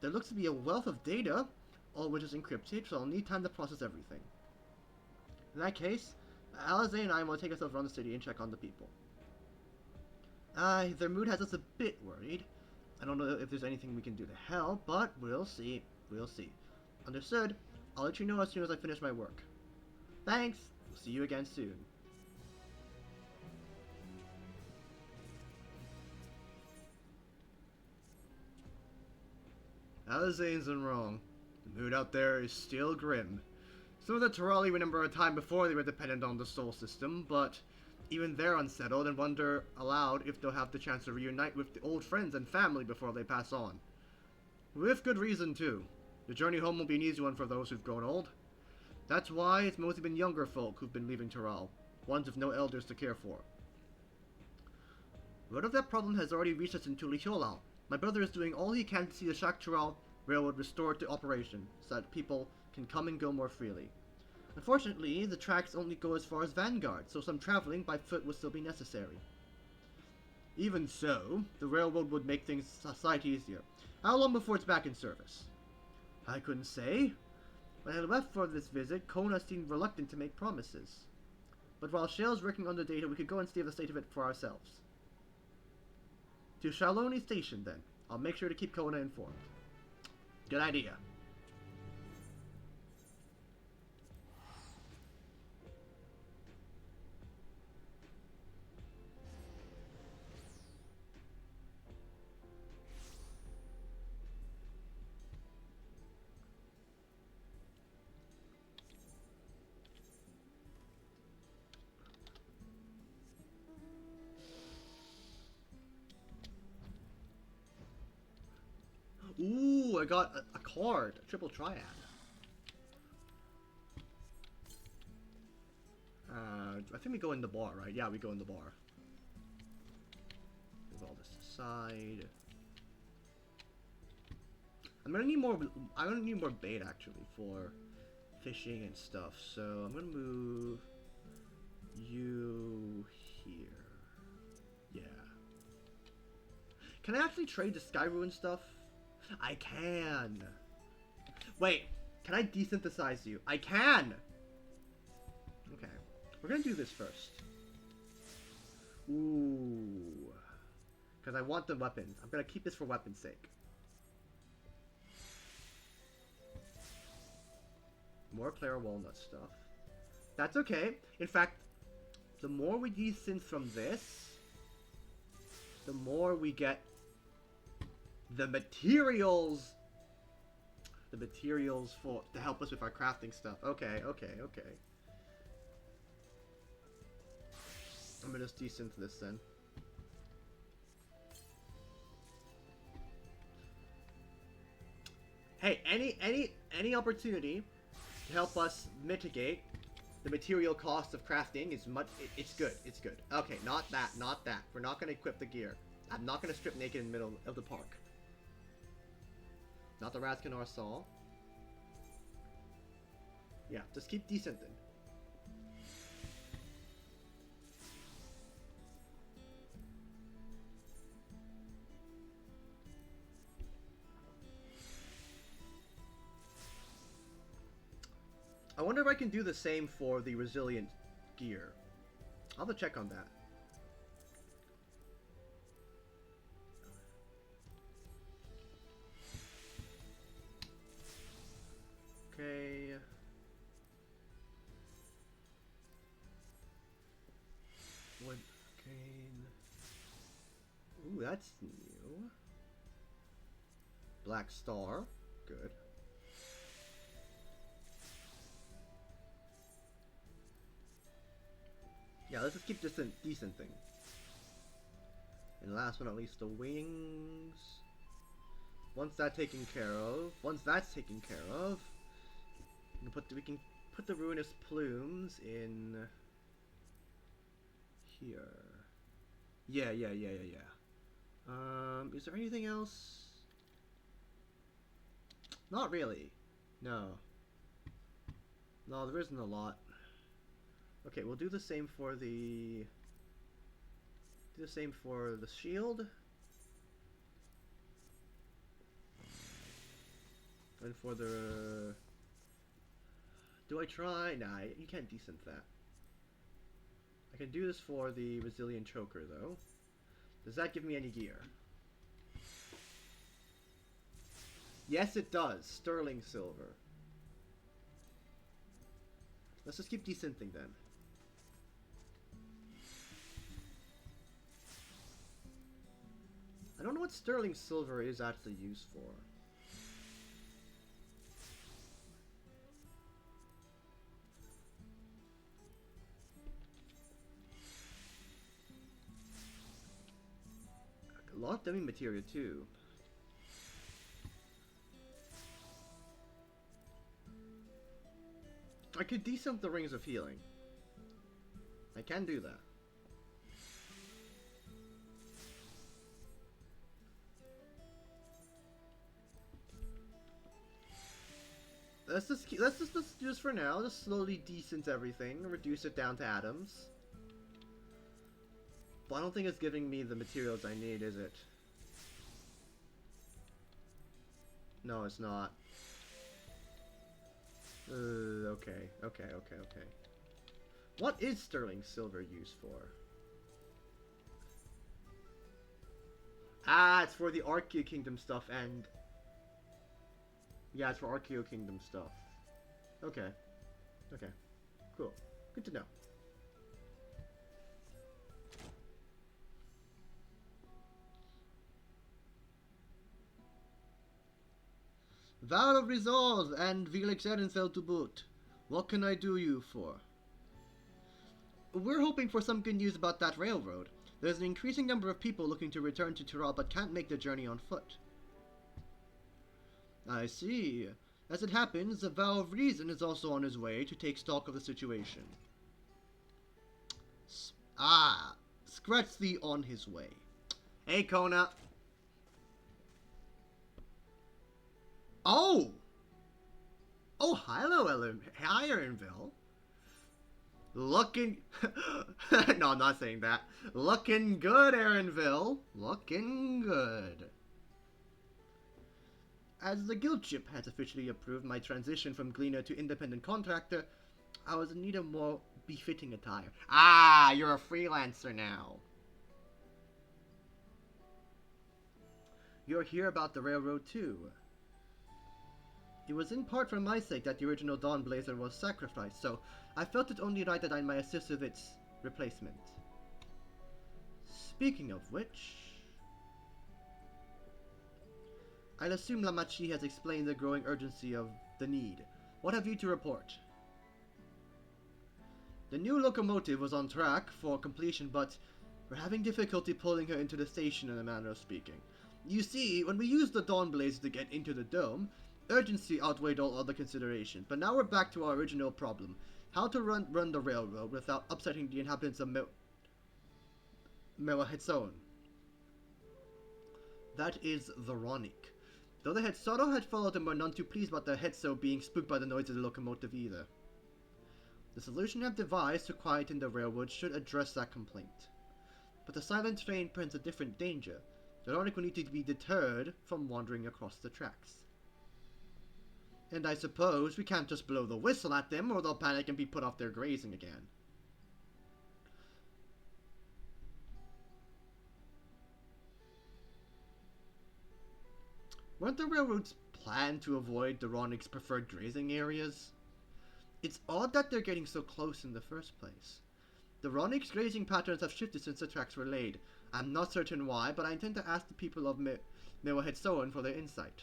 There looks to be a wealth of data, all of which is encrypted, so I'll need time to process everything. In that case, Alize and I will take ourselves around the city and check on the people. Their mood has us a bit worried. I don't know if there's anything we can do to help, but we'll see. We'll see. Understood. I'll let you know as soon as I finish my work. Thanks. We'll see you again soon. Alize isn't wrong. The mood out there is still grim. Some of the Terali remember a time before they were dependent on the Sol system, but even they're unsettled and wonder aloud if they'll have the chance to reunite with the old friends and family before they pass on. With good reason, too. The journey home will be an easy one for those who've grown old. That's why it's mostly been younger folk who've been leaving Teral, ones with no elders to care for. Word of that problem has already reached us in Tulihiolau. My brother is doing all he can to see the Shak Teral Railroad restored to operation, so that people can come and go more freely. Unfortunately, the tracks only go as far as Vanguard, so some traveling by foot will still be necessary. Even so, the railroad would make things a sight easier. How long before it's back in service? I couldn't say. When I left for this visit, Kona seemed reluctant to make promises. But while Shale's working on the data, we could go and see the state of it for ourselves. To Shaloni Station, then. I'll make sure to keep Kona informed. Good idea. Ooh, I got a card. A triple triad. I think we go in the bar, right? Yeah, we go in the bar. Move all this aside. I'm gonna need more bait, actually, for fishing and stuff. So I'm gonna move you here. Yeah. Can I actually trade the Sky Ruin stuff? I can. Wait, can I desynthesize you? I can! Okay. We're gonna do this first. Ooh. Because I want the weapons. I'm gonna keep this for weapon's sake. More Clara Walnut stuff. That's okay. In fact, the more we desynth from this, the more we get the materials for to help us with our crafting stuff. Okay. I'm gonna just desynth this then. Hey, any opportunity to help us mitigate the material cost of crafting is it's good. It's good. Okay, not that. We're not gonna equip the gear. I'm not gonna strip naked in the middle of the park. Not the Razkanar Saw. Yeah, just keep desynthing. I wonder if I can do the same for the resilient gear. I'll have to check on that. Okay. Wood cane. Ooh, that's new. Black Star. Good. Yeah, let's just keep this a decent thing. And last but not least, the wings. Once that's taken care of, we can put the ruinous plumes in here. Yeah. Is there anything else? Not really. No, there isn't a lot. Okay, we'll do the same for the shield. And for the... Do I try? Nah, you can't desynth that. I can do this for the Resilient Choker, though. Does that give me any gear? Yes, it does. Sterling Silver. Let's just keep desynthing, then. I don't know what Sterling Silver is actually used for. lot of dumbing material too. I could descent the Rings of Healing. I can do that. Let's just for now, just slowly decent everything, reduce it down to atoms. But I don't think it's giving me the materials I need, is it? No, it's not. Okay. What is sterling silver used for? Ah, it's for the Archaea Kingdom stuff and... Yeah, it's for Archaea Kingdom stuff. Okay. Okay. Cool. Good to know. Vow of Resolve and Felix Ehrenfeld to boot. What can I do you for? We're hoping for some good news about that railroad. There's an increasing number of people looking to return to Tyrell but can't make the journey on foot. I see. As it happens, the Vow of Reason is also on his way to take stock of the situation. Scratch the on his way. Hey, Kona. Oh! Oh, hello, hi, Erinville. Looking... No, I'm not saying that. Looking good, Erinville. Looking good. As the guild ship has officially approved my transition from gleaner to independent contractor, I was in need of more befitting attire. Ah, you're a freelancer now. You're here about the railroad too. It was in part for my sake that the original Dawn Blazer was sacrificed, so I felt it only right that I might assist with its replacement. Speaking of which... I'll assume Lamachi has explained the growing urgency of the need. What have you to report? The new locomotive was on track for completion, but we're having difficulty pulling her into the station in a manner of speaking. You see, when we used the Dawn Blazer to get into the dome, urgency outweighed all other considerations, but now we're back to our original problem. How to run the railroad without upsetting the inhabitants of Mewahetsoan. That is Veronic. Though the Hetsauro had followed them, were none too pleased about the Hetso being spooked by the noise of the locomotive either. The solution I've devised to quieten the railroad should address that complaint. But the silent train presents a different danger. Veronic will need to be deterred from wandering across the tracks. And I suppose we can't just blow the whistle at them, or they'll panic and be put off their grazing again. Weren't the railroads planned to avoid Veronic's preferred grazing areas? It's odd that they're getting so close in the first place. The Veronic's grazing patterns have shifted since the tracks were laid. I'm not certain why, but I intend to ask the people of Mewahetsoan for their insight.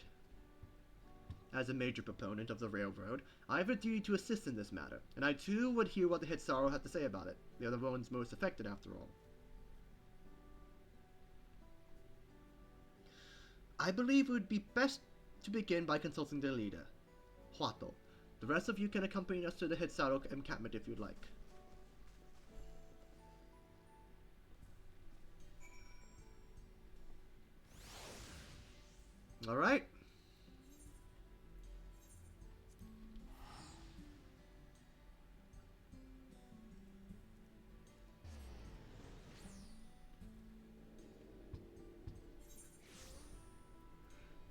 As a major proponent of the railroad, I have a duty to assist in this matter, and I too would hear what the Hetsauro had to say about it. They are the ones most affected, after all. I believe it would be best to begin by consulting their leader, Huato. The rest of you can accompany us to the Hetsauro encampment if you'd like. Alright.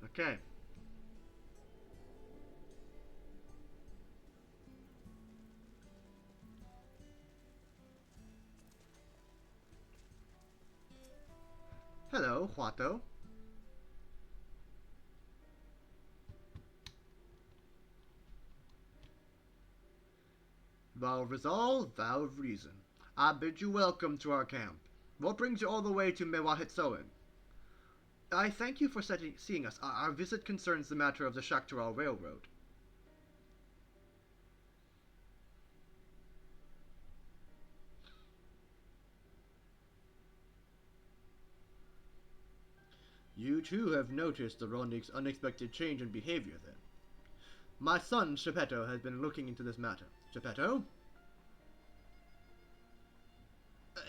Okay. Hello, Huato. Vow of Resolve, Vow of Reason. I bid you welcome to our camp. What brings you all the way to Mewahetsoan? I thank you for seeing us. Our visit concerns the matter of the Shaktaral Railroad. You too have noticed the Ronik's unexpected change in behavior then. My son, Geppetto, has been looking into this matter. Geppetto?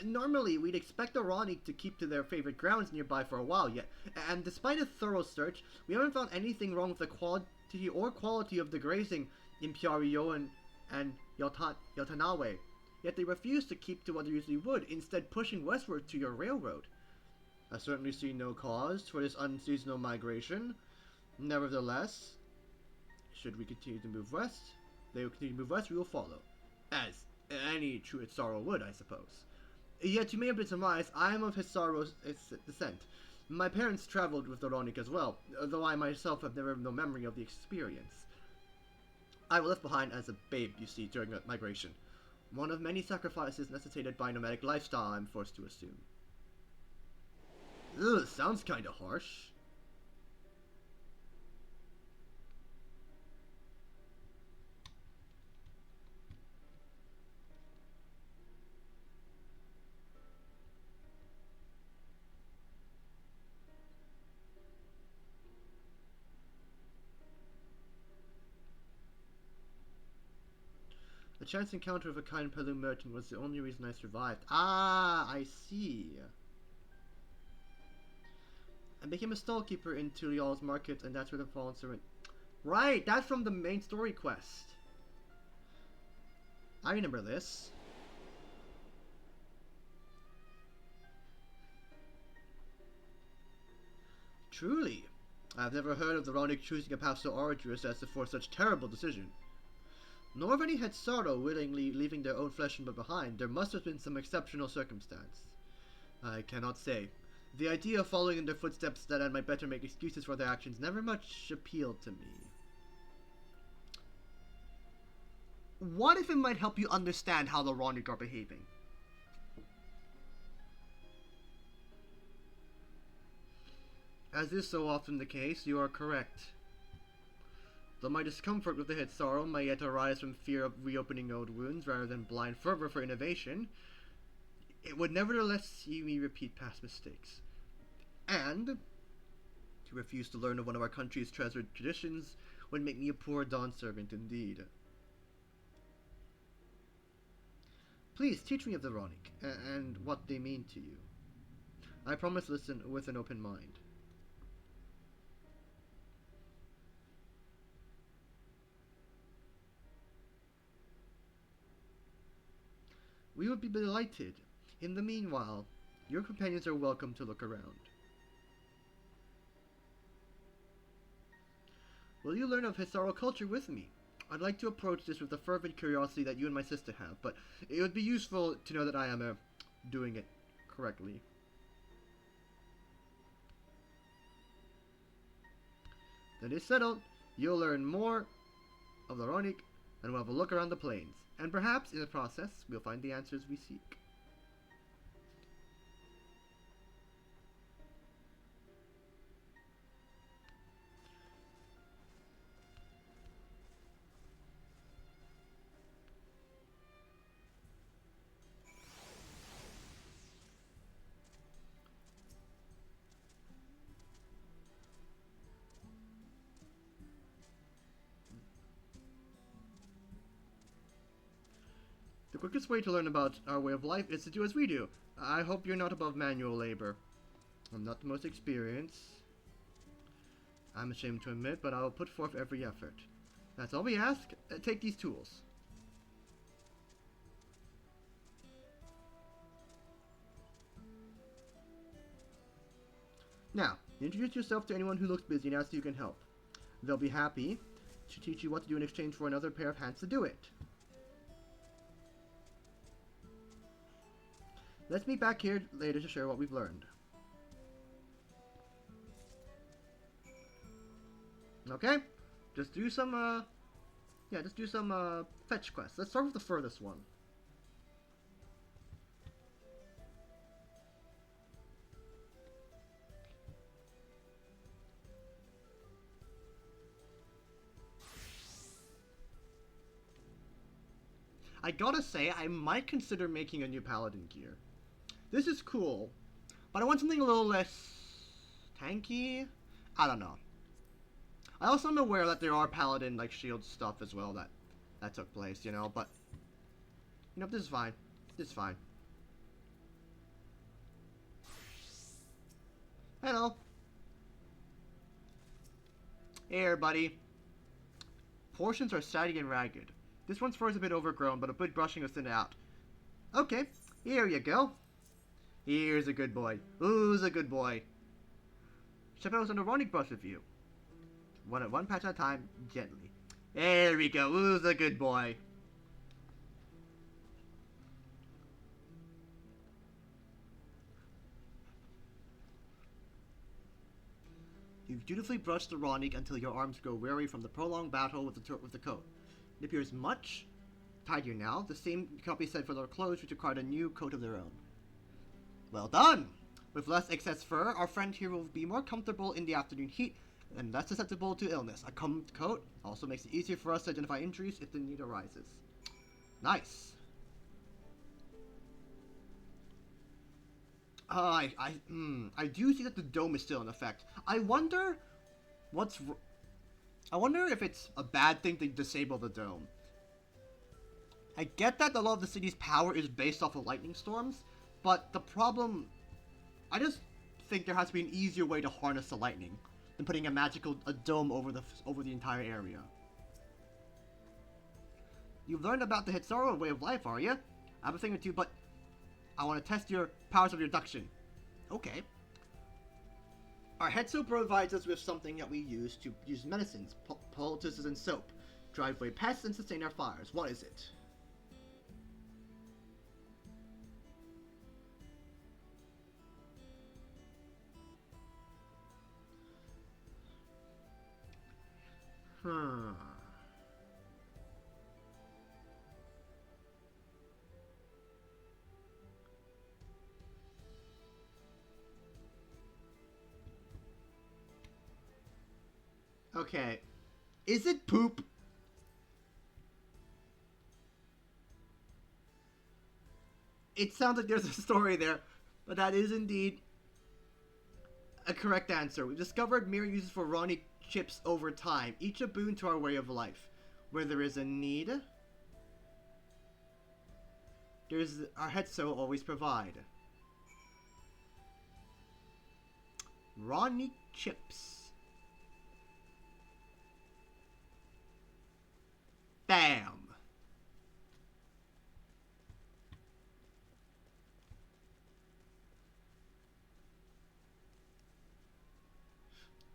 Normally, we'd expect the Ronik to keep to their favorite grounds nearby for a while yet, and despite a thorough search, we haven't found anything wrong with the quality of the grazing in Piarioan and Yotanawe. Yet they refuse to keep to what they usually would, instead pushing westward to your railroad. I certainly see no cause for this unseasonal migration. Nevertheless, should we continue to move west, they will continue to move west, we will follow. As any true Hitsaro would, I suppose. Yet you may have been surmised, I am of Hitsaro's descent. My parents traveled with the Ronik as well, though I myself have never no memory of the experience. I was left behind as a babe, you see, during the migration. One of many sacrifices necessitated by nomadic lifestyle, I'm forced to assume. Ugh, sounds kinda harsh. A chance encounter with a kind Palu merchant was the only reason I survived. Ah, I see. I became a stallkeeper in Tulial's market, and that's where the fallen servant... Right, that's from the main story quest. I remember this. Truly, I've never heard of the Ronik choosing a path so arduous as to force such terrible decision. Nor of any Hitsaro willingly leaving their own flesh and blood behind. There must have been some exceptional circumstance. I cannot say. The idea of following in their footsteps that I might better make excuses for their actions never much appealed to me. What if it might help you understand how the Ronik are behaving? As is so often the case, you are correct. Though my discomfort with the Hitsaro may yet arise from fear of reopening old wounds rather than blind fervor for innovation, it would nevertheless see me repeat past mistakes. And to refuse to learn of one of our country's treasured traditions would make me a poor dawn servant indeed. Please teach me of the Ronik, and what they mean to you. I promise to listen with an open mind. We would be delighted. In the meanwhile, your companions are welcome to look around. Will you learn of Hitsaro culture with me? I'd like to approach this with the fervent curiosity that you and my sister have, but it would be useful to know that I am doing it correctly. That is settled. You'll learn more of the Ronik, and we'll have a look around the plains. And perhaps, in the process, we'll find the answers we seek. The quickest way to learn about our way of life is to do as we do. I hope you're not above manual labor. I'm not the most experienced, I'm ashamed to admit, but I will put forth every effort. That's all we ask. Take these tools. Now, introduce yourself to anyone who looks busy and asks if you can help. They'll be happy to teach you what to do in exchange for another pair of hands to do it. Let's meet back here later to share what we've learned. Okay? Just do some, fetch quests. Let's start with the furthest one. I gotta say, I might consider making a new paladin gear. This is cool, but I want something a little less tanky? I don't know. I also am aware that there are paladin like shield stuff as well that took place, you know, but you know, this is fine. This is fine. Hello. Hey everybody. Portions are saggy and ragged. This one's fur is a bit overgrown, but a good brushing will thin it out. Okay, here you go. Here's a good boy. Who's a good boy? Step out an ironic brush with you. One patch at a time, gently. There we go. Who's a good boy? You've dutifully brushed the Ronic until your arms grow weary from the prolonged battle with the coat. It appears much tidier now. The same cannot be said for their clothes, which required a new coat of their own. Well done! With less excess fur, our friend here will be more comfortable in the afternoon heat and less susceptible to illness. A coat also makes it easier for us to identify injuries if the need arises. Nice. I do see that the dome is still in effect. I wonder if it's a bad thing to disable the dome. I get that a lot of the city's power is based off of lightning storms, but the problem, I just think there has to be an easier way to harness the lightning than putting a dome over the entire area. You've learned about the Hitsaro way of life, are you? I have a thing or two, but I want to test your powers of reduction. Okay. Our Hetso provides us with something that we use to use medicines, poultices, and soap, drive away pests, and sustain our fires. What is it? Okay. Is it poop? It sounds like there's a story there, but that is indeed a correct answer. We discovered mirror uses for Ronnie chips over time, each a boon to our way of life. Where there is a need, there's our Hetso always provide. Ronnie chips. Bam.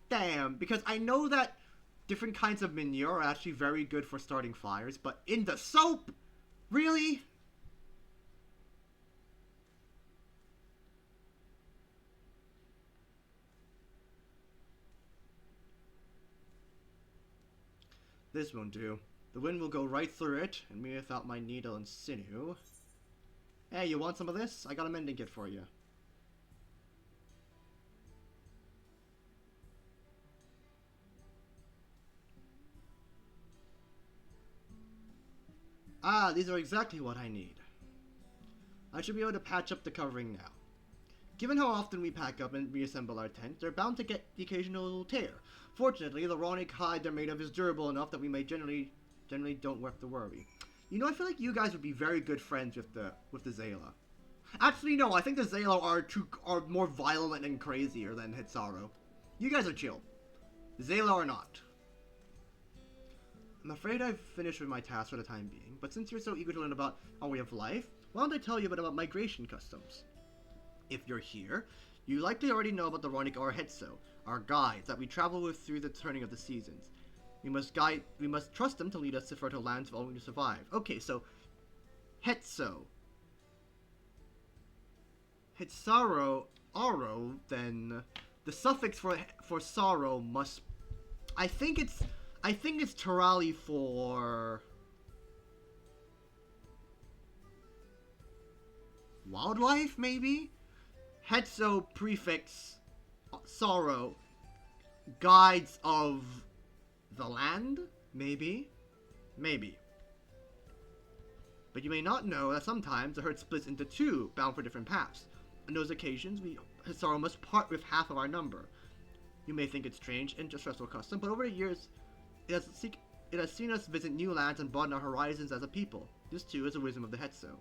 Damn, because I know that different kinds of manure are actually very good for starting fires, but in the soap? Really? This won't do. The wind will go right through it, and me without my needle and sinew. Hey, you want some of this? I got a mending kit for you. Ah, these are exactly what I need. I should be able to patch up the covering now. Given how often we pack up and reassemble our tent, they're bound to get the occasional tear. Fortunately, the Ronic hide they're made of is durable enough that we may generally don't have to worry. You know, I feel like you guys would be very good friends with the Zayla. Actually, no, I think the Zayla are more violent and crazier than Hitsaro. You guys are chill. The Zayla are not. I'm afraid I've finished with my task for the time being, but since you're so eager to learn about our way of life, why don't I tell you a bit about migration customs? If you're here, you likely already know about the Ronic or Hetso, our guides that we travel with through the turning of the seasons. We must trust them to lead us to fertile lands if only to survive. Okay, so Hetso. Hitsaro, Aro, then the suffix for sorrow must, I think it's Terali for wildlife, maybe? Hetso prefix sorrow, guides of the land, maybe? Maybe. But you may not know that sometimes the herd splits into two, bound for different paths. On those occasions, Hitsaro must part with half of our number. You may think it's strange and just stressful custom, but over the years, it has seen us visit new lands and broaden our horizons as a people. This too is the wisdom of the Hetso.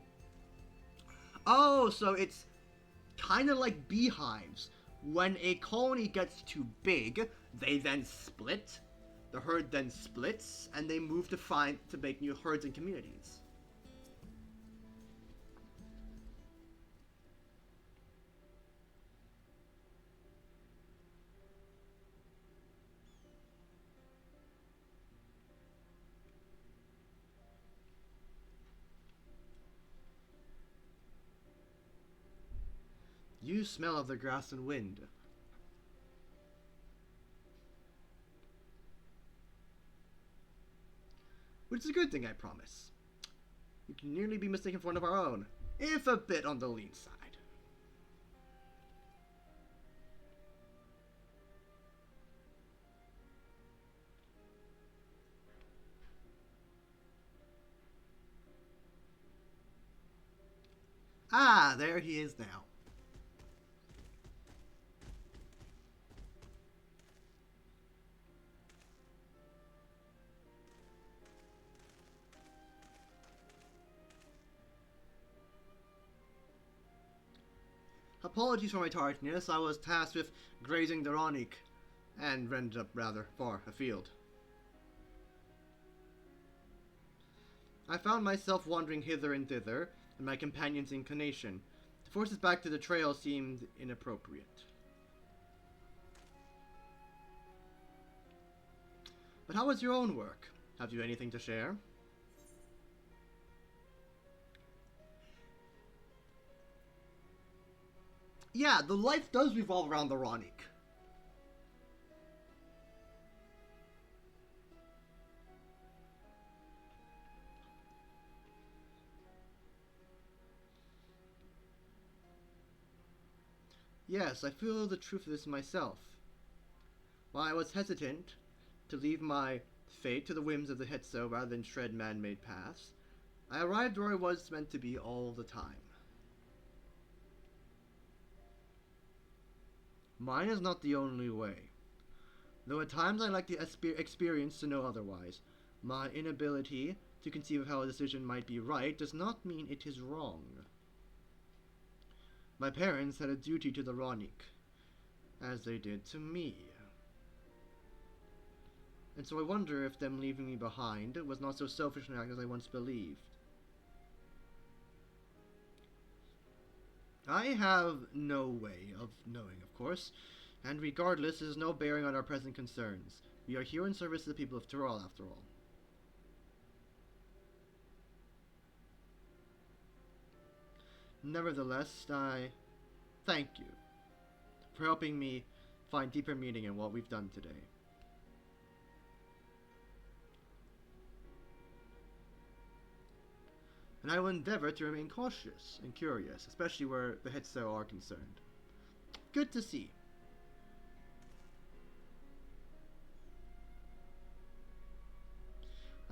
Oh, so it's kind of like beehives. When a colony gets too big, they then split. The herd then splits, and they move to make new herds and communities. You smell of the grass and wind. Which is a good thing, I promise. You can nearly be mistaken for one of our own, if a bit on the lean side. Ah, there he is now. Apologies for my tardiness. I was tasked with grazing the Ronic, and ended up rather far afield. I found myself wandering hither and thither, and my companion's inclination to force us back to the trail seemed inappropriate. But how was your own work? Have you anything to share? Yeah, the life does revolve around the Ronic. Yes, I feel the truth of this myself. While I was hesitant to leave my fate to the whims of the Hetso rather than tread man-made paths, I arrived where I was meant to be all the time. Mine is not the only way. Though at times I like the experience to know otherwise, my inability to conceive of how a decision might be right does not mean it is wrong. My parents had a duty to the Ronic, as they did to me. And so I wonder if them leaving me behind was not so selfish an act as I once believed. I have no way of knowing, of course, and regardless, it has no bearing on our present concerns. We are here in service to the people of Tyrol, after all. Nevertheless, I thank you for helping me find deeper meaning in what we've done today. And I will endeavor to remain cautious and curious, especially where the Hetso are concerned. Good to see.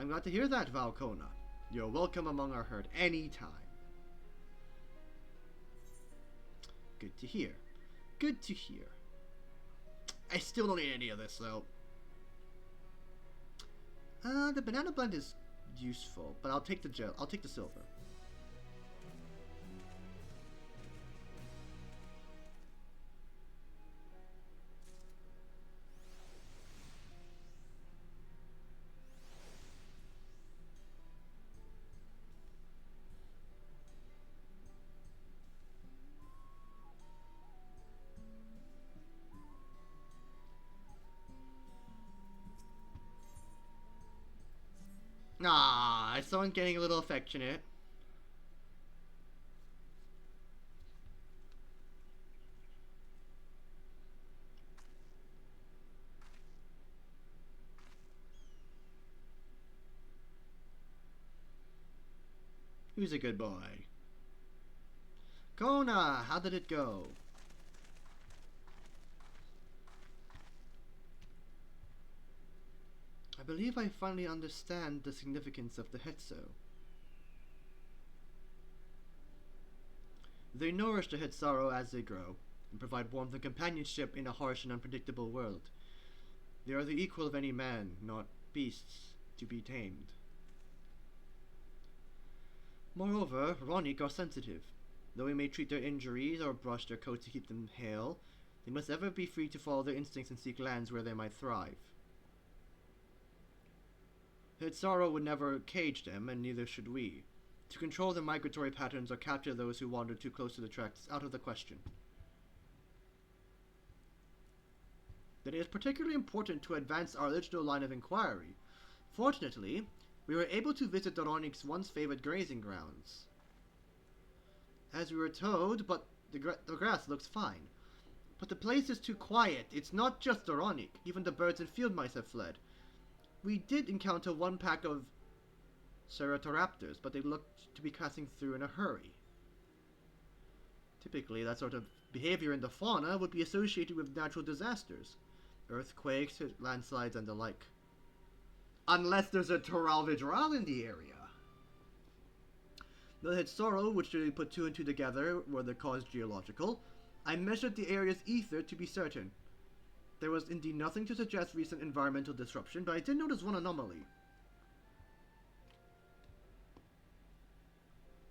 I'm glad to hear that, Valkona. You're welcome among our herd anytime. Good to hear. Good to hear. I still don't need any of this, though. The banana blend is useful, but I'll take the gel. I'll take the silver. Ah, is someone getting a little affectionate? Who's a good boy? Kona, how did it go? I believe I finally understand the significance of the Hetso. They nourish the Hetsaro as they grow, and provide warmth and companionship in a harsh and unpredictable world. They are the equal of any man, not beasts to be tamed. Moreover, Ronic are sensitive. Though we may treat their injuries or brush their coats to keep them hale, they must ever be free to follow their instincts and seek lands where they might thrive. Hitsaro would never cage them, and neither should we. To control their migratory patterns or capture those who wander too close to the tracks is out of the question. That it is particularly important to advance our original line of inquiry. Fortunately, we were able to visit Doronic's once favored grazing grounds. As we were told, but the grass looks fine. But the place is too quiet. It's not just Doronic. Even the birds and field mice have fled. We did encounter one pack of Ceratopraptors, but they looked to be passing through in a hurry. Typically, that sort of behavior in the fauna would be associated with natural disasters. Earthquakes, landslides, and the like. Unless there's a Toralvidral in the area. The Hitsaro, which really put two and two together, were the cause geological. I measured the area's ether to be certain. There was indeed nothing to suggest recent environmental disruption, but I did notice one anomaly.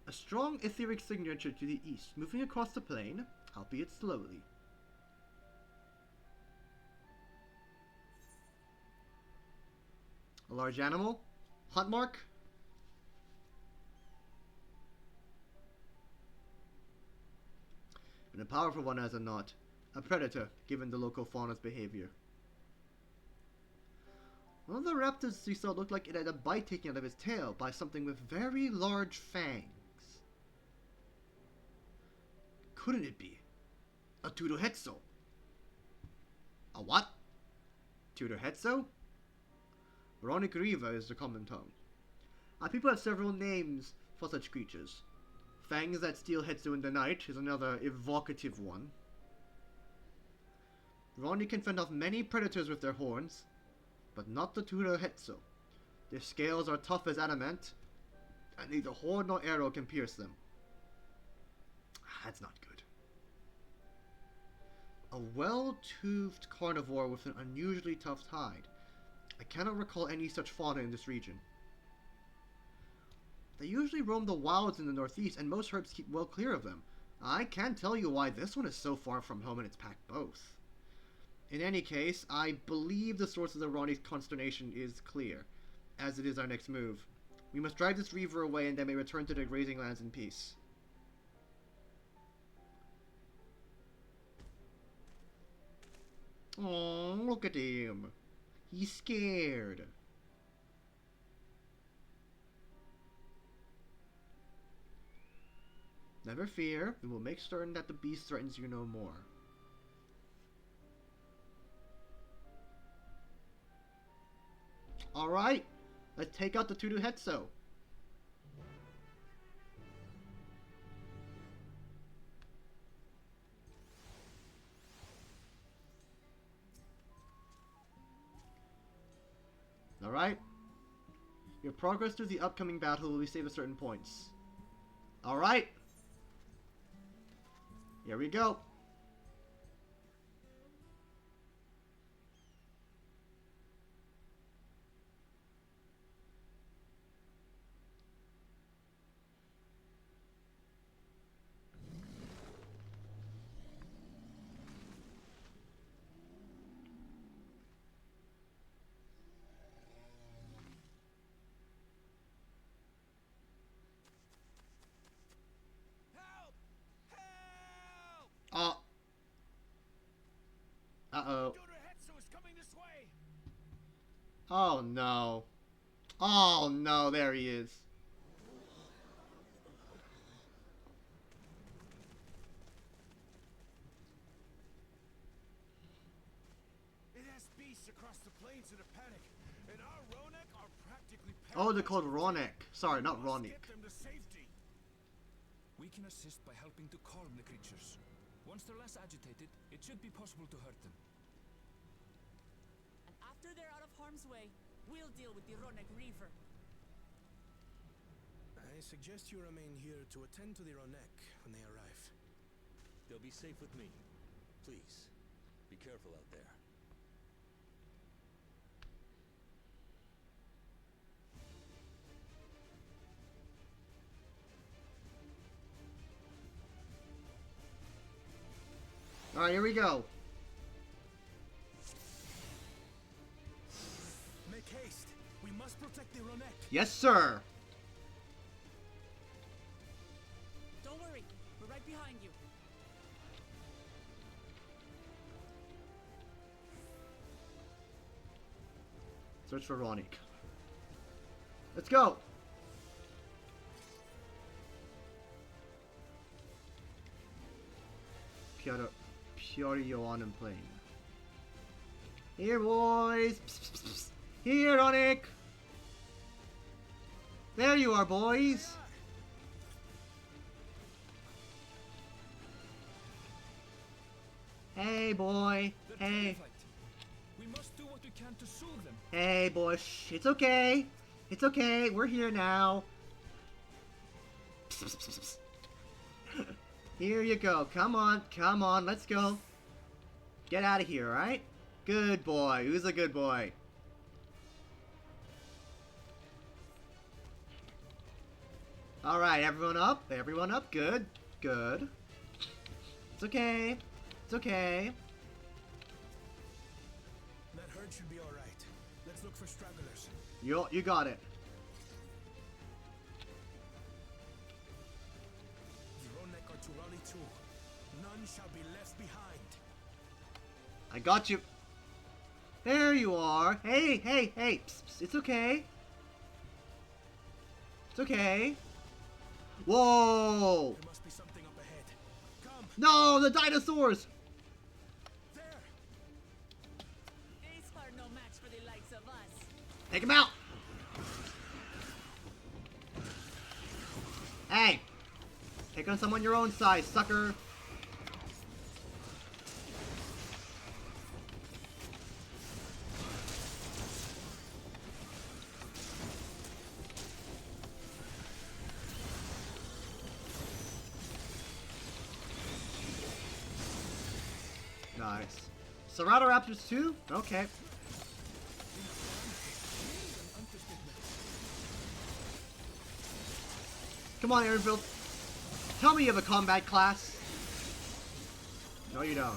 A strong etheric signature to the east, moving across the plain, albeit slowly. A large animal? Hunt mark? And a powerful one as a not. A predator, given the local fauna's behavior. One of the raptors we saw looked like it had a bite taken out of its tail by something with very large fangs. Couldn't it be? A Tudohetsu? A what? Tudohetsu? Veronic Riva is the common tongue. Our people have several names for such creatures. Fangs that steal Hetsu in the night is another evocative one. Veronic can fend off many predators with their horns, but not the Tudohetsu. Their scales are tough as adamant, and neither horn nor arrow can pierce them. That's not good. A well-toothed carnivore with an unusually tough hide. I cannot recall any such fauna in this region. They usually roam the wilds in the northeast, and most herbs keep well clear of them. I can't tell you why this one is so far from home and it's packed both. In any case, I believe the source of the Ronnie's consternation is clear, as it is our next move. We must drive this reaver away and then may return to their grazing lands in peace. Oh, look at him. He's scared. Never fear, we will make certain that the beast threatens you no more. Alright, let's take out the Tudohetsu. Alright. Your progress through the upcoming battle will be saved at certain points. Alright. Here we go. Uh-oh. Oh no. Oh no, there he is. It has beasts across the plains in a panic, and our Ronek are practically Oh, they're called Ronek. Sorry, not Ronic. We can assist by helping to calm the creatures. Once they're less agitated, it should be possible to hurt them. And after they're out of harm's way, we'll deal with the Ronek Reaver. I suggest you remain here to attend to the Ronek when they arrive. They'll be safe with me. Please, be careful out there. Alright, here we go. Make haste. We must protect the Ronek. Yes, sir. Don't worry, we're right behind you. Search for Ronick. Let's go. Pure on and plane. Here, boys. Psst, psst, psst. Here, Ronick. There you are, boys. Hey, boy. Hey. We must do what we can to soothe them. Hey, boy. Shh. It's okay. It's okay. We're here now. Psst, psst, psst, psst. Here you go. Come on. Come on. Let's go. Get out of here, alright? Good boy. Who's a good boy? Alright, everyone up. Everyone up. Good. Good. It's okay. It's okay. That herd should be alright. Let's look for stragglers. You got it. The Ronek are to rally too. None shall be left behind. I got you. There you are. Hey, hey, hey. Psst, psst. It's okay. It's okay. Whoa. There must be something up ahead. Come. No, the dinosaurs. There. These are no match for the likes of us. Take him out. Hey. Take on someone your own size, sucker. Nice. Ceratopraptors 2? Okay. Come on, Aaronville. Tell me you have a combat class. No, you don't.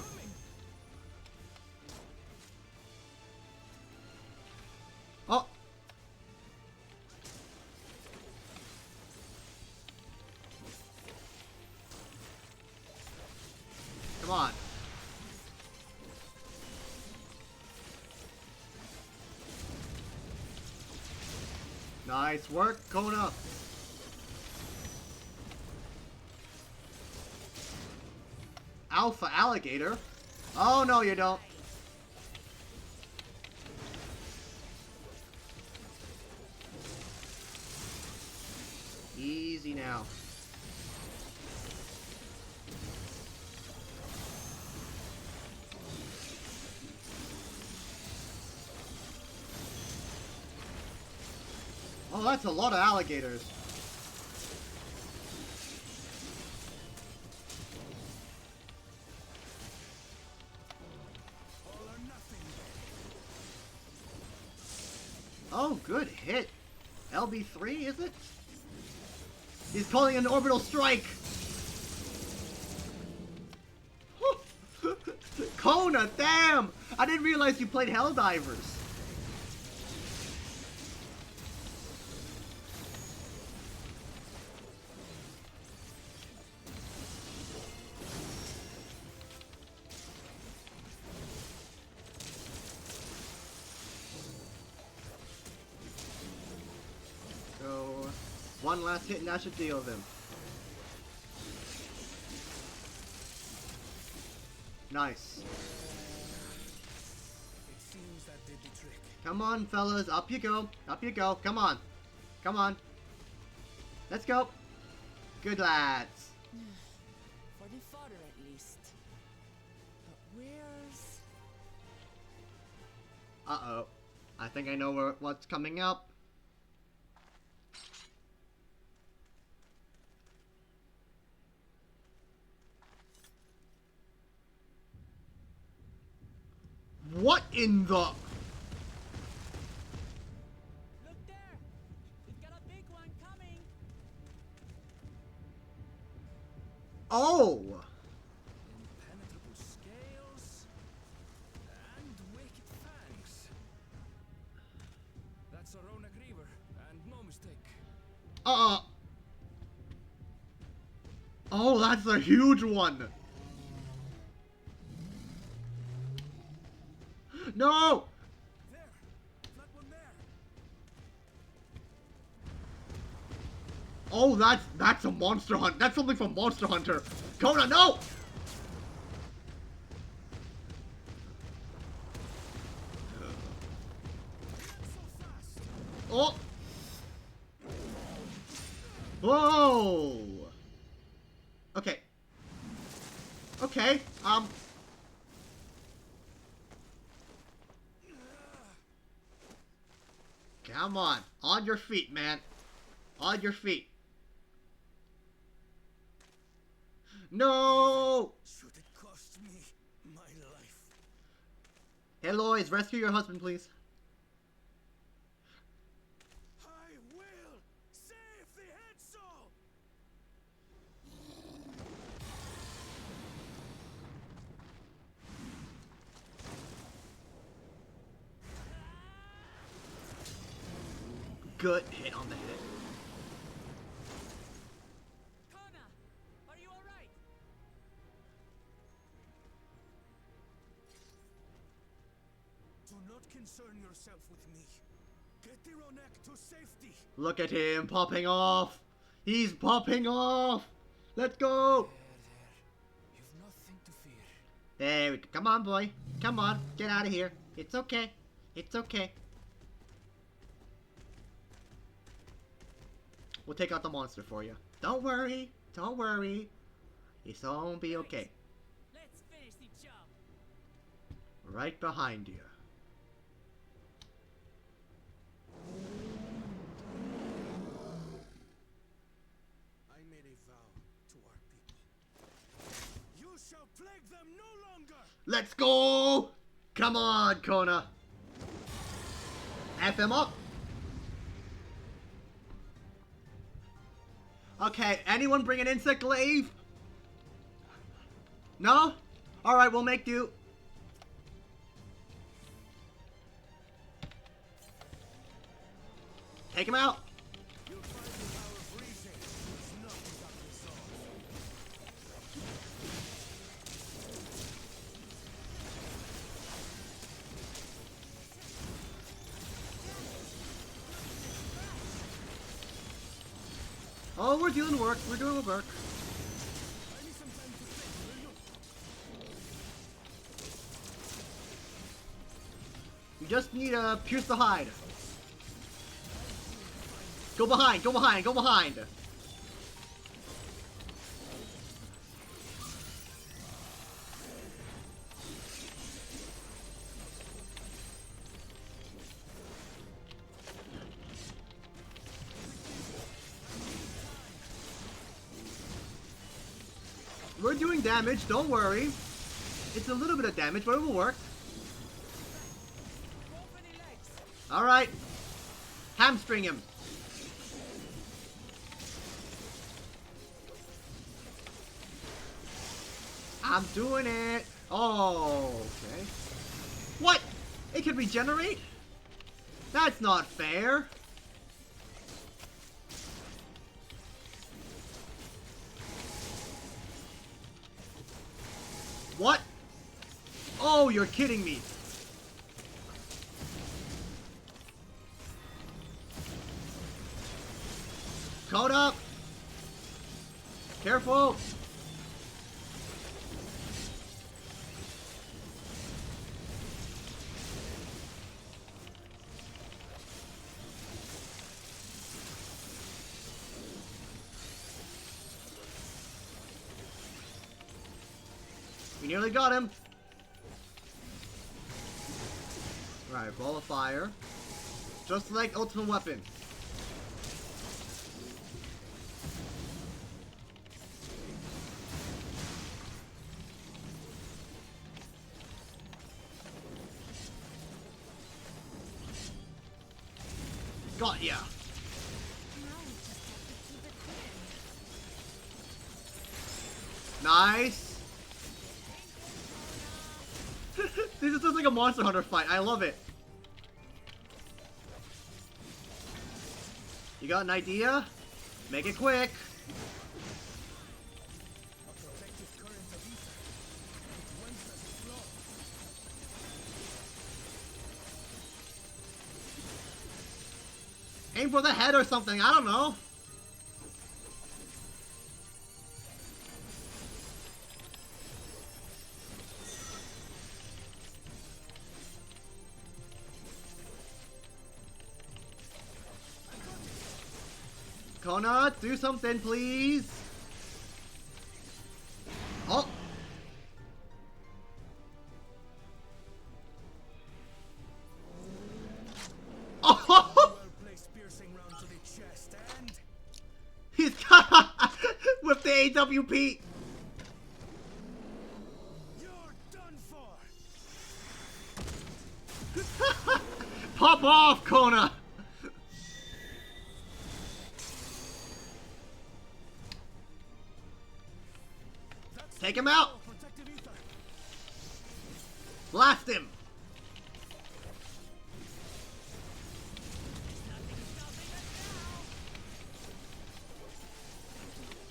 Oh! Come on. Nice work, Kona. Alpha alligator? Oh, no, you don't. Easy now. Oh, that's a lot of alligators. Oh, good hit. LB3, is it? He's calling an orbital strike. Kona, damn! I didn't realize you played Helldivers. So, one last hit and that should deal with him. Nice. It seems that did the trick. Come on, fellas. Up you go. Up you go. Come on. Come on. Let's go. Good lads. For the fodder, at least. But where's... Uh-oh. I think I know what's coming up. What in the... Look there! We've got a big one coming! Oh! Impenetrable scales and wicked fangs. That's a Rona Griever, and no mistake. Oh, that's a huge one! No! There! That one there! Oh, that's a Monster Hunt. That's something from Monster Hunter. Kona, no! Oh! Whoa! Okay. Okay, come on your feet, man. On your feet. No! Should it cost me my life? Hey, Lois, rescue your husband, please. I will save the head soul! Good hit on the head. Kona! Are you alright? Do not concern yourself with me. Get the Ronek to safety. Look at him popping off. He's popping off. Let's go. There. You've nothing to fear. There we go. Come on, boy. Come on. Get out of here. It's okay. It's okay. We'll take out the monster for you. Don't worry. Don't worry. It's all gonna be okay. Let's finish the job! Right behind you. I made a vow to our people. You shall plague them no longer! Let's go! Come on, Kona. F him up. Okay, anyone bring an insect glaive? No? Alright, we'll make do. Take him out. You'll find the power of reason is not without resolve. Oh, we're doing work. We're doing work. I need some time to think, will you? You just need to pierce the hide. Go behind, go behind, go behind. We're doing damage, don't worry. It's a little bit of damage, but it will work. Alright. Hamstring him. I'm doing it. Oh, okay. What? It can regenerate? That's not fair. What? Oh, you're kidding me. Code up. Careful. We nearly got him. Right, ball of fire. Just like ultimate weapon. Got ya. Now we just have to keep it hidden. Nice. This is just like a Monster Hunter fight. I love it. You got an idea? Make it quick. Aim for the head or something. I don't know. Kona, do something, please. Oh. Oh. He's got with the AWP. You're done for. Pop off, Kona. Take him out! Blast him!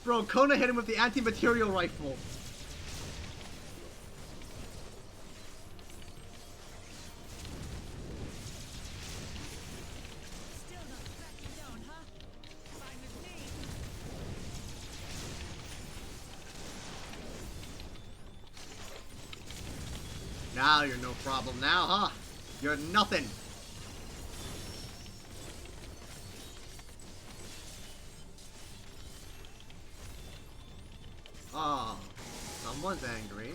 Bro, Kona hit him with the anti-material rifle. Still not backing down, huh? Fine with me. Now you're no problem now, huh? You're nothing. Oh, someone's angry.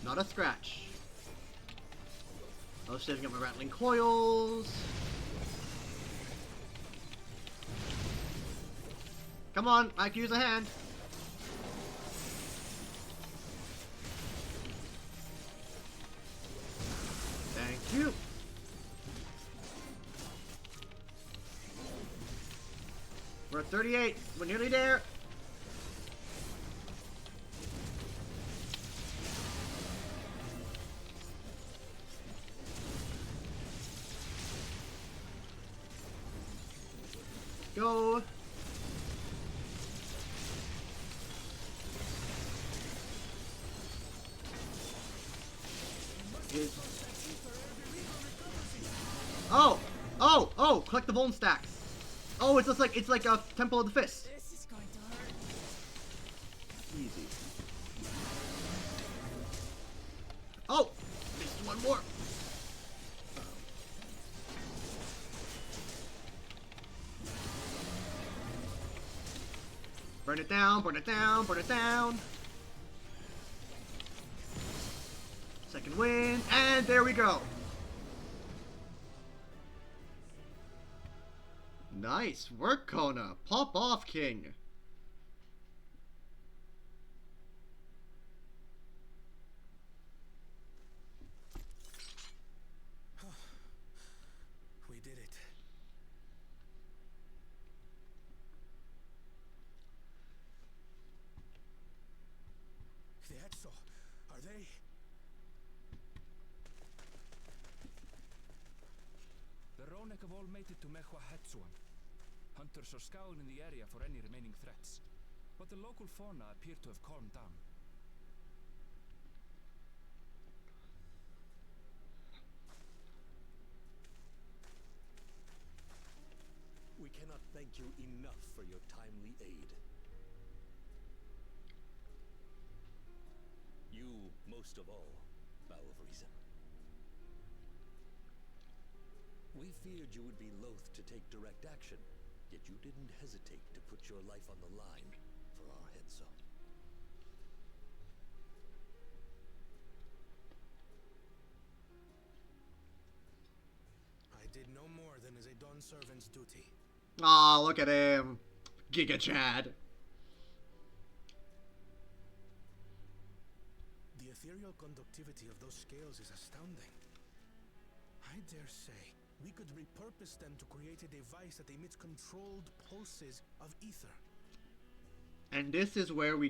Not a scratch. I was saving up my rattling coils. Come on, I can use a hand. Thank you. We're at 38. We're nearly there. Go. Oh! Collect the bone stacks. Oh, it's just like a Temple of the Fist. This is going to hurt. Easy. Oh, missed one more. Burn it down, burn it down, burn it down. Second wind, and there we go. Nice work, Kona. Pop off, King. We did it. The Etso, are they? The Ronek have all made it to Mechwa Hetsuan. Hunters are scouring the area for any remaining threats, but the local fauna appear to have calmed down. We cannot thank you enough for your timely aid. You, most of all, bow of reason. We feared you would be loath to take direct action, yet you didn't hesitate to put your life on the line for our Hetso. I did no more than is a Dawn servant's duty. Aw, look at him. Giga Chad. The ethereal conductivity of those scales is astounding. I dare say we could repurpose them to create a device that emits controlled pulses of ether. And this is where we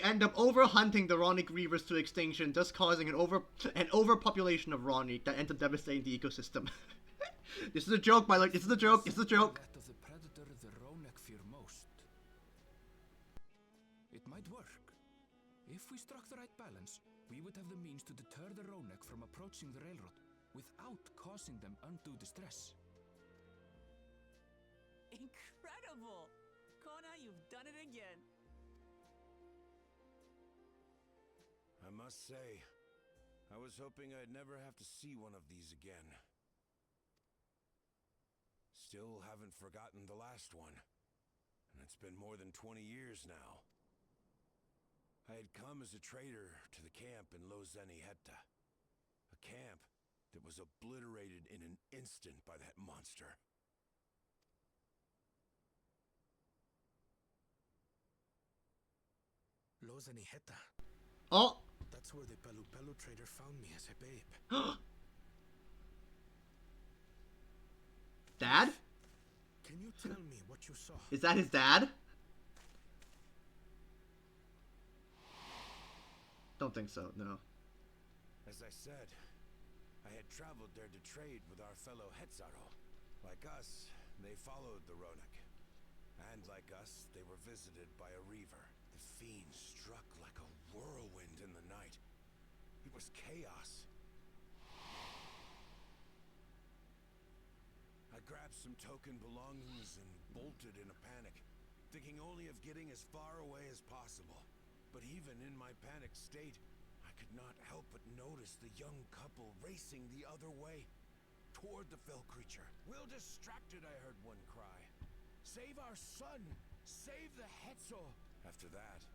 end up overhunting the Ronic Reavers to extinction, thus causing an overpopulation of Ronic that ends up devastating the ecosystem. This is a joke, my lord. This is a joke. This is a joke. That of the predator the Ronic fear most. It might work. If we struck the right balance, we would have the means to deter the Ronic from approaching the railroad without causing them undue distress. Incredible! Kona, you've done it again. I must say, I was hoping I'd never have to see one of these again. Still haven't forgotten the last one, and it's been more than 20 years now. I had come as a trader to the camp in Lozenihetta, a camp that was obliterated in an instant by that monster. Lozenihetta. Oh! That's where the Pelu trader found me as a babe. Dad? Can you tell me what you saw? Is that his dad? Don't think so, no. As I said, I had traveled there to trade with our fellow Hetzaro. Like us, they followed the Ronic. And like us, they were visited by a Reaver. The fiend struck like a whirlwind in the night. It was chaos. I grabbed some token belongings and bolted in a panic, thinking only of getting as far away as possible. But even in my panicked state, I could not help but notice the young couple racing the other way, toward the fell creature. Well distracted, I heard one cry. Save our son! Save the Hetzo! After that,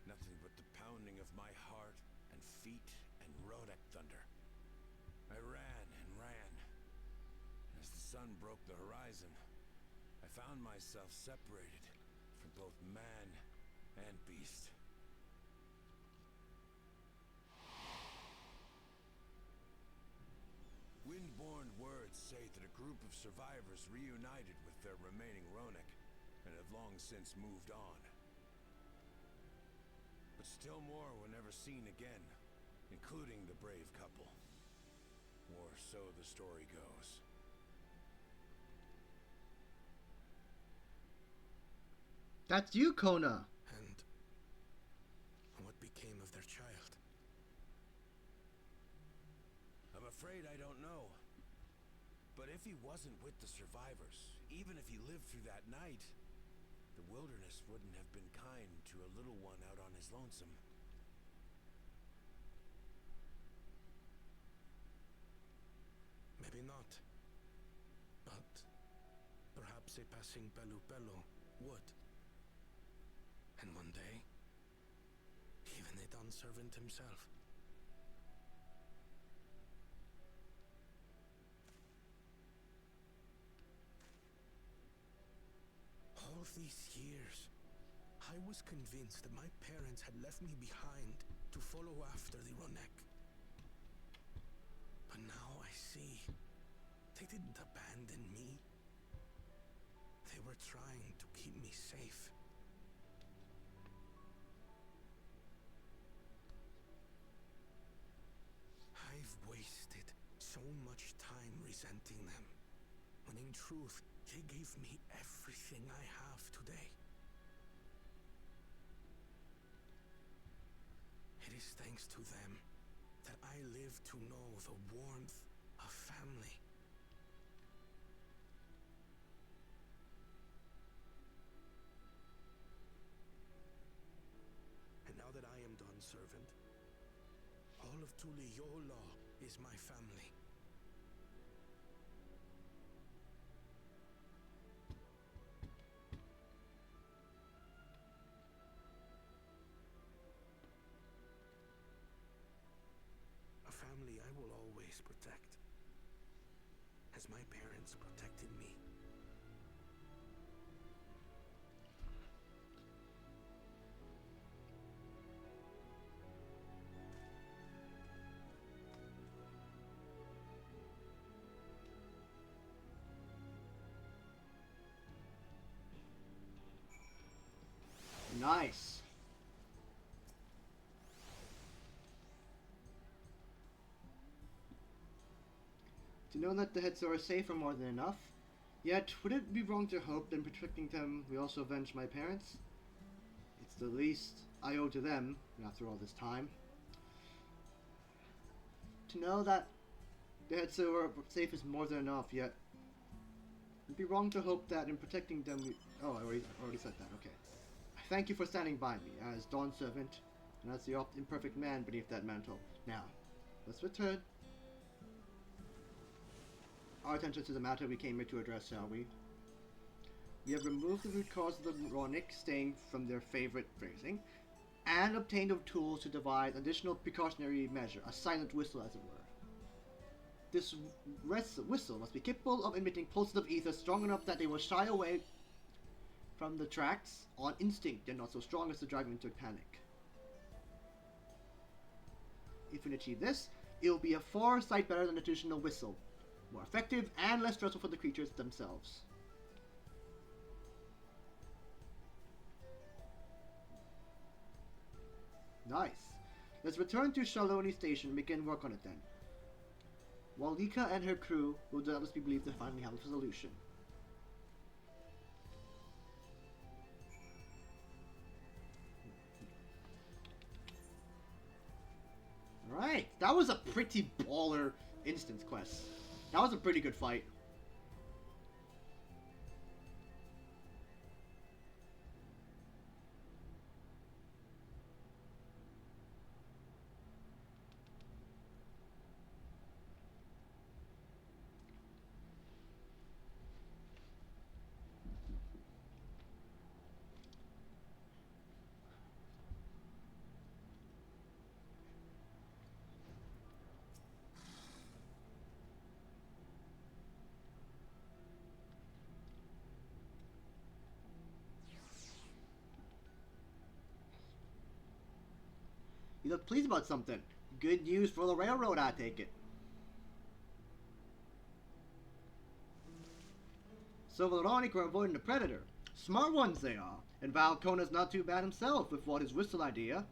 nothing but the pounding of my heart and feet and Rodic thunder. I ran and ran. As the sun broke the horizon, I found myself separated from both man and beast. Windborne words say that a group of survivors reunited with their remaining Ronic and have long since moved on. But still more were never seen again, including the brave couple. Or so the story goes. That's you, Kona. And what became of their child? I'm afraid I don't know. But if he wasn't with the survivors, even if he lived through that night, the wilderness wouldn't have been kind to a little one out on his lonesome. Maybe not. But perhaps a passing Pelu would. And one day, even a Dawn servant himself. All these years, I was convinced that my parents had left me behind to follow after the Ronic. But now I see, they didn't abandon me. They were trying to keep me safe. I've wasted so much time resenting them, when in truth, they gave me everything I have today. It is thanks to them that I live to know the warmth of family. And now that I am Dawn servant, all of Tuliyola is my family. A family I will always protect. As my parents protected me. Nice. To know that the Hetsu are safe are more than enough. Yet, would it be wrong to hope that in protecting them we also avenge my parents? It's the least I owe to them after all this time. To know that the Hetsu are safe is more than enough, yet it would be wrong to hope that in protecting them we... Oh, I already said that, okay. I thank you for standing by me, as Dawn's servant, and as the imperfect man beneath that mantle. Now, let's return our attention to the matter we came here to address, shall we? We have removed the root cause of the Ronic stain from their favorite phrasing, and obtained of tools to devise additional precautionary measure, a silent whistle as it were. This whistle must be capable of emitting pulses of ether strong enough that they will shy away from the tracks on instinct and not so strong as to drive them into panic. If we achieve this, it will be a far sight better than a traditional whistle, more effective and less stressful for the creatures themselves. Nice. Let's return to Shaloni Station and begin work on it then. Walika and her crew will doubtless be believed to finally have a solution. Alright, that was a pretty baller instance quest. That was a pretty good fight. You look pleased about something. Good news for the railroad, I take it. So Veronic are avoiding the predator. Smart ones they are. And Valcona's not too bad himself with what his whistle idea.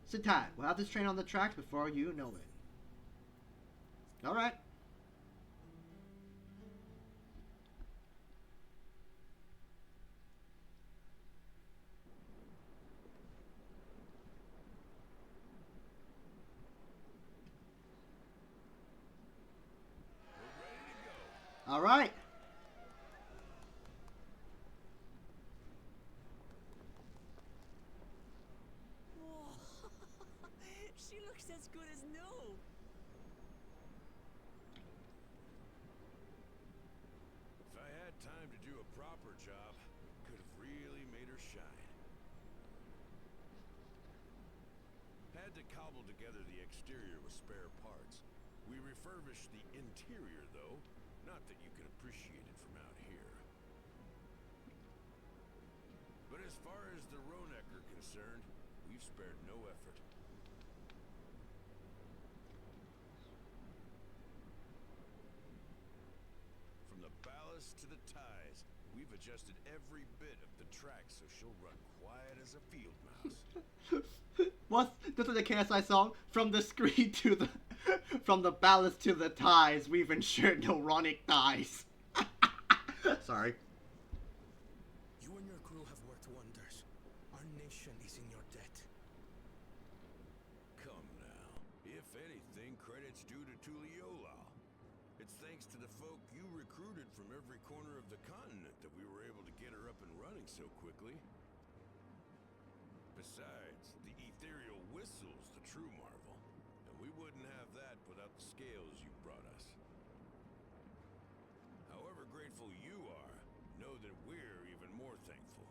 Sit tight. We'll have this train on the tracks before you know it. Alright. Alright. Whoa. She looks as good as new. If I had time to do a proper job, could have really made her shine. Had to cobble together the exterior with spare parts. We refurbished the interior, though. Not that you can appreciate it from out here. But as far as the Ronek are concerned, we've spared no effort. From the ballast to the ties, we've adjusted every bit of the track so she'll run quiet as a field mouse. What? This is a KSI song? From the screen to the... From the ballast to the ties, we've ensured no Ronic dies. Sorry. You and your crew have worked wonders. Our nation is in your debt. Come now. If anything, credit's due to Tuliolal. It's thanks to the folk you recruited from every corner of the continent that we were able to get her up and running so quickly. Besides, the ethereal whistle's the true marvel. And we wouldn't have that without the scales you brought us. However grateful you are, know that we're even more thankful.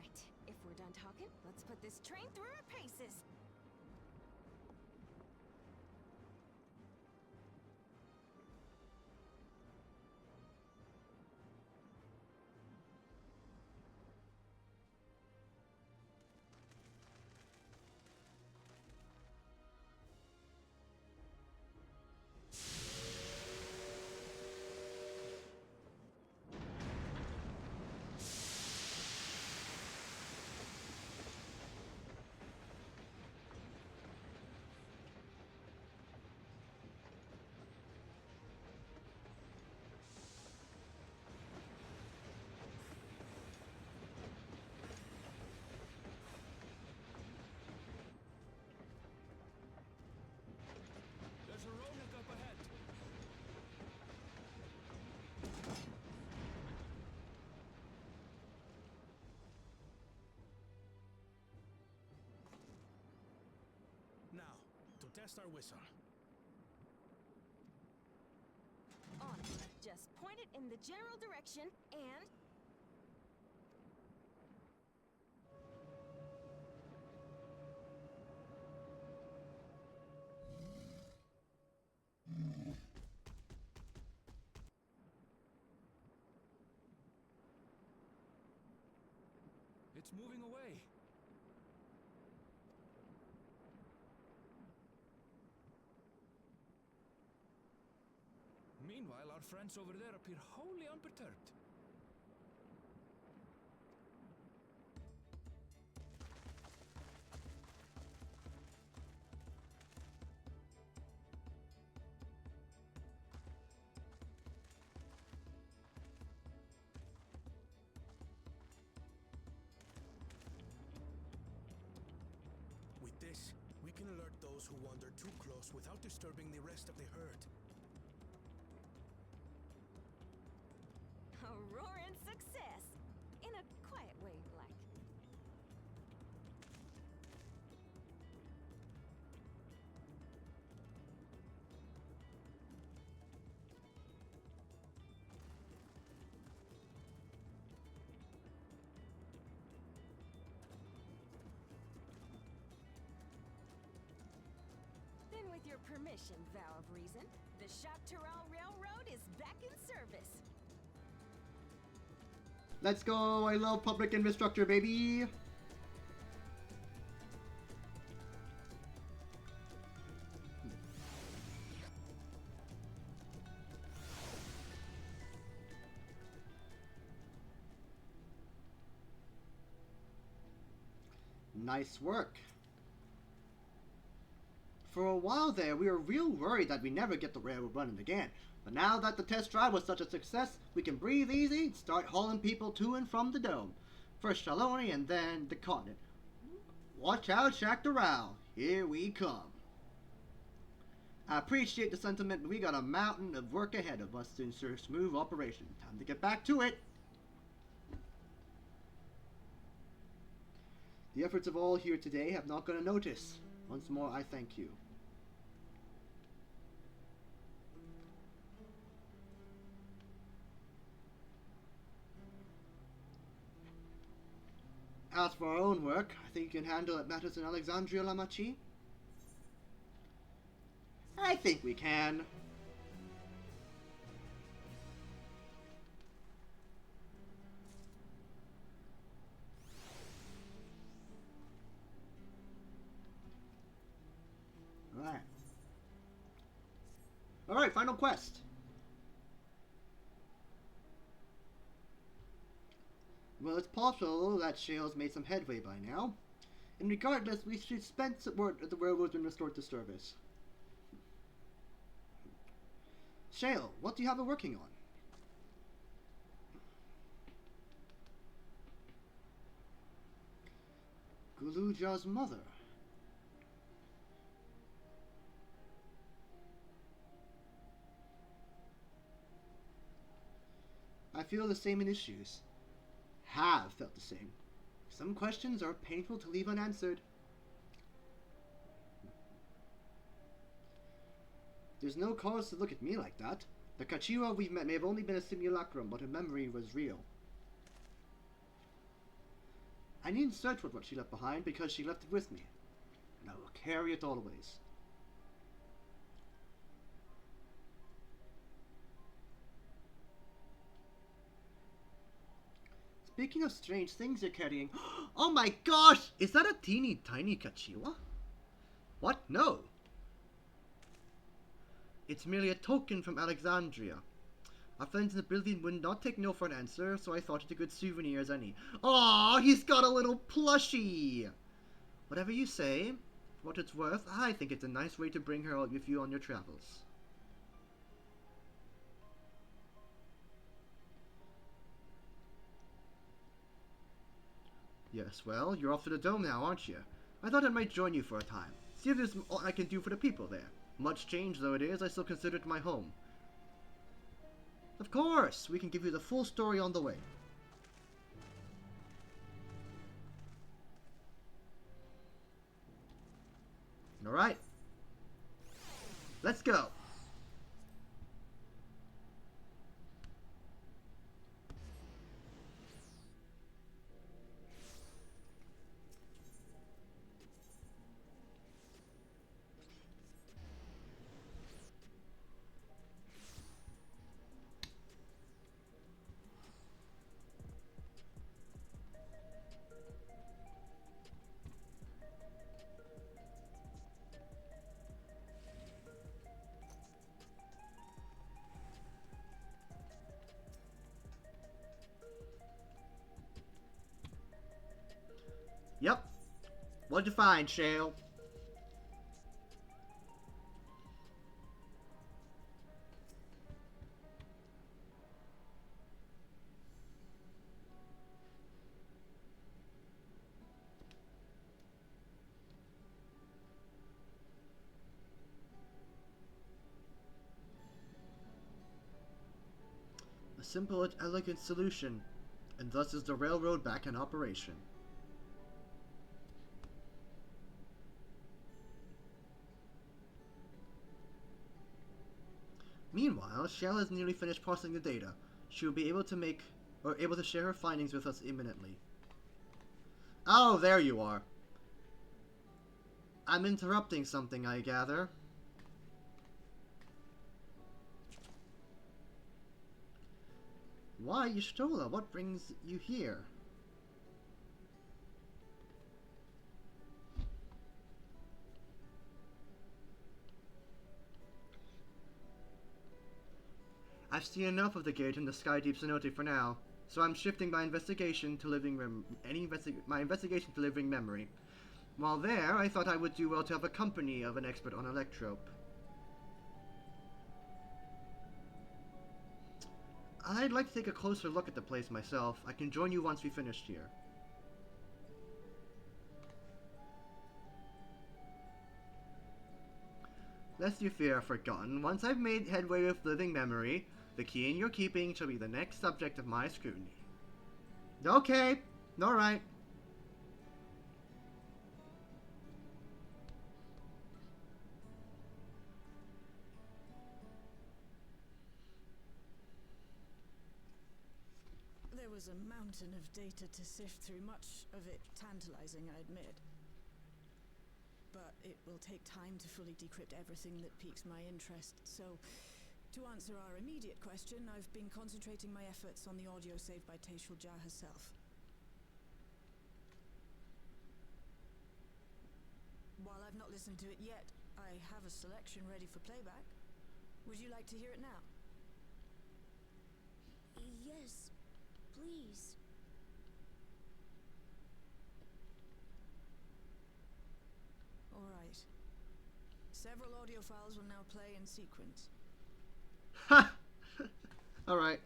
Right, if we're done talking, let's put this train through our paces. There's a Ronak up ahead. Now, to test our whistle. On it. Just point it in the general direction and... It's moving away. Meanwhile, our friends over there appear wholly unperturbed. With this, we can alert those who wander too close without disturbing the rest of the herd. A roaring success! In a quiet way, like. Then with your permission, Vow of Reason, the Shaktaral Railroad is back in service. Let's go! I love public infrastructure, baby! Nice work. For a while there, we were real worried that we never get the railroad running again. But now that the test drive was such a success, we can breathe easy and start hauling people to and from the dome. First Shaloni and then the continent. Watch out, Shaktaral. Here we come. I appreciate the sentiment, but we got a mountain of work ahead of us to ensure smooth operation. Time to get back to it. The efforts of all here today have not gone unnoticed. Once more, I thank you. As for our own work, I think you can handle it matters in Alexandria, Lamachi? I think we can. Alright, final quest. Well, it's possible that Shale's made some headway by now. And regardless, we should spend some word that the railroad's been restored to service. Shale, what do you have it working on? Guluja's mother. I feel the same in issues. Have felt the same. Some questions are painful to leave unanswered. There's no cause to look at me like that. The Kachiwa we've met may have only been a simulacrum, but her memory was real. I needn't search for what she left behind because she left it with me, and I will carry it always. Speaking of strange things you're carrying, oh my gosh! Is that a teeny tiny Kachiwa? What? No. It's merely a token from Alexandria. Our friends in the building would not take no for an answer, so I thought it a good souvenir as any. Aw, he's got a little plushie! Whatever you say, for what it's worth, I think it's a nice way to bring her out with you on your travels. Yes, well, you're off to the dome now, aren't you? I thought I might join you for a time. See if there's all I can do for the people there. Much change though it is, I still consider it my home. Of course! We can give you the full story on the way. Alright. Let's go! Yep. What'd you find, Shale? A simple and elegant solution, and thus is the railroad back in operation. Meanwhile, Shell has nearly finished parsing the data. She will be able to share her findings with us imminently. Oh, there you are. I'm interrupting something, I gather. Why, Y'shtola? What brings you here? I've seen enough of the gate and the Sky Deep Cenote for now, so I'm shifting my investigation to living memory. While there, I thought I would do well to have a company of an expert on electrope. I'd like to take a closer look at the place myself. I can join you once we finished here. Lest you fear I've forgotten, once I've made headway with living memory, the key in your keeping shall be the next subject of my scrutiny. Okay, alright. There was a mountain of data to sift through, much of it tantalizing, I admit. But it will take time to fully decrypt everything that piques my interest, so to answer our immediate question, I've been concentrating my efforts on the audio saved by Taishul Jah herself. While I've not listened to it yet, I have a selection ready for playback. Would you like to hear it now? Yes, please. All right. Several audio files will now play in sequence. Ha! Alright.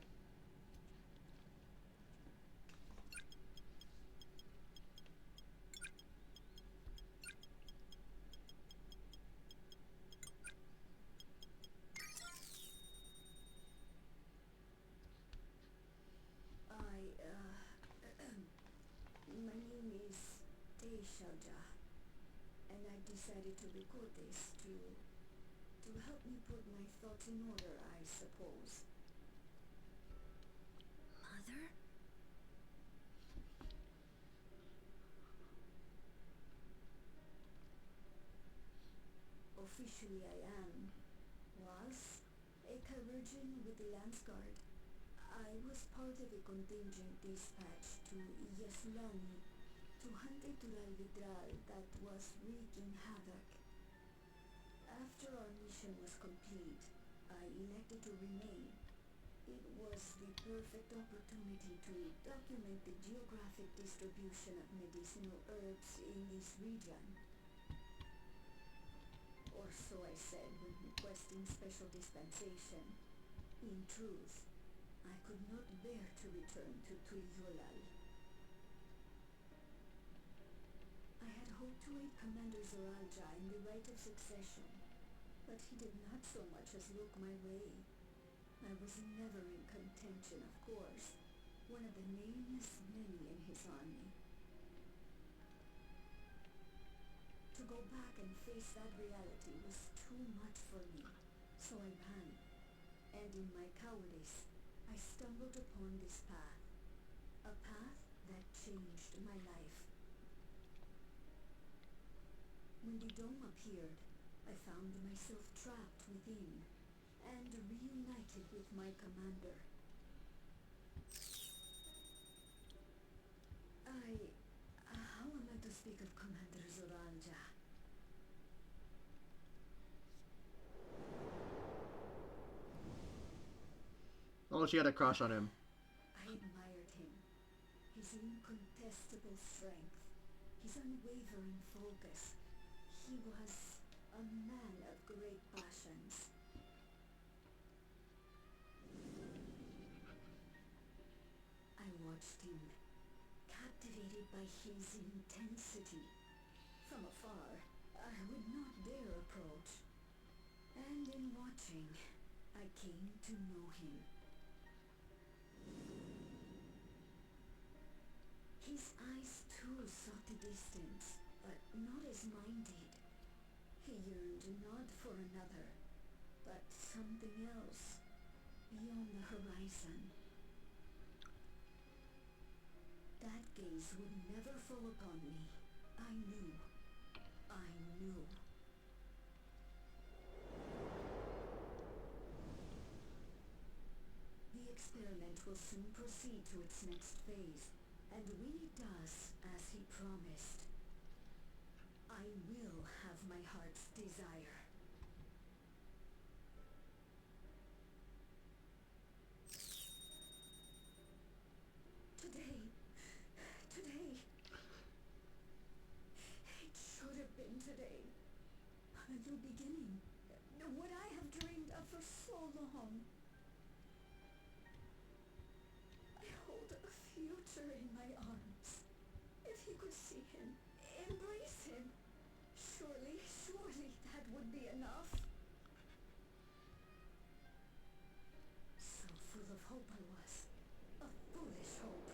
My name is Taishaja, and I decided to record this to help me put my thoughts in order, I suppose. Mother? officially I am, was a chirurgeon with the Lance Guard. I was part of a contingent dispatched to Yasulani to hunt a Tural that was wreaking havoc. After our mission was complete, I elected to remain. It was the perfect opportunity to document the geographic distribution of medicinal herbs in this region. Or so I said when requesting special dispensation. In truth, I could not bear to return to Tuyulal. I had hoped to aid Commander Zoralja in the right of succession, but he did not so much as look my way. I was never in contention, of course, one of the nameless many in his army. To go back and face that reality was too much for me, so I ran, and in my cowardice, I stumbled upon this path, a path that changed my life. When the dome appeared, I found myself trapped within, and reunited with my commander. How am I to speak of Commander Zoralja? Oh, she had a crush on him. I admired him. His incontestable strength, his unwavering focus. He was a man of great passions. I watched him, captivated by his intensity. From afar, I would not dare approach. And in watching, I came to know him. His eyes too sought the distance, but not as mine did. He yearned not for another, but something else, beyond the horizon. That gaze would never fall upon me. I knew. The experiment will soon proceed to its next phase, and when it does, as he promised, I will have my heart's desire. Today, it should have been today. A new beginning. What I have dreamed of for so long. I hold a future in my arms. If he could see him, embrace him, surely that would be enough. So full of hope I was. A foolish hope.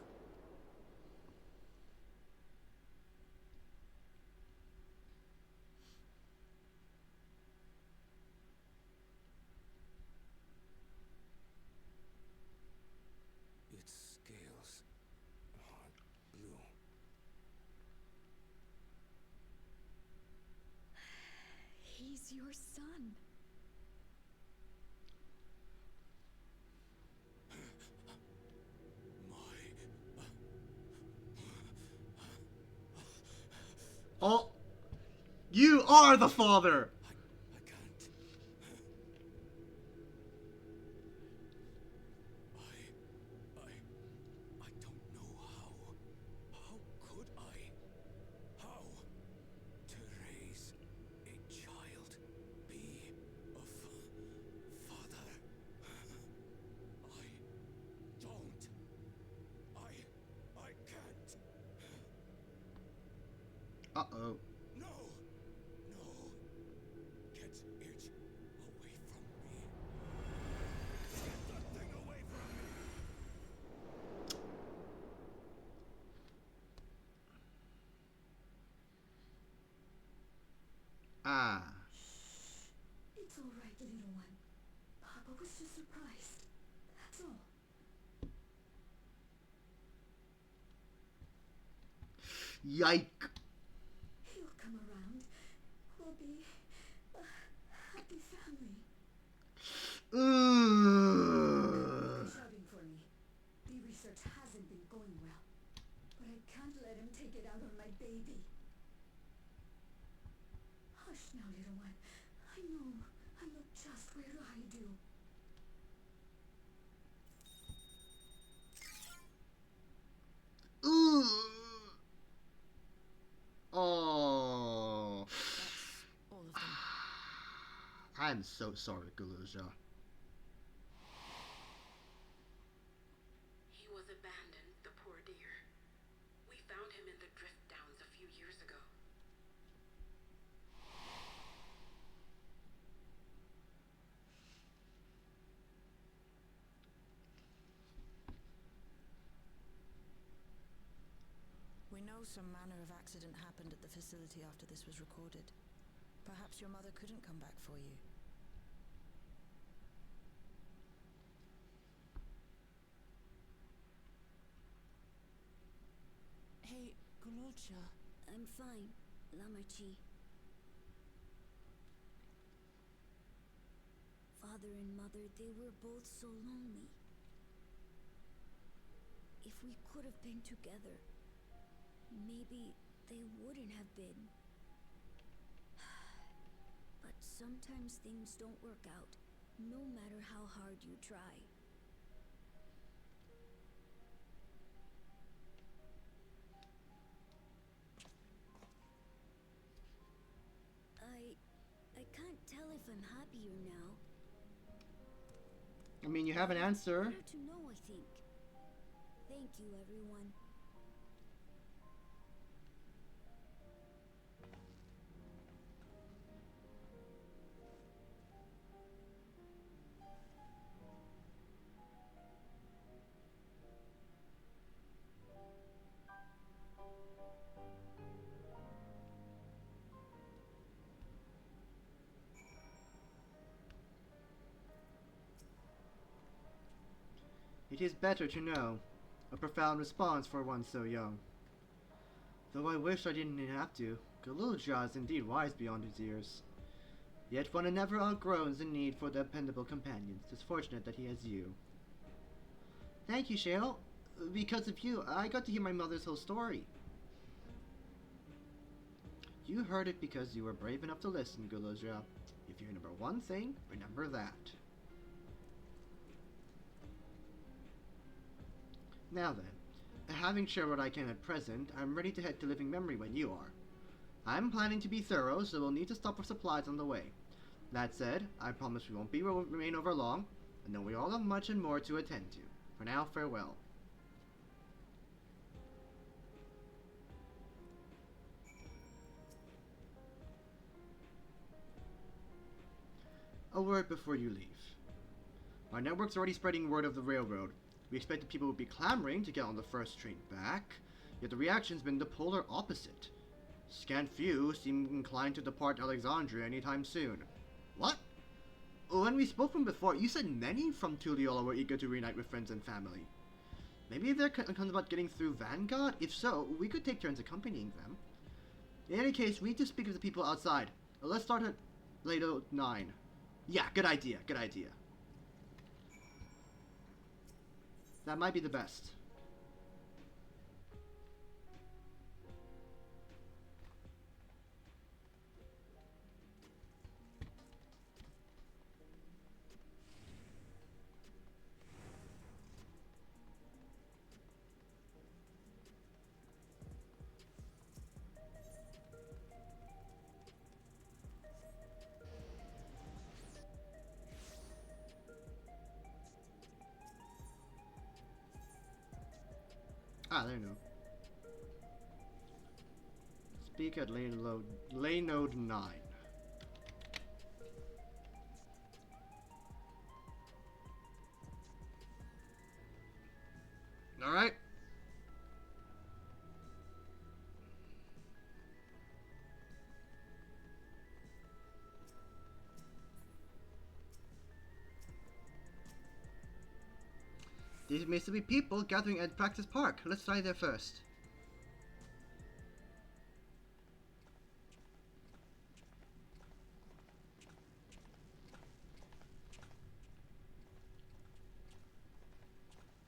Its scales are blue. He's your son. Oh, you are the father. I can't. I don't know how. How could I? How to raise a child, be a father? I don't. I can't. Uh-oh. No! Get it away from me. Get that thing away from me! Ah. It's all right, little one. Papa was just surprised. That's all. Yike. He'll come around. We'll be happy family. Ooh. They're shouting for me. The research hasn't been going well. But I can't let him take it out on my baby. Hush now, little one. I know just where to hide you. Ooh. Oh. That's all of them. I'm so sorry, Galuja. He was abandoned, the poor dear. We found him in the drift downs a few years ago. We know some manner of accident happened at the facility after this was recorded. Perhaps your mother couldn't come back for you. Hey, Gulolcha. I'm fine, Lamarchi. Father and mother, they were both so lonely. If we could have been together, maybe they wouldn't have been. But sometimes things don't work out, no matter how hard you try. I can't tell if I'm happier now. I mean, you have an answer. Better to know, I think. Thank you, everyone. It is better to know. A profound response for one so young. Though I wish I didn't have to. Galuja is indeed wise beyond his years. Yet one never outgrows the need for dependable companions. It's fortunate that he has you. Thank you, Shale. Because of you, I got to hear my mother's whole story. You heard it because you were brave enough to listen, Galuja. If you remember one thing, remember that. Now then, having shared what I can at present, I'm ready to head to Living Memory when you are. I'm planning to be thorough, so we'll need to stop for supplies on the way. That said, I promise we won't remain over long, and though we all have much and more to attend to. For now, farewell. A word before you leave. Our network's already spreading word of the railroad. We expected people would be clamoring to get on the first train back, yet the reaction's been the polar opposite. Scant few seem inclined to depart Alexandria anytime soon. What? When we spoke from before, you said many from Tuliyola were eager to reunite with friends and family. Maybe they're concerned about getting through Vanguard? If so, we could take turns accompanying them. In any case, we need to speak with the people outside. Let's start at later 9. Yeah, good idea, good idea. That might be the best. Ah, there you go. Speak at lane node 9. Alright. These may still be people gathering at Practice Park. Let's try there first.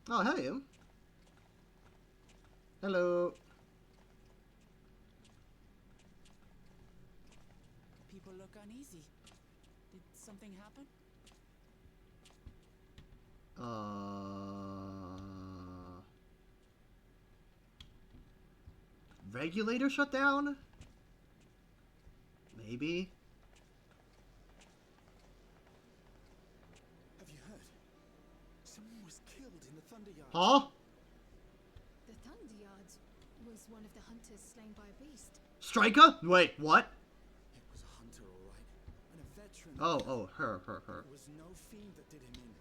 Oh, hey. Hello. People look uneasy. Did something happen? Regulator shut down? Maybe. Have you heard? Someone was killed in the Thunderyard. Huh? The Thunderyard was one of the hunters slain by a beast. Striker? Wait, what? It was a hunter, all right. And a veteran. Oh, her. It was no fiend that did him in.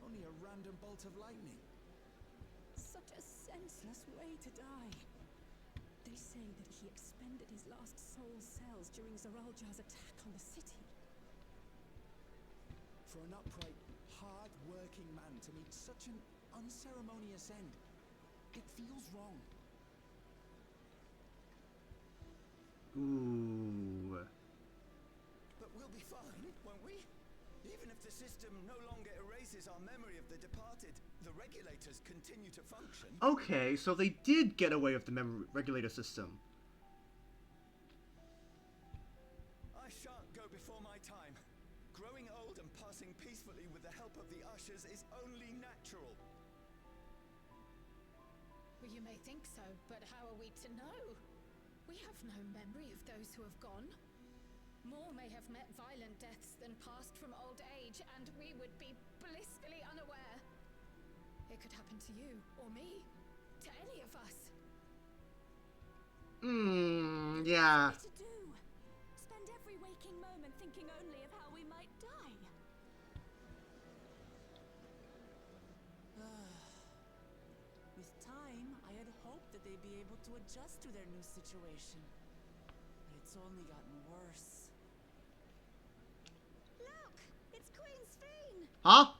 Only a random bolt of lightning. Such a senseless way to die. They say that he expended his last soul cells during Zoraljar's attack on the city. For an upright, hard-working man to meet such an unceremonious end, it feels wrong. Ooh. But we'll be fine, won't we? Even if the system no longer erases our memory of the departed, the regulators continue to function. Okay, so they did get away with the memory regulator system. I shan't go before my time. Growing old and passing peacefully with the help of the ushers is only natural. Well, you may think so, but how are we to know? We have no memory of those who have gone. More may have met violent deaths than passed from old age, and we would be blissfully unaware. It could happen to you, or me, to any of us. Yeah. What to do? Spend every waking moment thinking only of how we might die. With time, I had hoped that they'd be able to adjust to their new situation. But it's only gotten worse. Look! It's Queen Sphene! Huh?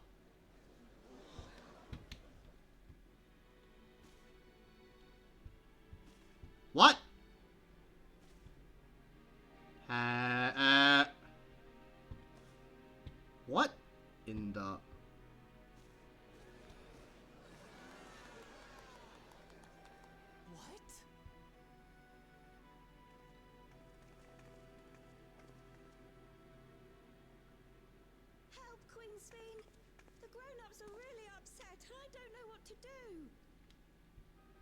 What? What in the... What? Help, Queen Sphene! The grown-ups are really upset, and I don't know what to do.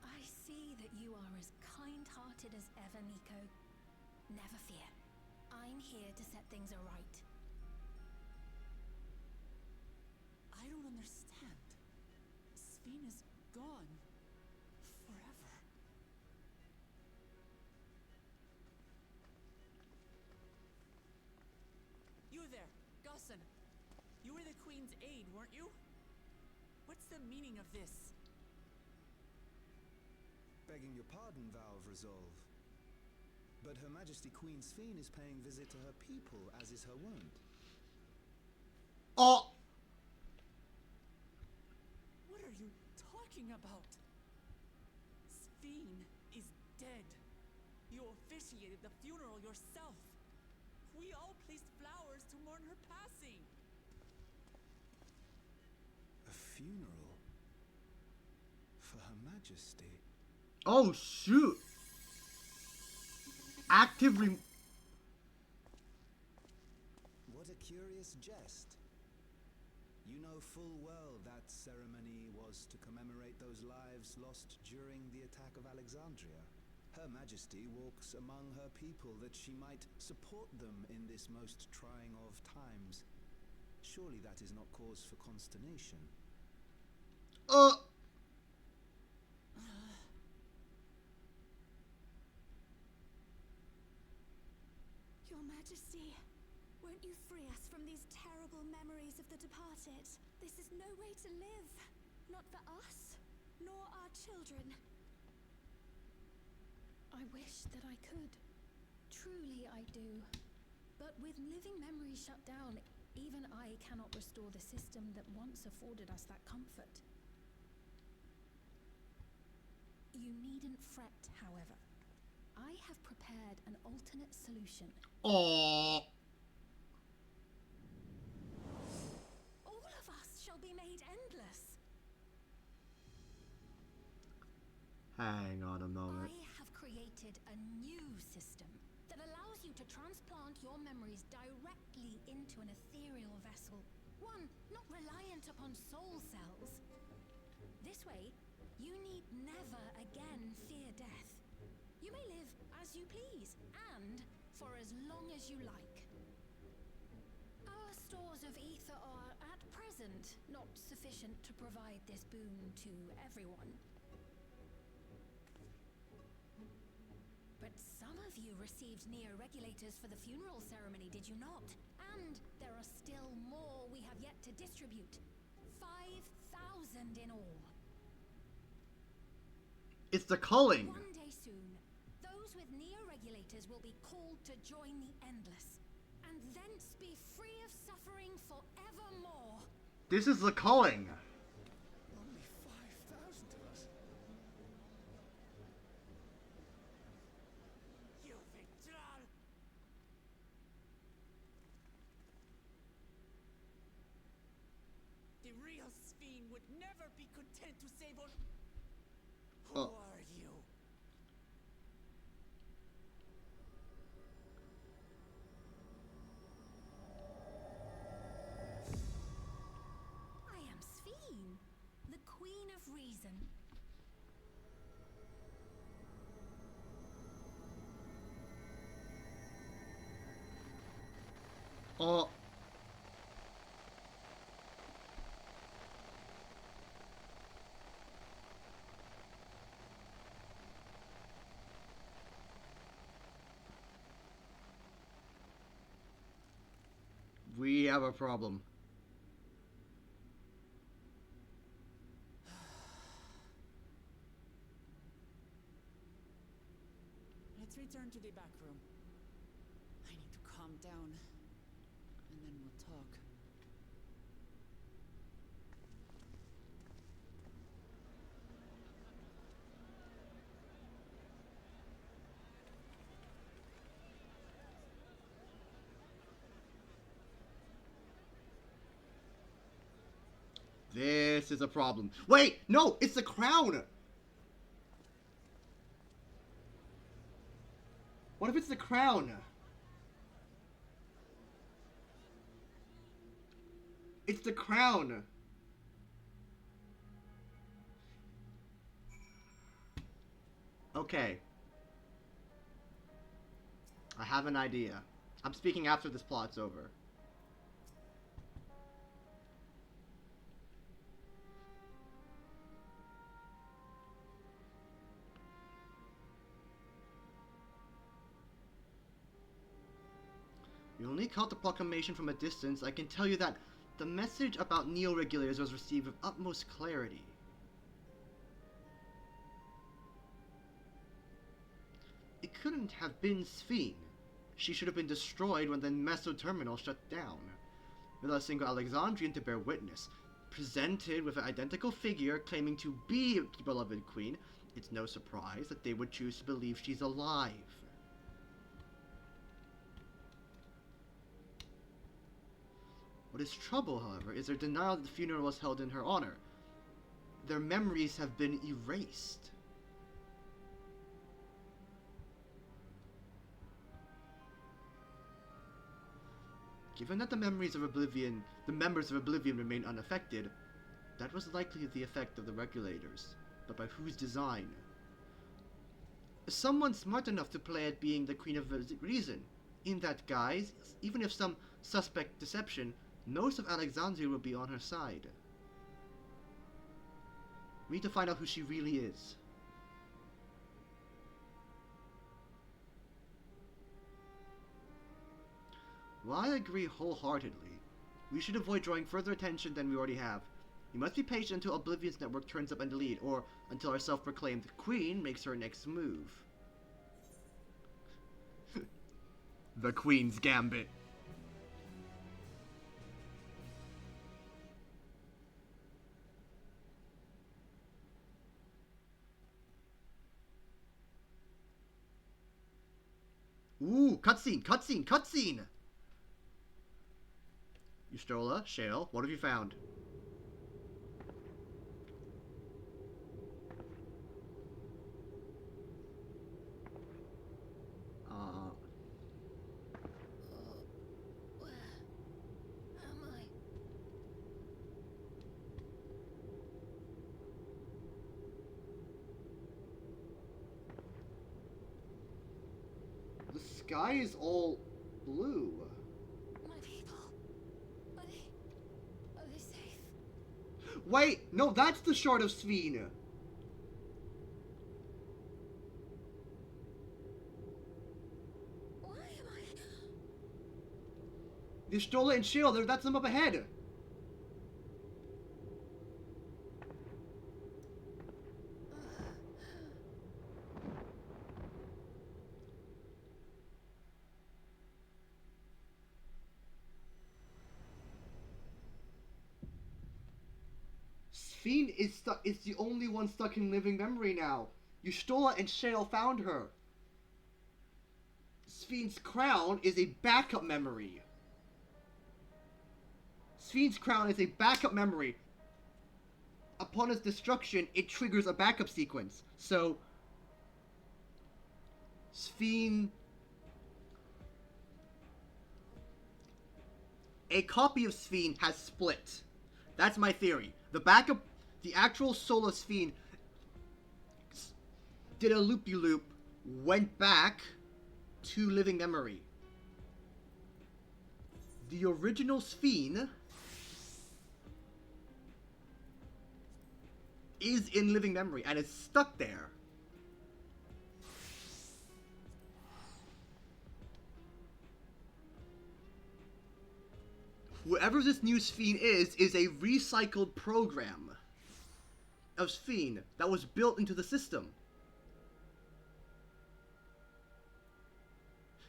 I see that you are as kind-hearted as ever, Nico. Never fear. I'm here to set things aright. I don't understand. Sphene is gone. Forever. You there, Gusson. You were the Queen's aide, weren't you? What's the meaning of this? Begging your pardon, Vow of Resolve. But Her Majesty Queen Sphene is paying visit to her people, as is her wont. Oh! What are you talking about? Sphene is dead. You officiated the funeral yourself. We all placed flowers to mourn her passing. A funeral? For Her Majesty? Oh, shoot! Active What a curious jest. You know full well that ceremony was to commemorate those lives lost during the attack of Alexandria. Her Majesty walks among her people that she might support them in this most trying of times. Surely that is not cause for consternation. Your Majesty, won't you free us from these terrible memories of the departed? This is no way to live. Not for us, nor our children. I wish that I could. Truly I do. But with living memory shut down, even I cannot restore the system that once afforded us that comfort. You needn't fret, however. I have prepared an alternate solution. Oh. All of us shall be made endless. Hang on a moment. I have created a new system that allows you to transplant your memories directly into an ethereal vessel. One not reliant upon soul cells. This way, you need never again fear death. You may live as you please, and for as long as you like. Our stores of ether are, at present, not sufficient to provide this boon to everyone. But some of you received neo-regulators for the funeral ceremony, did you not? And there are still more we have yet to distribute. 5,000 in all. It's the culling! One day soon, those with neo-regulators will be called to join the Endless, and thence be free of suffering forevermore. This is the culling! Only 5,000 of us. You Victral! The real Sphene would never be content to save on. Who are you? I am Sphene, the Queen of Reason. Oh. We have a problem. Let's return to the back room. I need to calm down, and then we'll talk. This is a problem. Wait! No! It's the crown! What if it's the crown? It's the crown! Okay. I have an idea. I'm speaking after this plot's over. You only caught the proclamation from a distance. I can tell you that the message about neo-regulators was received with utmost clarity. It couldn't have been Sphene. She should have been destroyed when the Meso terminal shut down, without a single Alexandrian to bear witness. Presented with an identical figure claiming to be the beloved queen, it's no surprise that they would choose to believe she's alive. What is trouble, however, is their denial that the funeral was held in her honor. Their memories have been erased. Given that the members of Oblivion remain unaffected, that was likely the effect of the regulators. But by whose design? Someone smart enough to play at being the Queen of Reason. In that guise, even if some suspect deception, most of Alexandria will be on her side. We need to find out who she really is. While I agree wholeheartedly, we should avoid drawing further attention than we already have. We must be patient until Oblivion's network turns up in the lead, or until our self-proclaimed queen makes her next move. The Queen's Gambit. Ooh, cutscene, cutscene, cutscene! Ustrola, Shale, what have you found? sky is all blue. My people. Are they safe? Wait, no, that's the Shard of Sphene. Why am I... The Stola and Shield, that's them up ahead. Sphene is stuck. It's the only one stuck in living memory now. Yustola and Shale found her. Sphene's crown is a backup memory. Sphene's crown is a backup memory. Upon its destruction, it triggers a backup sequence. So, Sphene... A copy of Sphene has split. That's my theory. The actual soul of Sphene did a loop-de-loop, went back to living memory. The original Sphene is in living memory and is stuck there. Whoever this new Sphene is a recycled program of Sphene that was built into the system.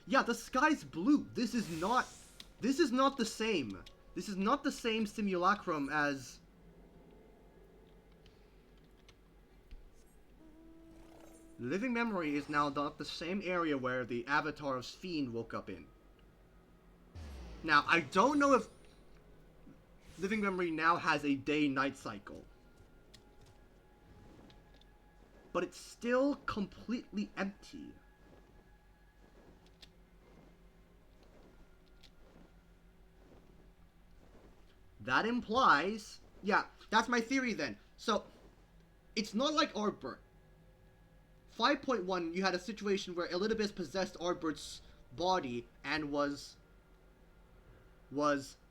Yeah, the sky's blue. This is not the same. This is not the same simulacrum as... Living memory is now not the same area where the avatar of Sphene woke up in. Now, I don't know if living memory now has a day-night cycle. But it's still completely empty. That implies... Yeah, that's my theory then. So, it's not like Ardbert. 5.1, you had a situation where Elidibus possessed Ardbert's body and was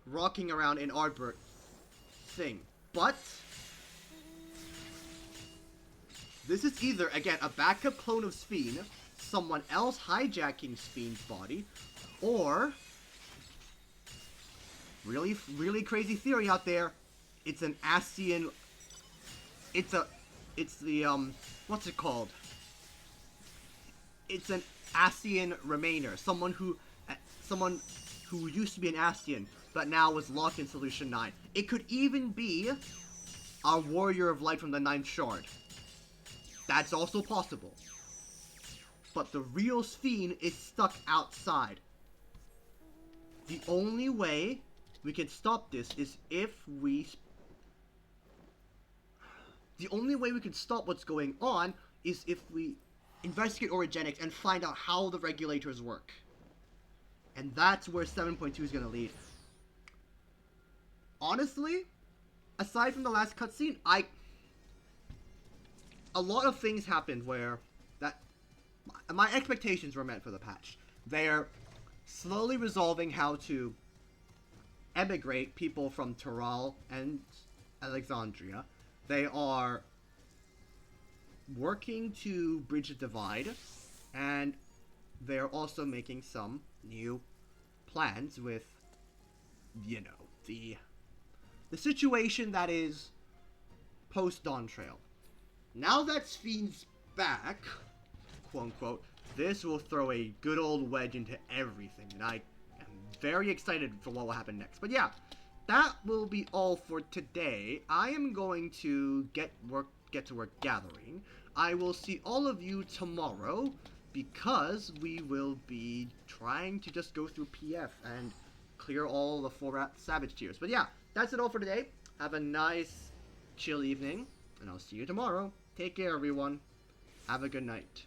rocking around in Ardbert thing. But this is either, again, a backup clone of Sphene, someone else hijacking Sphene's body, or... Really, really crazy theory out there. It's an Ascian... It's the, what's it called? It's an Ascian Remainer. Someone who used to be an Ascian, but now was locked in Solution 9. It could even be a Warrior of Light from the 9th Shard. That's also possible. But the real Sphene is stuck outside. The only way we can stop this is if we... The only way we can stop what's going on is if we investigate orogenics and find out how the regulators work. And that's where 7.2 is going to lead. Honestly, aside from the last cutscene, a lot of things happened where my expectations were met for the patch. They're slowly resolving how to emigrate people from Tural and Alexandria. They are working to bridge the divide, and they're also making some new plans with, you know, the situation that is post-Dawn Trail. Now that Sphene's back, quote-unquote, this will throw a good old wedge into everything, and I am very excited for what will happen next. But yeah, that will be all for today. I am going to get to work gathering. I will see all of you tomorrow, because we will be trying to just go through PF and clear all the 4 Savage tiers. But yeah, that's it all for today. Have a nice, chill evening, and I'll see you tomorrow. Take care, everyone. Have a good night.